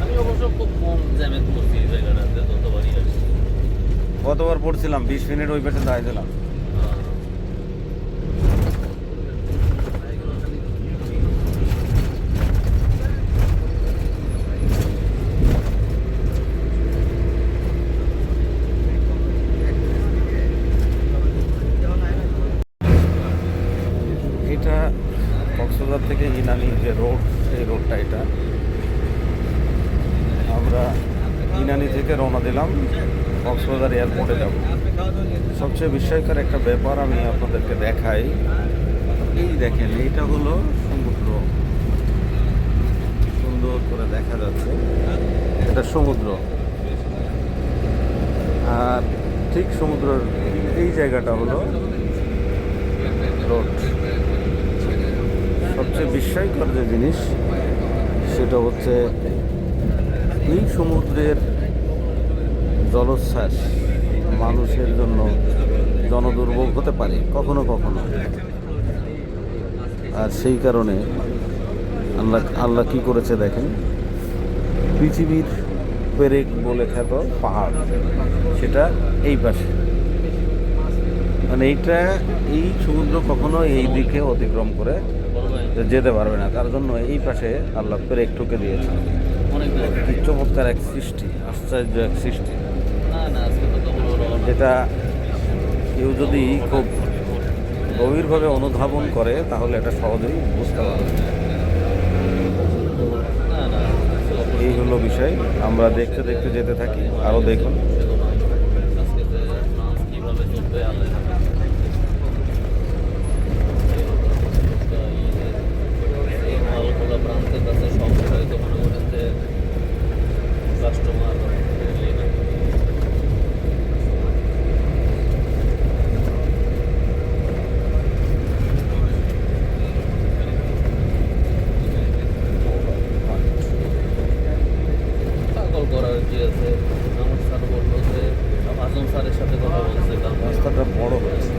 আমি অবশ্য খুব কম জ্যামে পড়ছি এই জায়গাটাতে, ততবারই আসছি। কতবার পড়ছিলাম, 20 মিনিট ওই পাশে দাঁড়িয়েছিলাম। এটা কক্সবাজার থেকে ইনানি যে রোড, সেই রোডটা এটা। আমরা ইনানি থেকে রওনা দিলাম, কক্সবাজার এয়ারপোর্টে যাব। সবচেয়ে বিস্ময়কর একটা ব্যাপার আমি আপনাদেরকে দেখাই। এই দেখেন, এইটা হলো সমুদ্র, সুন্দর করে দেখা যাচ্ছে, এটা সমুদ্র। আর ঠিক সমুদ্রের এই জায়গাটা হলো রোড। সবচেয়ে বিস্ময়কর যে জিনিস সেটা হচ্ছে এই সমুদ্রের জলোচ্ছ্বাস মানুষের জন্য জনদুর্ভোগ হতে পারে কখনো কখনো। আর সেই কারণে আল্লাহ কি করেছে দেখেন, পৃথিবীর পেরেক বলে খ্যাত পাহাড়, সেটা এই পাশে, মানে এইটা এই সমুদ্র কখনো এই দিকে অতিক্রম করে যেতে পারবে না, তার জন্য এই পাশে আল্লাহ পেরেক ঠুকে দিয়েছে। অনেক কি চমৎকার এক সৃষ্টি, আশ্চর্য এক সৃষ্টি, না না, আজকে তো কেবল রওনা। যেটা কেউ যদি খুব গভীরভাবে অনুধাবন করে তাহলে এটা সহজেই বুঝতে পারবে। না না, এই হলো বিষয়। আমরা দেখতে দেখতে যেতে থাকি, আরও দেখুন। আজকে যে নাচ কিভাবে চলবে আল্লাহ জানে। এই মালগুলো প্রান্তের কাছে সব হয়তো মনে করেন যে কাস্টমার রাজি আছে। আমার স্যার বললো যে আজম স্যারের সাথে কথা বলছে, কারণ রাস্তাটা বড় হয়েছে।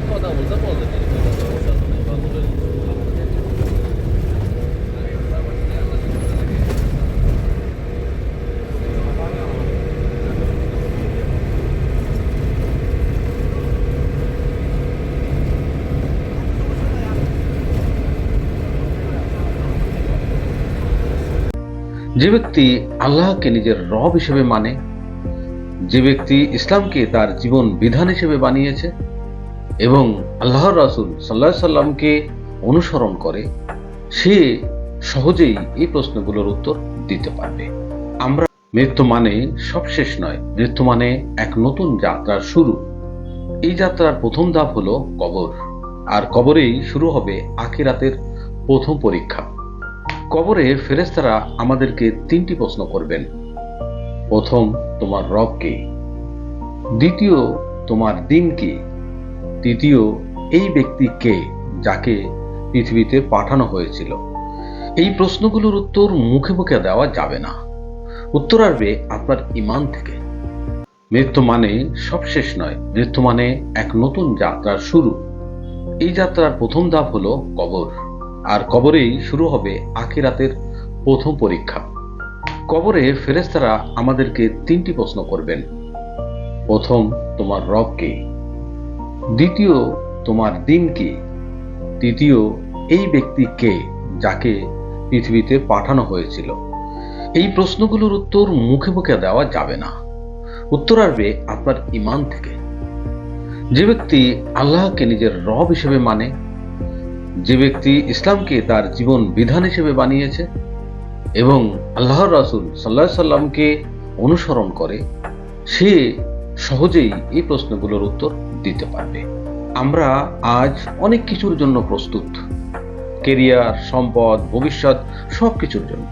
কথা বলছে পজিটিভ, সমস্যা নেই, বাবুলের যে ব্যক্তি আল্লাহকে নিজের রব হিসেবে মানে, যে ব্যক্তি ইসলামকে তার জীবন বিধান হিসেবে বানিয়েছে এবং আল্লাহর রাসূল সাল্লাল্লাহু আলাইহি সাল্লামকে অনুসরণ করে, সে সহজেই এই প্রশ্নগুলোর উত্তর দিতে পারবে। আমরা মৃত্যু মানে সব শেষ নয়, মৃত্যু মানে এক নতুন যাত্রার শুরু। এই যাত্রার প্রথম ধাপ হলো কবর, আর কবরেই শুরু হবে আখিরাতের প্রথম পরীক্ষা। কবরে ফেরেশতারা আমাদেরকে তিনটি প্রশ্ন করবেন। প্রথম, তোমার রব কে? দ্বিতীয়, তোমার দিন কি? তৃতীয়, এই ব্যক্তি কে যাকে পৃথিবীতে পাঠানো হয়েছিল? এই প্রশ্নগুলোর উত্তর মুখে মুখে দেওয়া যাবে না, উত্তর আসবে আপনার ঈমান থেকে। মৃত্যু মানে সব শেষ নয়, মৃত্যু মানে এক নতুন যাত্রার শুরু। এই যাত্রার প্রথম ধাপ হলো কবর, আর কবরেই শুরু হবে আখিরাতের প্রথম পরীক্ষা। কবরে ফেরেশতারা আমাদেরকে তিনটি প্রশ্ন করবেন। প্রথম, তোমার রব কে? দ্বিতীয়, তোমার দিন কি? তৃতীয়, এই ব্যক্তি কে যাকে পৃথিবীতে পাঠানো হয়েছিল? এই প্রশ্নগুলোর উত্তর মুখে মুখে দেওয়া যাবে না, উত্তর আসবে আপনার ঈমান থেকে। যে ব্যক্তি আল্লাহকে নিজের রব হিসেবে মানে, যে ব্যক্তি ইসলামকে তার জীবন বিধান হিসেবে বানিয়েছে এবং আল্লাহর রাসূল সাল্লাল্লাহু আলাইহি সাল্লামকে অনুসরণ করে, সে সহজেই এই প্রশ্নগুলোর উত্তর দিতে পারবে। আমরা আজ অনেক কিছুর জন্য প্রস্তুত, কেরিয়ার, সম্পদ, ভবিষ্যৎ, সবকিছুর জন্য।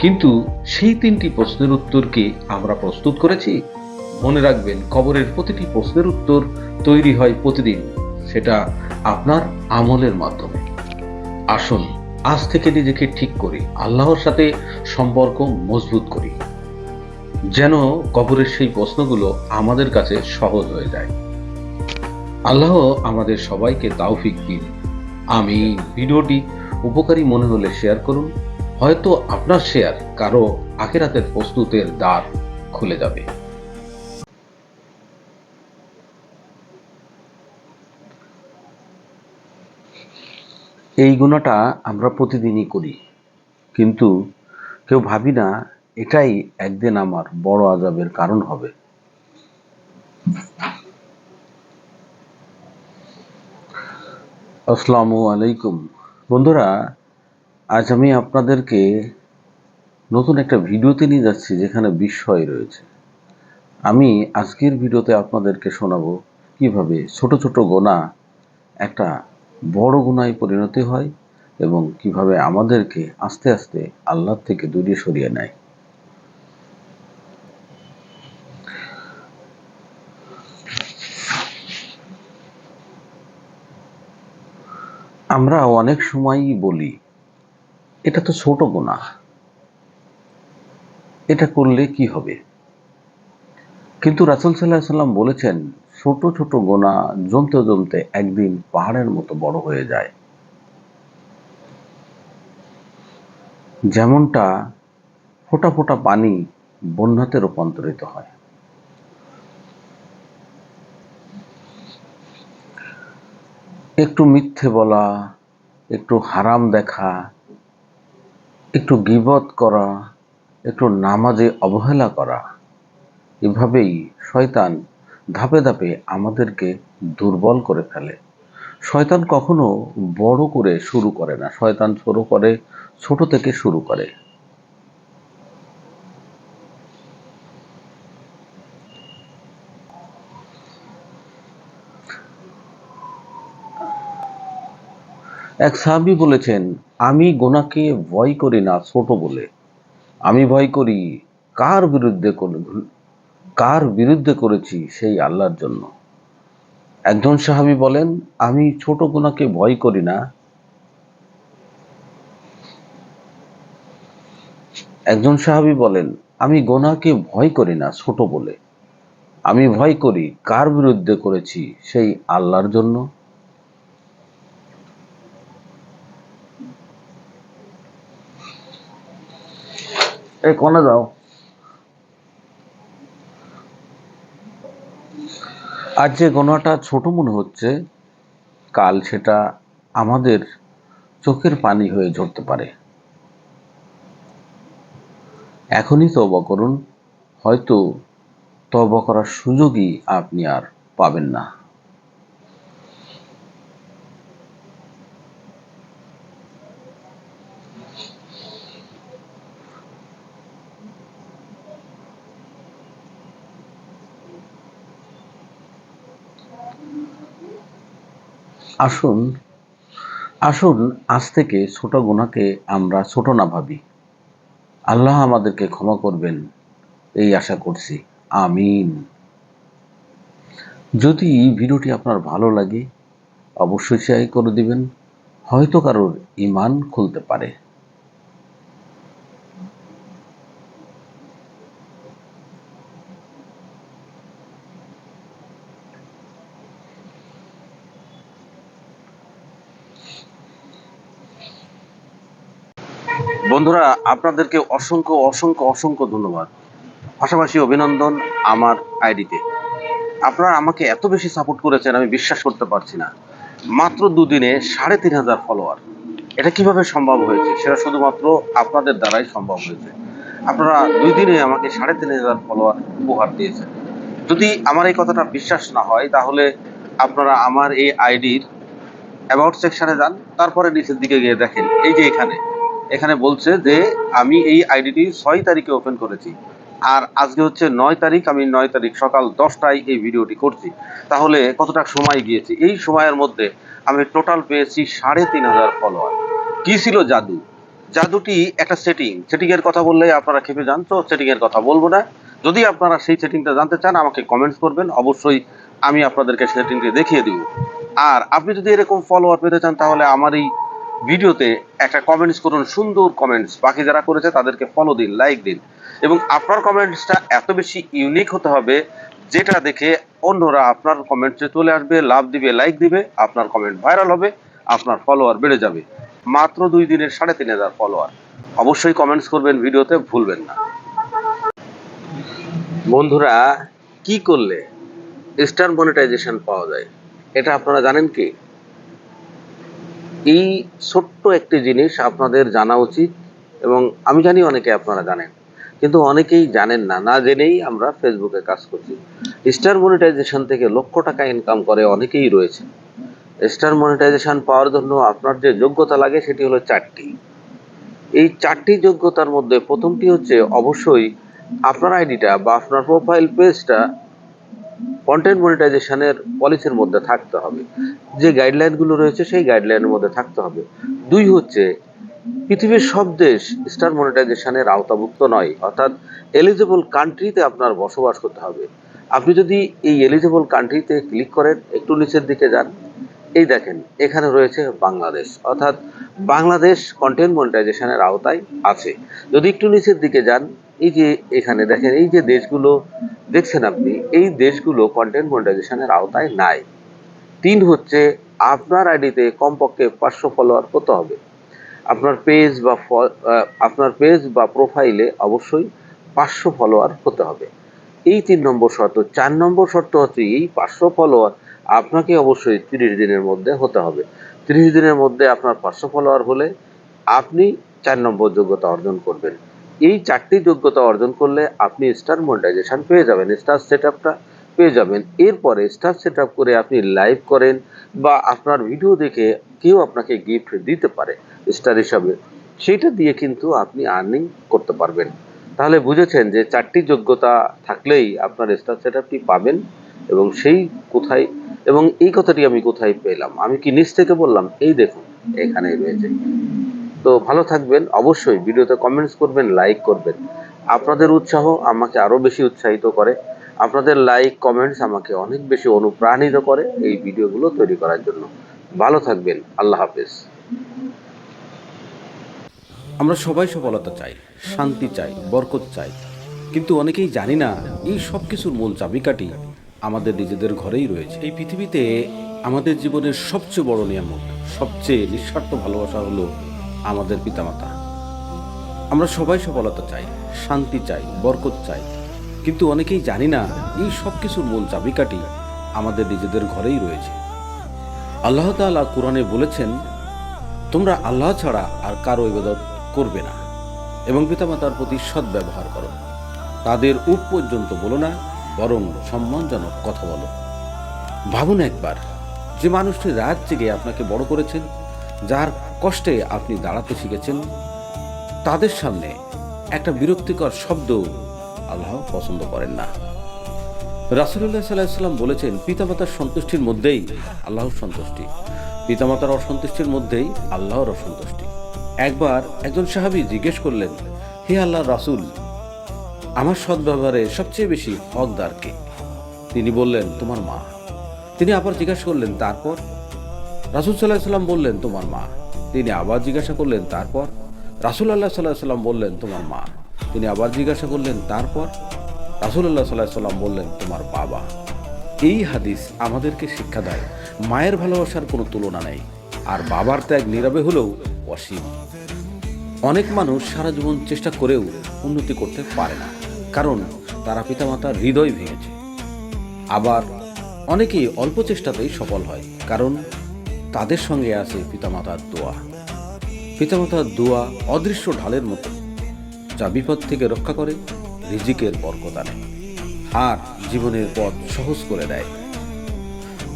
কিন্তু সেই তিনটি প্রশ্নের উত্তর কি আমরা প্রস্তুত করেছি? মনে রাখবেন, কবরের প্রতিটি প্রশ্নের উত্তর তৈরি হয় প্রতিদিন, সেটা আপনার আমলের মাধ্যমে। আসুন আজ থেকে নিজেকে ঠিক করি, আল্লাহর সাথে সম্পর্ক মজবুত করি, যেন কবরের সেই প্রশ্নগুলো আমাদের কাছে সহজ হয়ে যায়। আল্লাহ আমাদের সবাইকে তৌফিক দিন। ভিডিওটি উপকারী মনে হলে শেয়ার করুন, হয়তো আপনার শেয়ার কারো আখিরাতের প্রস্তুতের দ্বার খুলে যাবে। এই গুণাটা আমরা প্রতিদিনই করি, কিন্তু কেউ ভাবি না এটাই একদিন আমার বড় আযাবের কারণ হবে। আসসালামু আলাইকুম বন্ধুরা, আজ আমি আপনাদেরকে নতুন একটা ভিডিওতে নিয়ে যাচ্ছি যেখানে বিস্ময় রয়েছে। আমি আজকের ভিডিওতে আপনাদেরকে শোনাবো কিভাবে ছোট ছোট গুনাহ একটা বড় গুনাহে পরিণত হয় এবং কিভাবে আমাদেরকে আস্তে আস্তে আল্লাহর থেকে দূরে সরিয়ে নেয়। আমরা অনেক সময়ই বলি এটা তো ছোট গুনাহ, এটা করলে কি হবে? কিন্তু রাসূল সাল্লাল্লাহু আলাইহি সাল্লাম বলেছেন, ছোট ছোট গুনাহ জমতে জমতে একদিন পাহাড়ের মতো বড় হয়ে যায়। যেমনটা ফোঁটা ফোঁটা পানি বন্যাতে রূপান্তরিত হয়। একটু মিথ্যে বলা, একটু হারাম দেখা, একটু গীবত করা, একটু নামাজে অবহেলা করা, এভাবেই শয়তান ধাপে ধাপে আমাদেরকে দুর্বল করে ফেলে। শয়তান কখনো বড় করে শুরু করে না, শয়তান শুরু করে ছোট থেকে শুরু করে। এক সাহাবী বলেছেন, আমি গুনাহকে ভয় করি না ছোট বলে, আমি ভয় করি কার বিরুদ্ধে করেছি সেই আল্লাহর জন্য। একজন সাহাবী বলেন, আমি ছোট গুনাহকে ভয় করি না, একজন সাহাবী বলেন, আমি গোনাকে ভয় করি না ছোট বলে, আমি ভয় করি কার বিরুদ্ধে করেছি সেই আল্লাহর জন্য। এই কোনে যাও। আজ যে গোনাটা ছোট মনে হচ্ছে, কাল সেটা আমাদের চোখের পানি হয়ে ঝরতে পারে। এখনই তওবা করুন, হয়তো তওবা করার সুযোগই আপনি আর পাবেন না। আসুন আসুন আজ থেকে ছোট গুনাহকে আমরা ছোট না ভাবি। আল্লাহ আমাদেরকে ক্ষমা করবেন এই আশা করছি। আমিন। যদি ভিডিওটি আপনার ভালো লাগে অবশ্যই শেয়ার করে দিবেন, হয়তো কারোর ঈমান খুলতে পারে। বন্ধুরা, আপনাদেরকে অসংখ্য অসংখ্য অসংখ্য ধন্যবাদ, পাশাপাশি অভিনন্দন আমার আইডিতে। আপনারা আমাকে এত বেশি সাপোর্ট করেছেন আমি বিশ্বাস করতে পারছি না। মাত্র দুদিনে ৩,৫০০ ফলোয়ার। এটা কিভাবে সম্ভব হয়েছে? সেটা শুধুমাত্র আপনাদের দ্বারাই সম্ভব হয়েছে। আপনারা ২ দিনে আমাকে ৩,৫০০ ফলোয়ার উপহার দিয়েছেন। যদি আমার এই কথাটা বিশ্বাস না হয় তাহলে আপনারা আমার এই আইডির অ্যাবাউট সেকশনে যান, তারপরে নিচের দিকে গিয়ে দেখেন, এই যে এখানে বলছে যে আমি এই আইডিটি ৬ তারিখে ওপেন করেছি, আর আজকে হচ্ছে ৯ তারিখ। আমি ৯ তারিখ সকাল ১০টায় এই ভিডিওটি করছি। তাহলে কতটা সময় গিয়েছে? এই সময়ের মধ্যে আমি টোটাল পেয়েছি ৩,৫০০ ফলোয়ার। কি ছিল জাদু? জাদুটি একটা সেটিংয়ের কথা বললে আপনারা খেপে যান, তো সেটিংয়ের কথা বলবো না। যদি আপনারা সেই সেটিংটা জানতে চান আমাকে কমেন্টস করবেন, অবশ্যই আমি আপনাদেরকে সেটিংটি দেখিয়ে দিব। আর আপনি যদি এরকম ফলোয়ার পেতে চান তাহলে আমার এই ভিডিওতে একটা কমেন্টস করুন, সুন্দর কমেন্টস। বাকি যারা করেছে তাদেরকে ফলো দিন, লাইক দিন, এবং আপনার কমেন্টসটা এত বেশি ইউনিক হতে হবে যেটা দেখে অন্যরা আপনার কমেন্টসে চলে আসবে, লাভ দিবে, লাইক দিবে, আপনার কমেন্ট ভাইরাল হবে, আপনার ফলোয়ার বেড়ে যাবে। মাত্র ২ দিনের ৩,৫০০ ফলোয়ার। অবশ্যই কমেন্টস করবেন, ভিডিওতে ভুলবেন না। বন্ধুরা, কি করলে স্টার মনিটাইজেশন পাওয়া যায় এটা আপনারা জানেন কি? এই ছোট্ট একটি জিনিস আপনাদের জানা উচিত, এবং আমি জানি অনেকে আপনারা জানেন, কিন্তু অনেকেই জানেন না। না জেনেই আমরা ফেসবুকে কাজ করছি। স্টার মনিটাইজেশন থেকে লক্ষ টাকা ইনকাম করে অনেকেই রয়েছে। স্টার মনিটাইজেশন পাওয়ার জন্য আপনার যে যোগ্যতা লাগে সেটি হলো ৪টি। এই ৪টি যোগ্যতার মধ্যে প্রথমটি হচ্ছে অবশ্যই আপনার আইডিটা বা আপনার প্রোফাইল পেজটা কন্টেন্ট মনিটাইজেশনের পলিসির মধ্যে থাকতে হবে। যে গাইডলাইনগুলো রয়েছে সেই গাইডলাইনের মধ্যে থাকতে হবে। ২ হচ্ছে পৃথিবীর সব দেশ স্টার মনিটাইজেশনের আওতাভুক্ত নয়, অর্থাৎ এলিজিবল কান্ট্রিতে আপনার বসবাস করতে হবে। আপনি যদি এই এলিজিবল কান্ট্রিতে ক্লিক করেন, একটু নিচের দিকে যান, এই দেখেন এখানে রয়েছে বাংলাদেশ, অর্থাৎ বাংলাদেশ কন্টেন্ট মনিটাইজেশনের আওতায় আছে। যদি একটু নিচের দিকে যান, এই যে এখানে দেখেন এই যে দেশগুলো দেখছেন আপনি, এই দেশগুলো কন্টেন্ট মনিটাইজেশনের আওতায় নাই। ৩ হচ্ছে আপনার আইডিতে কমপক্ষে ৫০০ ফলোয়ার হতে হবে। আপনার পেজ বা প্রোফাইলে অবশ্যই ৫০০ ফলোয়ার হতে হবে। এই ৩ নম্বর শর্ত। ৪ নম্বর শর্ত হচ্ছে এই ৫০০ ফলোয়ার আপনাকে অবশ্যই ৩০ দিনের মধ্যে হতে হবে। ৩০ দিনের মধ্যে আপনার ৫০০ ফলোয়ার হলে আপনি ৪ নম্বর যোগ্যতা অর্জন করবেন। এই ৪টি যোগ্যতা অর্জন করলে আপনি স্টার মনিটাইজেশন পেয়ে যাবেন, স্টার সেটআপটা পেয়ে যাবেন। এরপরে স্টার সেটআপ করে আপনি লাইভ করেন বা আপনার ভিডিও দেখে কেউ আপনাকে গিফট দিতে পারে স্টার হিসাবে, সেইটা দিয়ে কিন্তু আপনি আর্নিং করতে পারবেন। তাহলে বুঝেছেন যে ৪টি যোগ্যতা থাকলেই আপনার স্টার সেটআপটি পাবেন। এবং এই কথাটি আমি কোথায় পেলাম? আমি কি নিচ থেকে বললাম? এই দেখুন এখানেই রয়েছে। তো ভালো থাকবেন, অবশ্যই ভিডিওতে কমেন্টস করবেন, লাইক করবেন। আপনাদের উৎসাহ আমাকে আরো বেশি উৎসাহিত করে। আপনাদের লাইক কমেন্টস আমাকে অনেক বেশি অনুপ্রাণিত করে এই ভিডিওগুলো তৈরি করার জন্য। ভালো থাকবেন, আল্লাহ হাফেজ। আমরা সবাই সফলতা চাই, শান্তি চাই, বরকত চাই, কিন্তু অনেকেই জানি না এই সব কিছুর মূল চাবিকাঠি আমাদের নিজেদের ঘরেই রয়েছে। এই পৃথিবীতে আমাদের জীবনের সবচেয়ে বড় নিয়ামত, সবচেয়ে নিঃস্বার্থ ভালোবাসা হলো আমাদের পিতামাতা। আমরা সবাই সফলতা চাই, শান্তি চাই, বরকত চাই, কিন্তু অনেকেই জানি না এই সব কিছুর মূল চাবিকাঠি আমাদের নিজেদের ঘরেই রয়েছে। আল্লাহ তাআলা কোরআনে বলেছেন, তোমরা আল্লাহ ছাড়া আর কারো ইবাদত করবে না এবং পিতামাতার প্রতি সদ্ব্যবহার করো। তাদের উপ পর্যন্ত বলো না, বরং সম্মানজনক কথা বলো। ভাবুন একবার, যে মানুষটি রাত জেগে আপনাকে বড় করেছেন, যার কষ্টে আপনি দাঁড়াতে শিখেছেন, তাদের সামনে একটা বিরক্তিকর শব্দ আল্লাহ পছন্দ করেন না। রাসূলুল্লাহ সাল্লাল্লাহু আলাইহি ওয়াসাল্লাম বলেছেন, পিতামাতার সন্তুষ্টির মধ্যেই আল্লাহর সন্তুষ্টি, পিতামাতার অসন্তুষ্টির মধ্যেই আল্লাহর অসন্তুষ্টি। একবার একজন সাহাবী জিজ্ঞেস করলেন, হে আল্লাহর রাসূল, আমার সদ্ব্যবহারে সবচেয়ে বেশি হকদার কে? তিনি বললেন, তোমার মা। তিনি আবার জিজ্ঞাসা করলেন, তারপর? রাসূল সাল্লাল্লাহু আলাইহি ওয়াসাল্লাম বললেন, তোমার মা। তিনি আবার জিজ্ঞাসা করলেন, তারপর? রাসূলুল্লাহ সাল্লাল্লাহু আলাইহি ওয়াসাল্লাম বললেন, তোমার মা। তিনি আবার জিজ্ঞাসা করলেন, তারপর? রাসূলুল্লাহ সাল্লাল্লাহু আলাইহি ওয়াসাল্লাম বললেন, তোমার বাবা। এই হাদিস আমাদেরকে শিক্ষা দেয়, মায়ের ভালোবাসার কোনো তুলনা নেই, আর বাবার ত্যাগ নীরবে হলেও অসীম। অনেক মানুষ সারা জীবন চেষ্টা করেও উন্নতি করতে পারে না, কারণ তারা পিতামাতার হৃদয় ভেঙেছে। আবার অনেকেই অল্প চেষ্টাতেই সফল হয়, কারণ তাদের সঙ্গে আছে পিতামাতার দোয়া। পিতামাতার দোয়া অদৃশ্য ঢালের মতো, যা বিপদ থেকে রক্ষা করে, রিজিকের বরকত আনে, আর জীবনের পথ সহজ করে দেয়।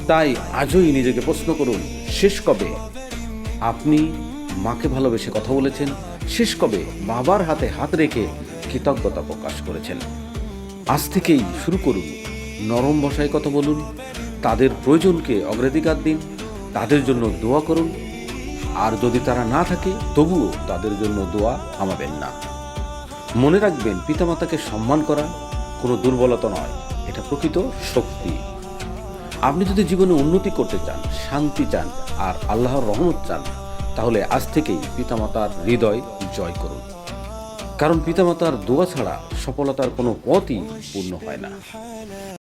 তাই আজই নিজেকে প্রশ্ন করুন, শেষ কবে আপনি মাকে ভালোবেসে কথা বলেছেন? শেষ কবে বাবার হাতে হাত রেখে কৃতজ্ঞতা প্রকাশ করেছেন? আজ থেকেই শুরু করুন, নরম ভাষায় কথা বলুন, তাদের প্রয়োজনকে অগ্রাধিকার দিন, তাদের জন্য দোয়া করুন, আর যদি তারা না থাকে তবুও তাদের জন্য দোয়া থামাবেন না। মনে রাখবেন, পিতামাতাকে সম্মান করা কোনো দুর্বলতা নয়, এটা প্রকৃত শক্তি। আপনি যদি জীবনে উন্নতি করতে চান, শান্তি চান, আর আল্লাহর রহমত চান, তাহলে আজ থেকেই পিতামাতার হৃদয় জয় করুন, কারণ পিতামাতার দোয়া ছাড়া সফলতার কোনো পথই পূর্ণ হয় না।